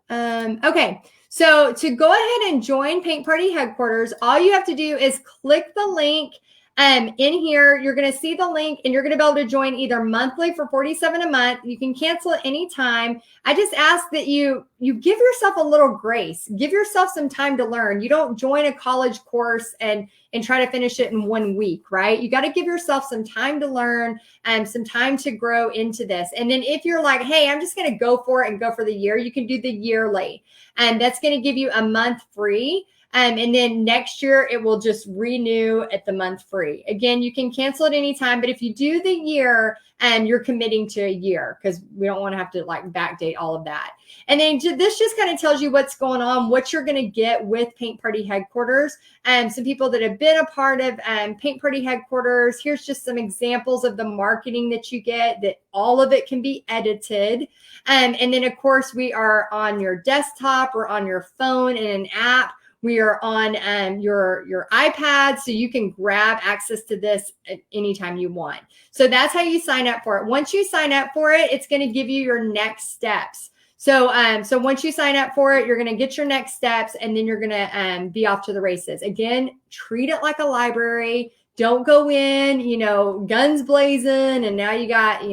Okay, so to go ahead and join Paint Party headquarters, all you have to do is click the link in here. You're going to see the link and you're going to be able to join either monthly for $47 a month. You can cancel at any time. I just ask that you give yourself a little grace. Give yourself some time to learn. You don't join a college course and try to finish it in 1 week, right? You got to give yourself some time to learn and some time to grow into this. And then if you're like, hey, I'm just going to go for it and go for the year, you can do the yearly. And that's going to give you a month free. And then next year, it will just renew at the month free. Again, you can cancel at any time, but if you do the year, you're committing to a year because we don't want to have to like backdate all of that. And then this just kind of tells you what's going on, what you're going to get with Paint Party Headquarters. Some people that have been a part of Paint Party Headquarters, here's just some examples of the marketing that you get, that all of it can be edited. And then, of course, we are on your desktop or on your phone in an app. We are on your iPad, so you can grab access to this at any time you want. So that's how you sign up for it. Once you sign up for it, it's going to give you your next steps. So once you sign up for it, you're going to get your next steps, and then you're going to be off to the races. Again, treat it like a library. Don't go in, guns blazing, and now you got,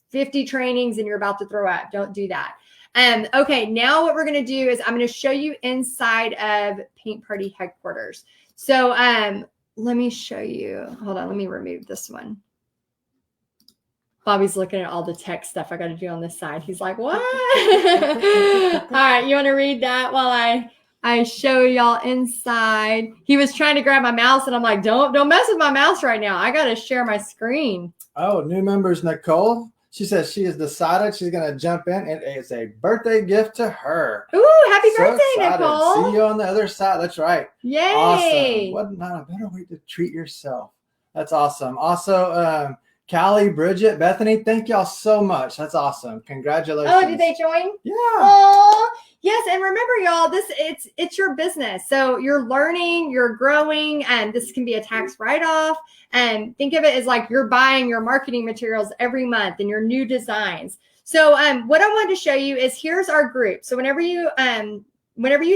50 trainings and you're about to throw up. Don't do that. Okay, now what we're going to do is I'm going to show you inside of Paint Party Headquarters. So let me show you. Hold on, let me remove this one. Bobby's looking at all the tech stuff I got to do on this side. He's like, what? All right, you want to read that while I show y'all inside? He was trying to grab my mouse, and I'm like, don't mess with my mouse right now. I got to share my screen. Oh, new members, Nicole. She says she has decided she's going to jump in, and it's a birthday gift to her. Ooh, happy birthday, excited. Nicole. See you on the other side. That's right. Yay. Awesome. What not a better way to treat yourself. That's awesome. Also, Callie, Bridget, Bethany, thank y'all so much. That's awesome. Congratulations. Oh, did they join? Yeah. Oh, yes. And remember, y'all, it's your business. So you're learning, you're growing, and this can be a tax write-off. And think of it as like you're buying your marketing materials every month and your new designs. So what I wanted to show you is here's our group. So whenever you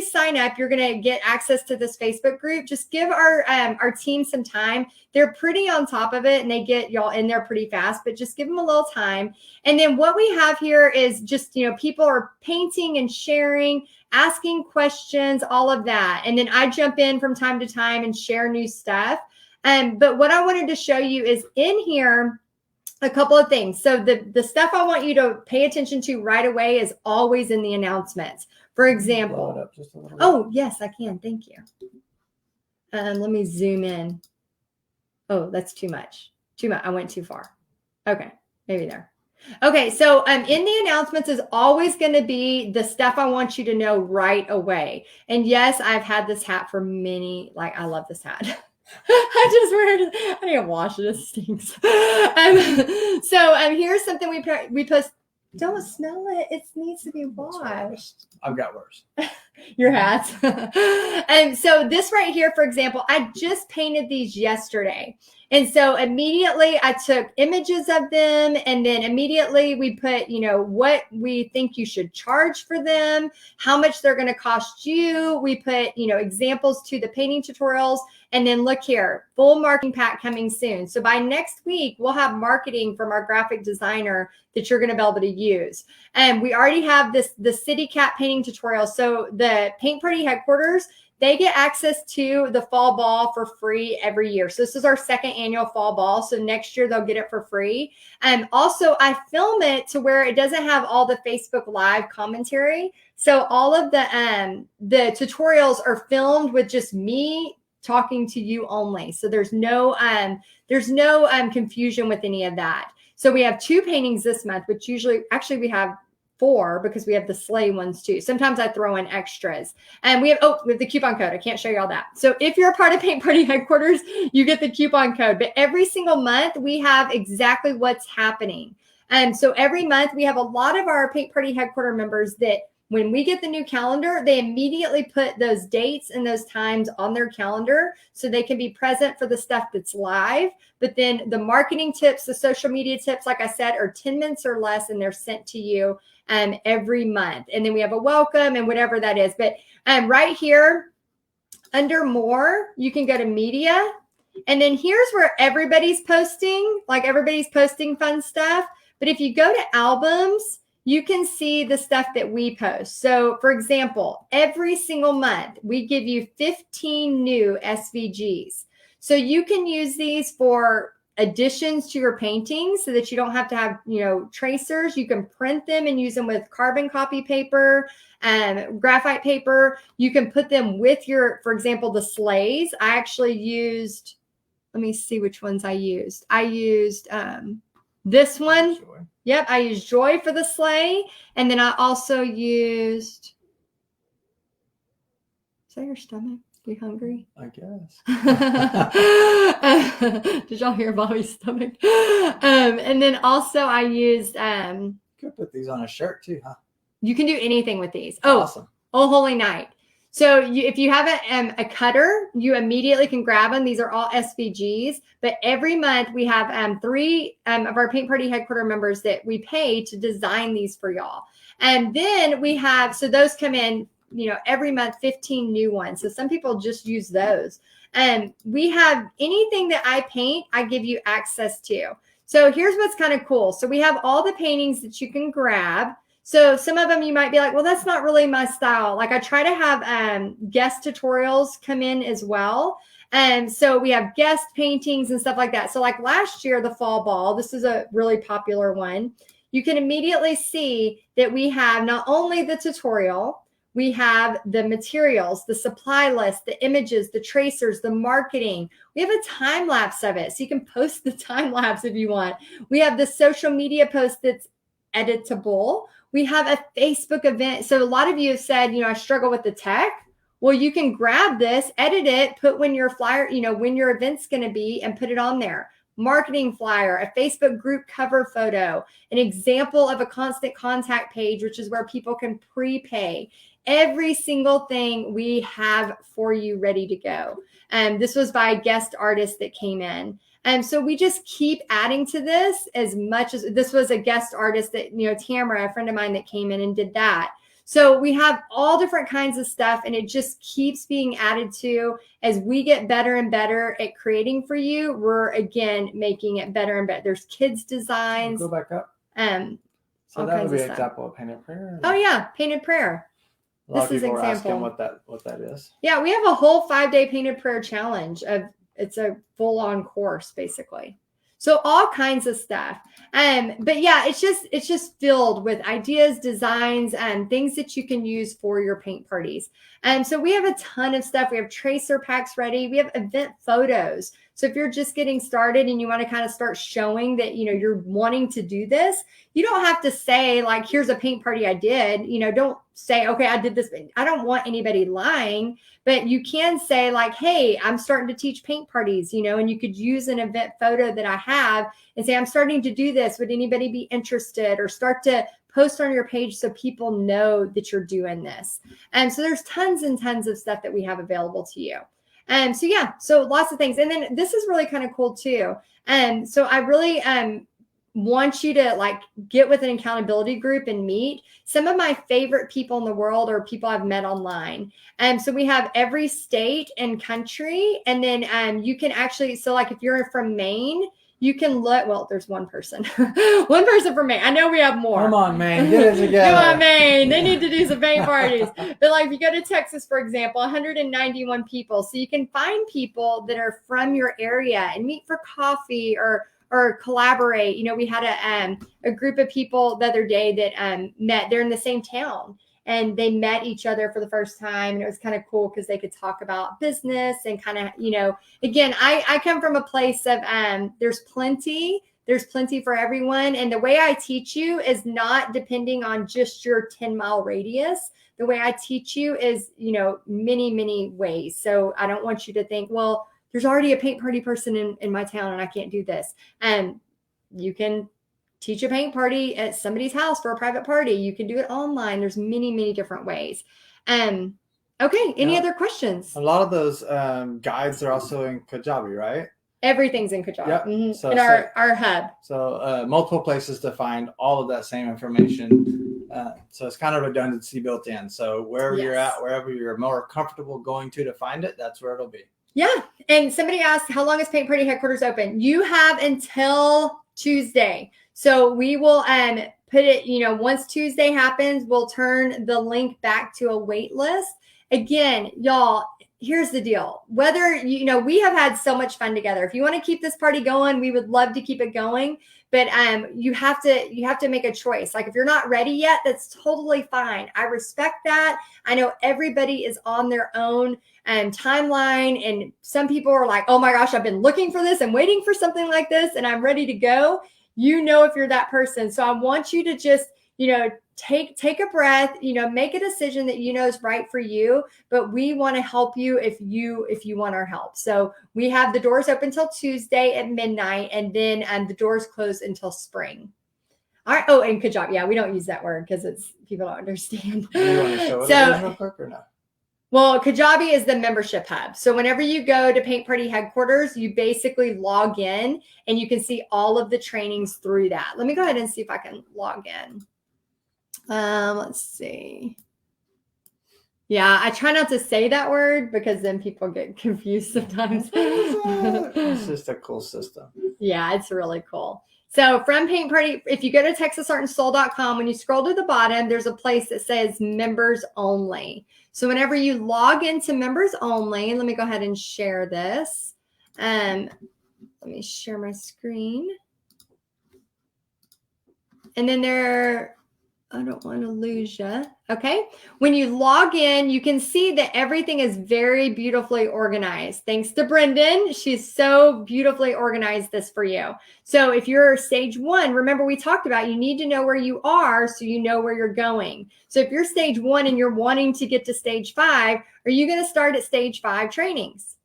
sign up, you're going to get access to this Facebook group. Just give our team some time. They're pretty on top of it, and they get y'all in there pretty fast, but just give them a little time. And then what we have here is just, people are painting and sharing, asking questions, all of that. And then I jump in from time to time and share new stuff. But what I wanted to show you is in here, a couple of things. So the stuff I want you to pay attention to right away is always in the announcements. For example, blow it up just a little bit. Oh, yes, I can. Thank you. Let me zoom in. Oh, that's too much. I went too far. Okay, maybe there. Okay, so in the announcements is always going to be the stuff I want you to know right away. And yes, I've had this hat for I love this hat. I just wear it. I need to wash it. It stinks. So here's something we post. Don't smell it. It needs to be washed. I've got worse. Your hats. And so this right here, for example, I just painted these yesterday. And so immediately I took images of them, and then immediately we put, what we think you should charge for them, how much they're going to cost you. We put, examples to the painting tutorials. And then look here, full marketing pack coming soon. So by next week, we'll have marketing from our graphic designer that you're going to be able to use. And we already have the City Cat painting tutorial. So the Paint Party Headquarters, they get access to the fall ball for free every year. So this is our second annual fall ball. So next year they'll get it for free. And also I film it to where it doesn't have all the Facebook Live commentary. So all of the tutorials are filmed with just me talking to you only. So there's no confusion with any of that. So we have 2 paintings this month, which actually we have 4 because we have the sleigh ones too. Sometimes I throw in extras. And we have the coupon code. I can't show you all that. So if you're a part of Paint Party Headquarters, you get the coupon code. But every single month we have exactly what's happening. And so every month we have a lot of our Paint Party Headquarters members that when we get the new calendar, they immediately put those dates and those times on their calendar so they can be present for the stuff that's live. But then the marketing tips, the social media tips, like I said, are 10 minutes or less, and they're sent to you every month. And then we have a welcome and whatever that is. But right here under more, you can go to media. And then here's where everybody's posting fun stuff. But if you go to albums, you can see the stuff that we post. So for example, every single month, we give you 15 new SVGs. So you can use these for additions to your paintings so that you don't have to have, tracers. You can print them and use them with carbon copy paper and graphite paper. You can put them with for example, the sleighs. I actually used, let me see which ones I used. I used this one. Joy. Yep, I used Joy for the sleigh. And then I also used, is that your stomach? You hungry? I guess. Did y'all hear Bobby's stomach? And then also I used You could put these on a shirt too, huh? you can do anything with these. Awesome. Oh, Holy Night. So if you have a cutter, you immediately can grab them. These are all SVGs. But every month we have 3 of our Paint Party headquarter members that we pay to design these for y'all. And then we have, so those come in, every month, 15 new ones. So some people just use those. And we have anything that I paint, I give you access to. So here's what's kind of cool. So we have all the paintings that you can grab. So some of them you might be like, well, that's not really my style. Like I try to have guest tutorials come in as well. And so we have guest paintings and stuff like that. So like last year, the fall ball, this is a really popular one. You can immediately see that we have not only the tutorial, we have the materials, the supply list, the images, the tracers, the marketing. We have a time lapse of it. So you can post the time lapse if you want. We have the social media post that's editable. We have a Facebook event. So a lot of you have said, I struggle with the tech. Well, you can grab this, edit it, put when your flyer, when your event's going to be, and put it on there. Marketing flyer, a Facebook group cover photo, an example of a constant contact page, which is where people can prepay. Every single thing we have for you ready to go. This was by a guest artist that came in. And so we just keep adding to this as much as this was a guest artist that, Tamara, a friend of mine that came in and did that. So we have all different kinds of stuff, and it just keeps being added to as we get better and better at creating for you. We're again making it better and better. There's kids designs. Go back up. So all that would kinds be of an stuff. example of painted prayer. Oh yeah, painted prayer. A lot This of is people are asking example. what that is. Yeah, we have a whole 5-day painted prayer challenge. It's a full-on course basically. So all kinds of stuff. But yeah, it's just filled with ideas, designs, and things that you can use for your paint parties. And so we have a ton of stuff. We have tracer packs ready. We have event photos. So if you're just getting started and you want to kind of start showing that, you're wanting to do this, you don't have to say like, here's a paint party I did, don't say, okay, I did this. I don't want anybody lying, but you can say like, hey, I'm starting to teach paint parties, and you could use an event photo that I have and say, I'm starting to do this. Would anybody be interested? Or start to post on your page so people know that you're doing this. And so there's tons and tons of stuff that we have available to you. So yeah, so lots of things. And then this is really kind of cool too. And so I really want you to like get with an accountability group and meet some of my favorite people in the world or people I've met online. And so we have every state and country. And then you can actually, so like if you're from Maine, you can look, well, there's one person, one person from Maine. I know we have more. Come on, Maine, get it together. Come on, Maine. They need to do some paint parties. But like if you go to Texas, for example, 191 people. So you can find people that are from your area and meet for coffee or collaborate. We had a group of people the other day that met. They're in the same town. And they met each other for the first time. And it was kind of cool because they could talk about business and kind of, again, I come from a place of there's plenty for everyone. And the way I teach you is not depending on just your 10-mile radius. The way I teach you is, many, many ways. So I don't want you to think, well, there's already a paint party person in my town and I can't do this. And you can teach a paint party at somebody's house for a private party. You can do it online. There's many, many different ways. Okay. Any other questions? A lot of those guides are also in Kajabi, right? Everything's in Kajabi. Yep. Mm-hmm. So, in our hub. So multiple places to find all of that same information. So it's kind of redundancy built in. So wherever you're at, wherever you're more comfortable going to find it, that's where it'll be. Yeah. And somebody asked, how long is Paint Party headquarters open? You have until Tuesday. So we will put it, once Tuesday happens, we'll turn the link back to a wait list. Again, y'all, here's the deal. Whether, we have had so much fun together. If you want to keep this party going, we would love to keep it going. But you have to make a choice. Like if you're not ready yet, that's totally fine. I respect that. I know everybody is on their own timeline. And some people are like, oh my gosh, I've been looking for this and waiting for something like this and I'm ready to go. If you're that person. So I want you to just, take a breath, make a decision that is right for you, but we want to help you if you want our help. So we have the doors open till Tuesday at midnight, and then the doors close until spring. All right. Oh, and Kajabi. Yeah, we don't use that word because people don't understand. Do you want to show it real quick or no? Well, Kajabi is the membership hub. So whenever you go to Paint Party headquarters, you basically log in and you can see all of the trainings through that. Let me go ahead and see if I can log in. Let's see. Yeah, I try not to say that word because then people get confused sometimes. It's just a cool system. Yeah, it's really cool. So from Paint Party, if you go to texasartandsoul.com, when you scroll to the bottom, there's a place that says members only. So whenever you log into members only, let me go ahead and share this. Let me share my screen. And then I don't want to lose you. Okay. When you log in, you can see that everything is very beautifully organized. Thanks to Brendan. She's so beautifully organized this for you. So if you're stage 1, remember we talked about, you need to know where you are so you know where you're going. So if you're stage 1 and you're wanting to get to stage 5, are you going to start at stage 5 trainings?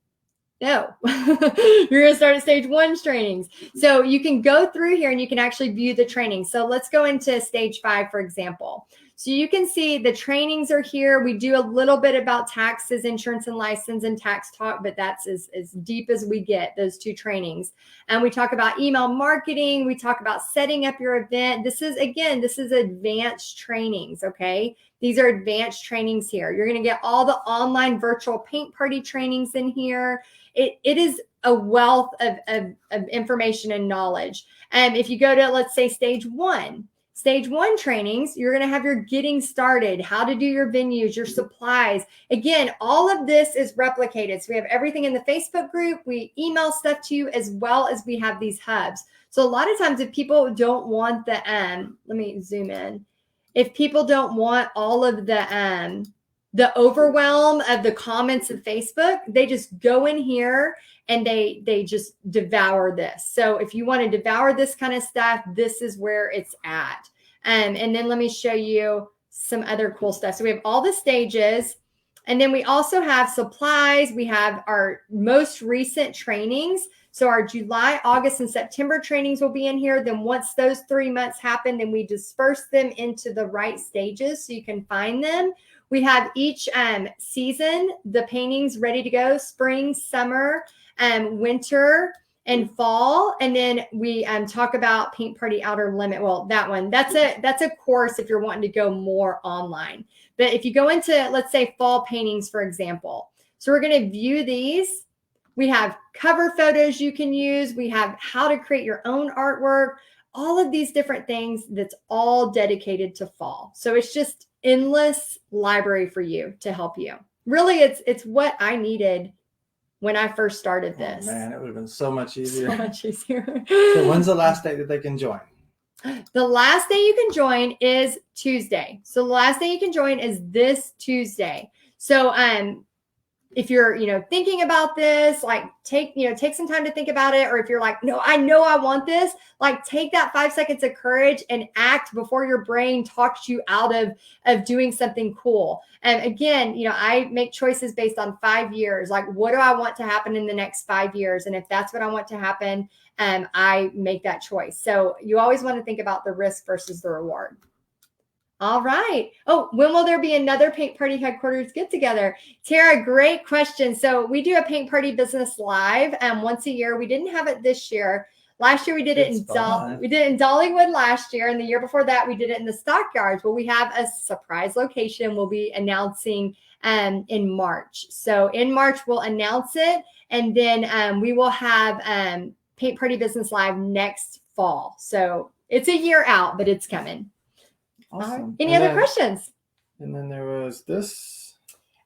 No, you're going to start at stage 1 trainings. So you can go through here and you can actually view the training. So let's go into stage 5, for example. So you can see the trainings are here. We do a little bit about taxes, insurance and license and tax talk, but that's as deep as we get, those 2 trainings. And we talk about email marketing. We talk about setting up your event. This is advanced trainings, okay? These are advanced trainings here. You're going to get all the online virtual paint party trainings in here. It is a wealth of information and knowledge. And if you go to, let's say, stage 1 trainings, you're going to have your getting started, how to do your venues, your supplies. Again, all of this is replicated. So we have everything in the Facebook group. We email stuff to you as well as we have these hubs. So a lot of times if people don't want the, let me zoom in. If people don't want all of the overwhelm of the comments of Facebook, they just go in here and they just devour this. So if you want to devour this kind of stuff, this is where it's at. And then let me show you some other cool stuff. So we have all the stages, and then we also have supplies. We have our most recent trainings. So our July, August, and September trainings will be in here. Then once those 3 months happen, then we disperse them into the right stages so you can find them. We have each season, the paintings ready to go, spring, summer, winter, and fall. And then we talk about Paint Party Outer Limit. Well, that's a course if you're wanting to go more online. But if you go into, let's say, fall paintings, for example. So we're going to view these. We have cover photos you can use. We have how to create your own artwork, all of these different things that's all dedicated to fall. So it's just endless library for you to help you. Really, it's what I needed when I first started this. Oh, man, it would have been so much easier. So much easier. So when's the last day that they can join? The last day you can join is Tuesday. So the last day you can join is this Tuesday. So if you're, thinking about this, like take some time to think about it. Or if you're like, no, I know I want this, like take that 5 seconds of courage and act before your brain talks you out of doing something cool. And again, I make choices based on 5 years. Like, what do I want to happen in the next 5 years? And if that's what I want to happen, I make that choice. So you always want to think about the risk versus the reward. All right. Oh, when will there be another Paint Party headquarters get together? Tara, great question. So we do a Paint Party business live once a year. We didn't have it this year. Last year we did it in Dollywood last year, and the year before that we did it in the Stockyards. Well, we have a surprise location we'll be announcing in March. So in March we'll announce it, and then we will have Paint Party Business Live next fall. So it's a year out, but it's coming. Awesome. Any other questions? And then there was this.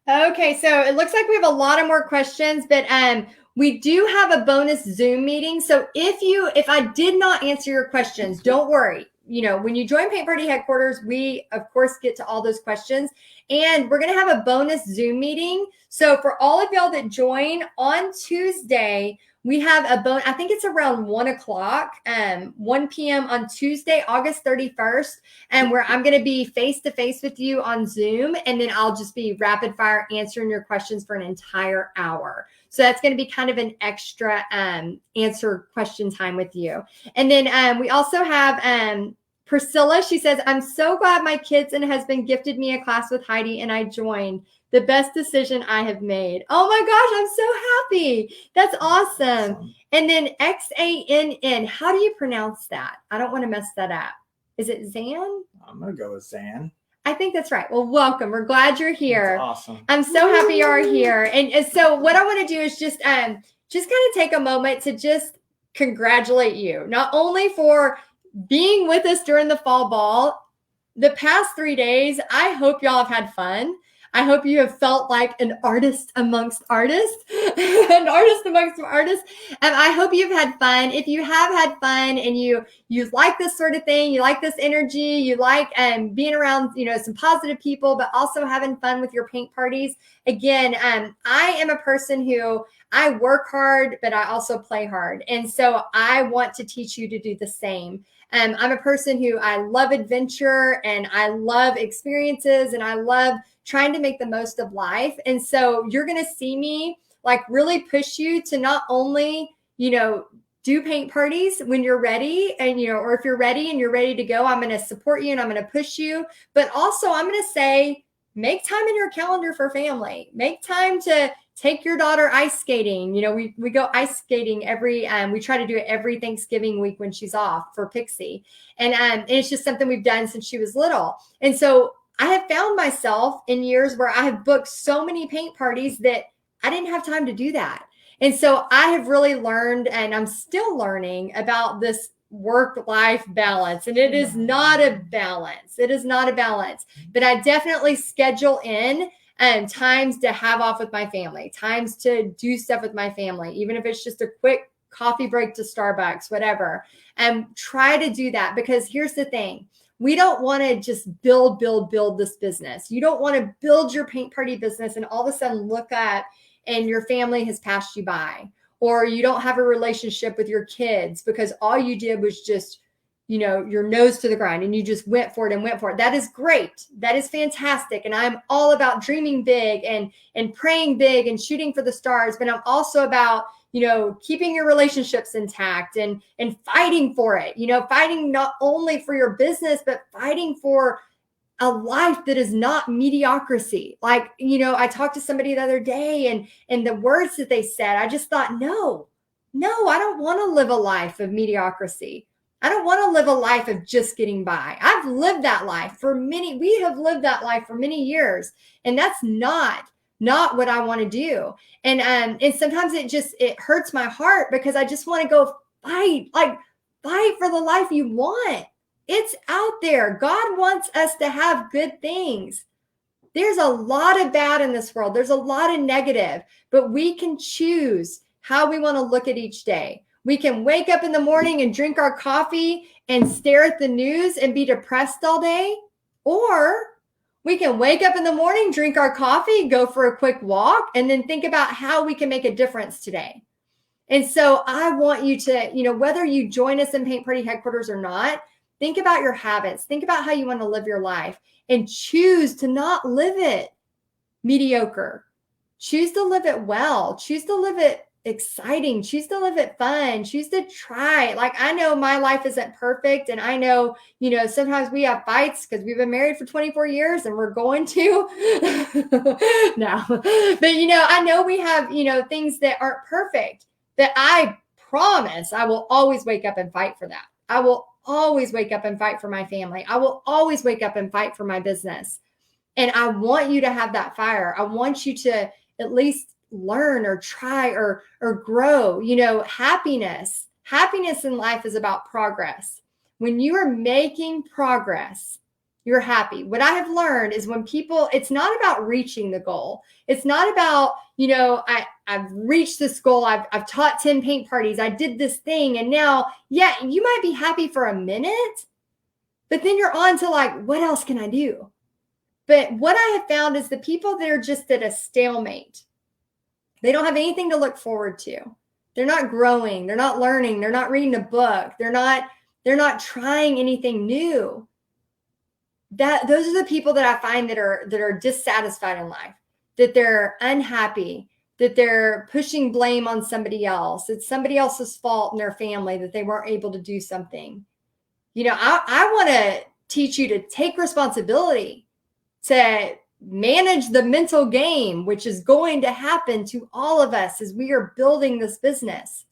Okay, so it looks like we have a lot of more questions, but we do have a bonus Zoom meeting. So if I did not answer your questions, don't worry. You know, when you join Paint Party headquarters, we of course get to all those questions, and we're going to have a bonus Zoom meeting. So for all of y'all that join on Tuesday, we have a I think it's around 1 o'clock, 1 p.m. on Tuesday, August 31st, and where I'm going to be face to face with you on Zoom, and then I'll just be rapid fire answering your questions for an entire hour. So that's going to be kind of an extra answer question time with you. And then we also have Priscilla. She says, I'm so glad my kids and husband gifted me a class with Heidi and I joined. The best decision I have made. Oh my gosh, I'm so happy. That's awesome. And then XANN, how do you pronounce that? I don't want to mess that up. Is it Zan? I'm going to go with Zan. I think that's right. Well, welcome. We're glad you're here. That's awesome. I'm so happy you are here. And so what I want to do is just kind of take a moment to just congratulate you, not only for being with us during the fall ball, the past 3 days. I hope y'all have had fun. I hope you have felt like an artist amongst artists, an artist amongst artists. And I hope you've had fun. If you have had fun and you like this sort of thing, you like this energy, you like being around, some positive people, but also having fun with your paint parties. Again, I am a person who I work hard, but I also play hard. And so I want to teach you to do the same. I'm a person who I love adventure and I love experiences and I love trying to make the most of life. And so you're going to see me like really push you to not only, do paint parties when you're ready and, or if you're ready and you're ready to go, I'm going to support you and I'm going to push you. But also I'm going to say, make time in your calendar for family. Make time to take your daughter ice skating. We go ice skating we try to do it every Thanksgiving week when she's off for Pixie. And it's just something we've done since she was little. And so I have found myself in years where I have booked so many paint parties that I didn't have time to do that. And so I have really learned, and I'm still learning about this work-life balance. And it is not a balance. It is not a balance. But I definitely schedule in times to have off with my family, times to do stuff with my family, even if it's just a quick coffee break to Starbucks, whatever. And try to do that, because here's the thing. We don't want to just build this business. You don't want to build your paint party business and all of a sudden look up and your family has passed you by, or you don't have a relationship with your kids because all you did was just, your nose to the grind and you just went for it. That is great. That is fantastic. And I'm all about dreaming big and praying big and shooting for the stars. But I'm also about, keeping your relationships intact and fighting for it, fighting not only for your business, but fighting for a life that is not mediocrity. Like, I talked to somebody the other day and the words that they said, I just thought, no, I don't want to live a life of mediocrity. I don't want to live a life of just getting by. I've lived that life we have lived that life for many years. And that's not what I want to do. And sometimes it hurts my heart because I just want to go fight for the life you want. It's out there. God wants us to have good things. There's a lot of bad in this world. There's a lot of negative, but we can choose how we want to look at each day. We can wake up in the morning and drink our coffee and stare at the news and be depressed all day, or we can wake up in the morning, drink our coffee, go for a quick walk, and then think about how we can make a difference today. And so I want you to, whether you join us in Paint Party headquarters or not, think about your habits. Think about how you want to live your life and choose to not live it mediocre. Choose to live it well. Choose to live it exciting. Choose to live it fun. Choose to try. Like, I know my life isn't perfect. And I know, sometimes we have fights because we've been married for 24 years and we're going to. No. But, I know we have, things that aren't perfect, that I promise I will always wake up and fight for that. I will always wake up and fight for my family. I will always wake up and fight for my business. And I want you to have that fire. I want you to at least learn or try or grow. Happiness in life is about progress. When you are making progress, you're happy. What I have learned is when people, it's not about reaching the goal. It's not about, I've reached this goal. I've taught 10 paint parties. I did this thing. And now, yeah, you might be happy for a minute, but then you're on to like, what else can I do? But what I have found is the people that are just at a stalemate, they don't have anything to look forward to. They're not growing. They're not learning. They're not reading a book. They're not trying anything new. Those are the people that I find that are dissatisfied in life, that they're unhappy, that they're pushing blame on somebody else. It's somebody else's fault in their family that they weren't able to do something. I want to teach you to take responsibility, to manage the mental game, which is going to happen to all of us as we are building this business.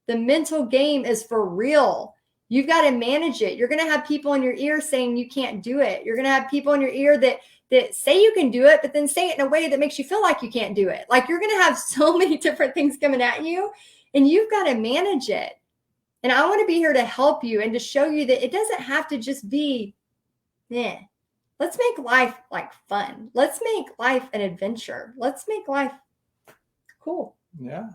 The mental game is for real. You've got to manage it. You're going to have people in your ear saying you can't do it. You're going to have people in your ear that say you can do it, but then say it in a way that makes you feel like you can't do it. Like, you're going to have so many different things coming at you, and you've got to manage it. And I want to be here to help you and to show you that it doesn't have to just be, let's make life like fun. Let's make life an adventure. Let's make life cool. Yeah.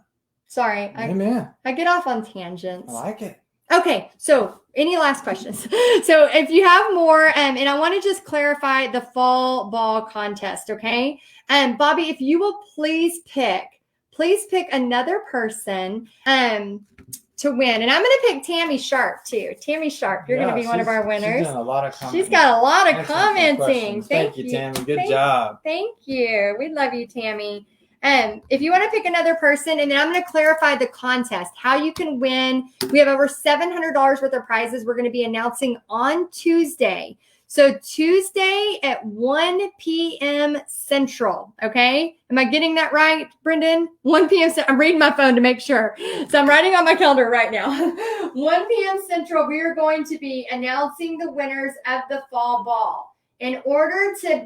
Sorry. Amen. I get off on tangents. I like it. Okay, so any last questions? So if you have more, and I want to just clarify the fall ball contest, okay? Bobby, if you will please pick another person to win. And I'm going to pick Tammy Sharp too. Tammy Sharp, you're going to be one of our winners. She's done a lot of commenting. She's got a lot of commenting. Thank you, Tammy. Good job. Thank you. We love you, Tammy. If you want to pick another person, and then I'm going to clarify the contest, how you can win. We have over $700 worth of prizes we're going to be announcing on Tuesday. So Tuesday at 1 p.m. Central, okay? Am I getting that right, Brendan? 1 p.m. I'm reading my phone to make sure. So I'm writing on my calendar right now. 1 p.m. Central, we are going to be announcing the winners of the fall ball. In order to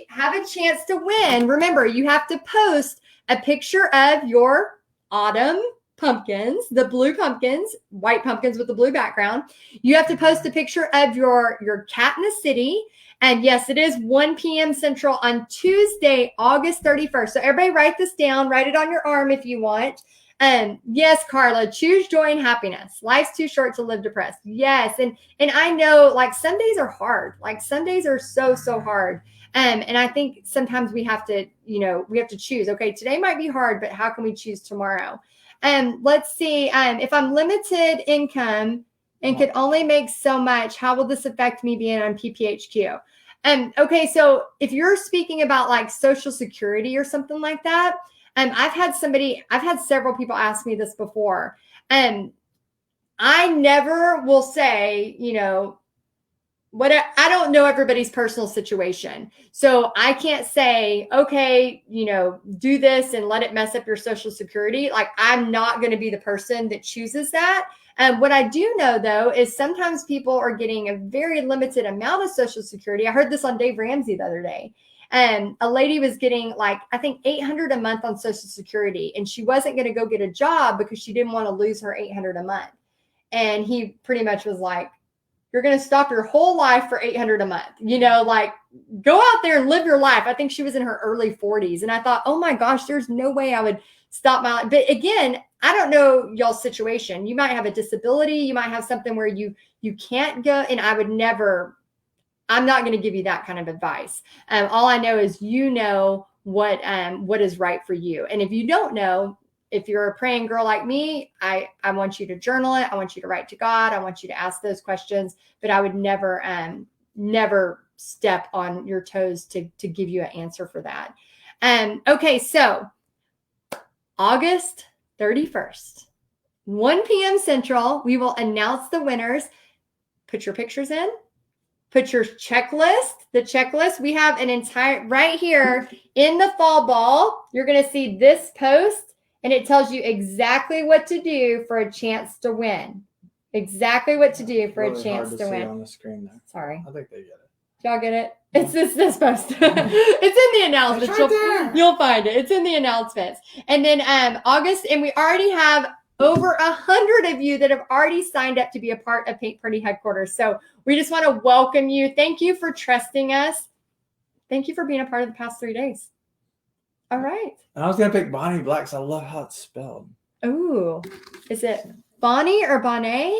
have a chance to win, remember, you have to post a picture of your autumn pumpkins, the blue pumpkins, white pumpkins with the blue background. You have to post a picture of your cat in the city. And yes, it is 1 p.m. Central on Tuesday, August 31st. So everybody write this down, write it on your arm if you want. Yes, Carla, choose joy and happiness. Life's too short to live depressed. Yes. And I know, like, some days are hard. Like, some days are so hard. And I think sometimes we have to choose. Okay, today might be hard, but how can we choose tomorrow? Let's see. If I'm limited income and could only make so much, how will this affect me being on PPHQ? Okay, so if you're speaking about like Social Security or something like that, I've had several people ask me this before. I never will say, I don't know everybody's personal situation. So I can't say, okay, do this and let it mess up your Social Security. Like, I'm not going to be the person that chooses that. What I do know, though, is sometimes people are getting a very limited amount of Social Security. I heard this on Dave Ramsey the other day. A lady was getting like, I think $800 a month on Social Security, and she wasn't going to go get a job because she didn't want to lose her $800 a month. And he pretty much was like, you're going to stop your whole life for $800 a month, like, go out there and live your life. I think she was in her early 40s. And I thought, oh my gosh, there's no way I would stop my life. But again, I don't know y'all's situation. You might have a disability. You might have something where you can't go. And I'm not going to give you that kind of advice. All I know is what is right for you. And if you don't know, if you're a praying girl like me, I want you to journal it. I want you to write to God. I want you to ask those questions, but I would never step on your toes to give you an answer for that. Okay, so August 31st, 1 p.m. Central, we will announce the winners. Put your pictures in. Put your checklist, the checklist. We have an entire, right here in the fall ball, you're going to see this post. And it tells you exactly what to do for a chance to win. Exactly what to do for a chance to win. On the screen there. Sorry. I think they get it. Y'all get it? It's this post. It's in the announcements. You'll find it. It's in the announcements. And then August, and we already have over 100 of you that have already signed up to be a part of Paint Party Headquarters. So We just want to welcome you. Thank you for trusting us. Thank you for being a part of the past 3 days. All right. And I was going to pick Bonnie Black because I love how it's spelled. Ooh, is it Bonnie or Bonnet?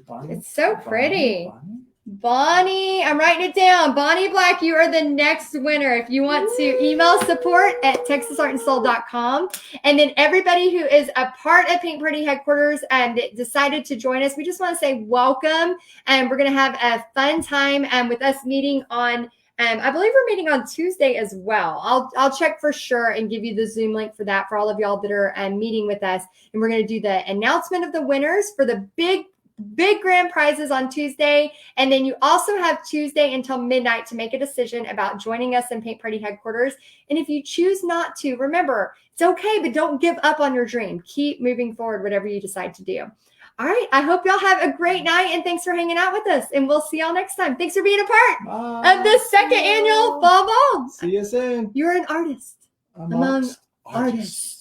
Bonnie, It's so pretty. Bonnie. Bonnie, I'm writing it down. Bonnie Black, you are the next winner. If you want to email support@texasartandsoul.com. And then everybody who is a part of Paint Party headquarters and decided to join us, we just want to say welcome. And we're going to have a fun time with us meeting on, I believe we're meeting on Tuesday as well. I'll check for sure and give you the Zoom link for that for all of y'all that are meeting with us. And we're going to do the announcement of the winners for the big grand prizes on Tuesday. And then you also have Tuesday until midnight to make a decision about joining us in Paint Party headquarters. And if you choose not to, remember, it's okay, but don't give up on your dream. Keep moving forward, whatever you decide to do. All right. I hope y'all have a great night, and thanks for hanging out with us. And we'll see y'all next time. Thanks for being a part of this second annual Fall Ball. See you soon. You're an artist among artists.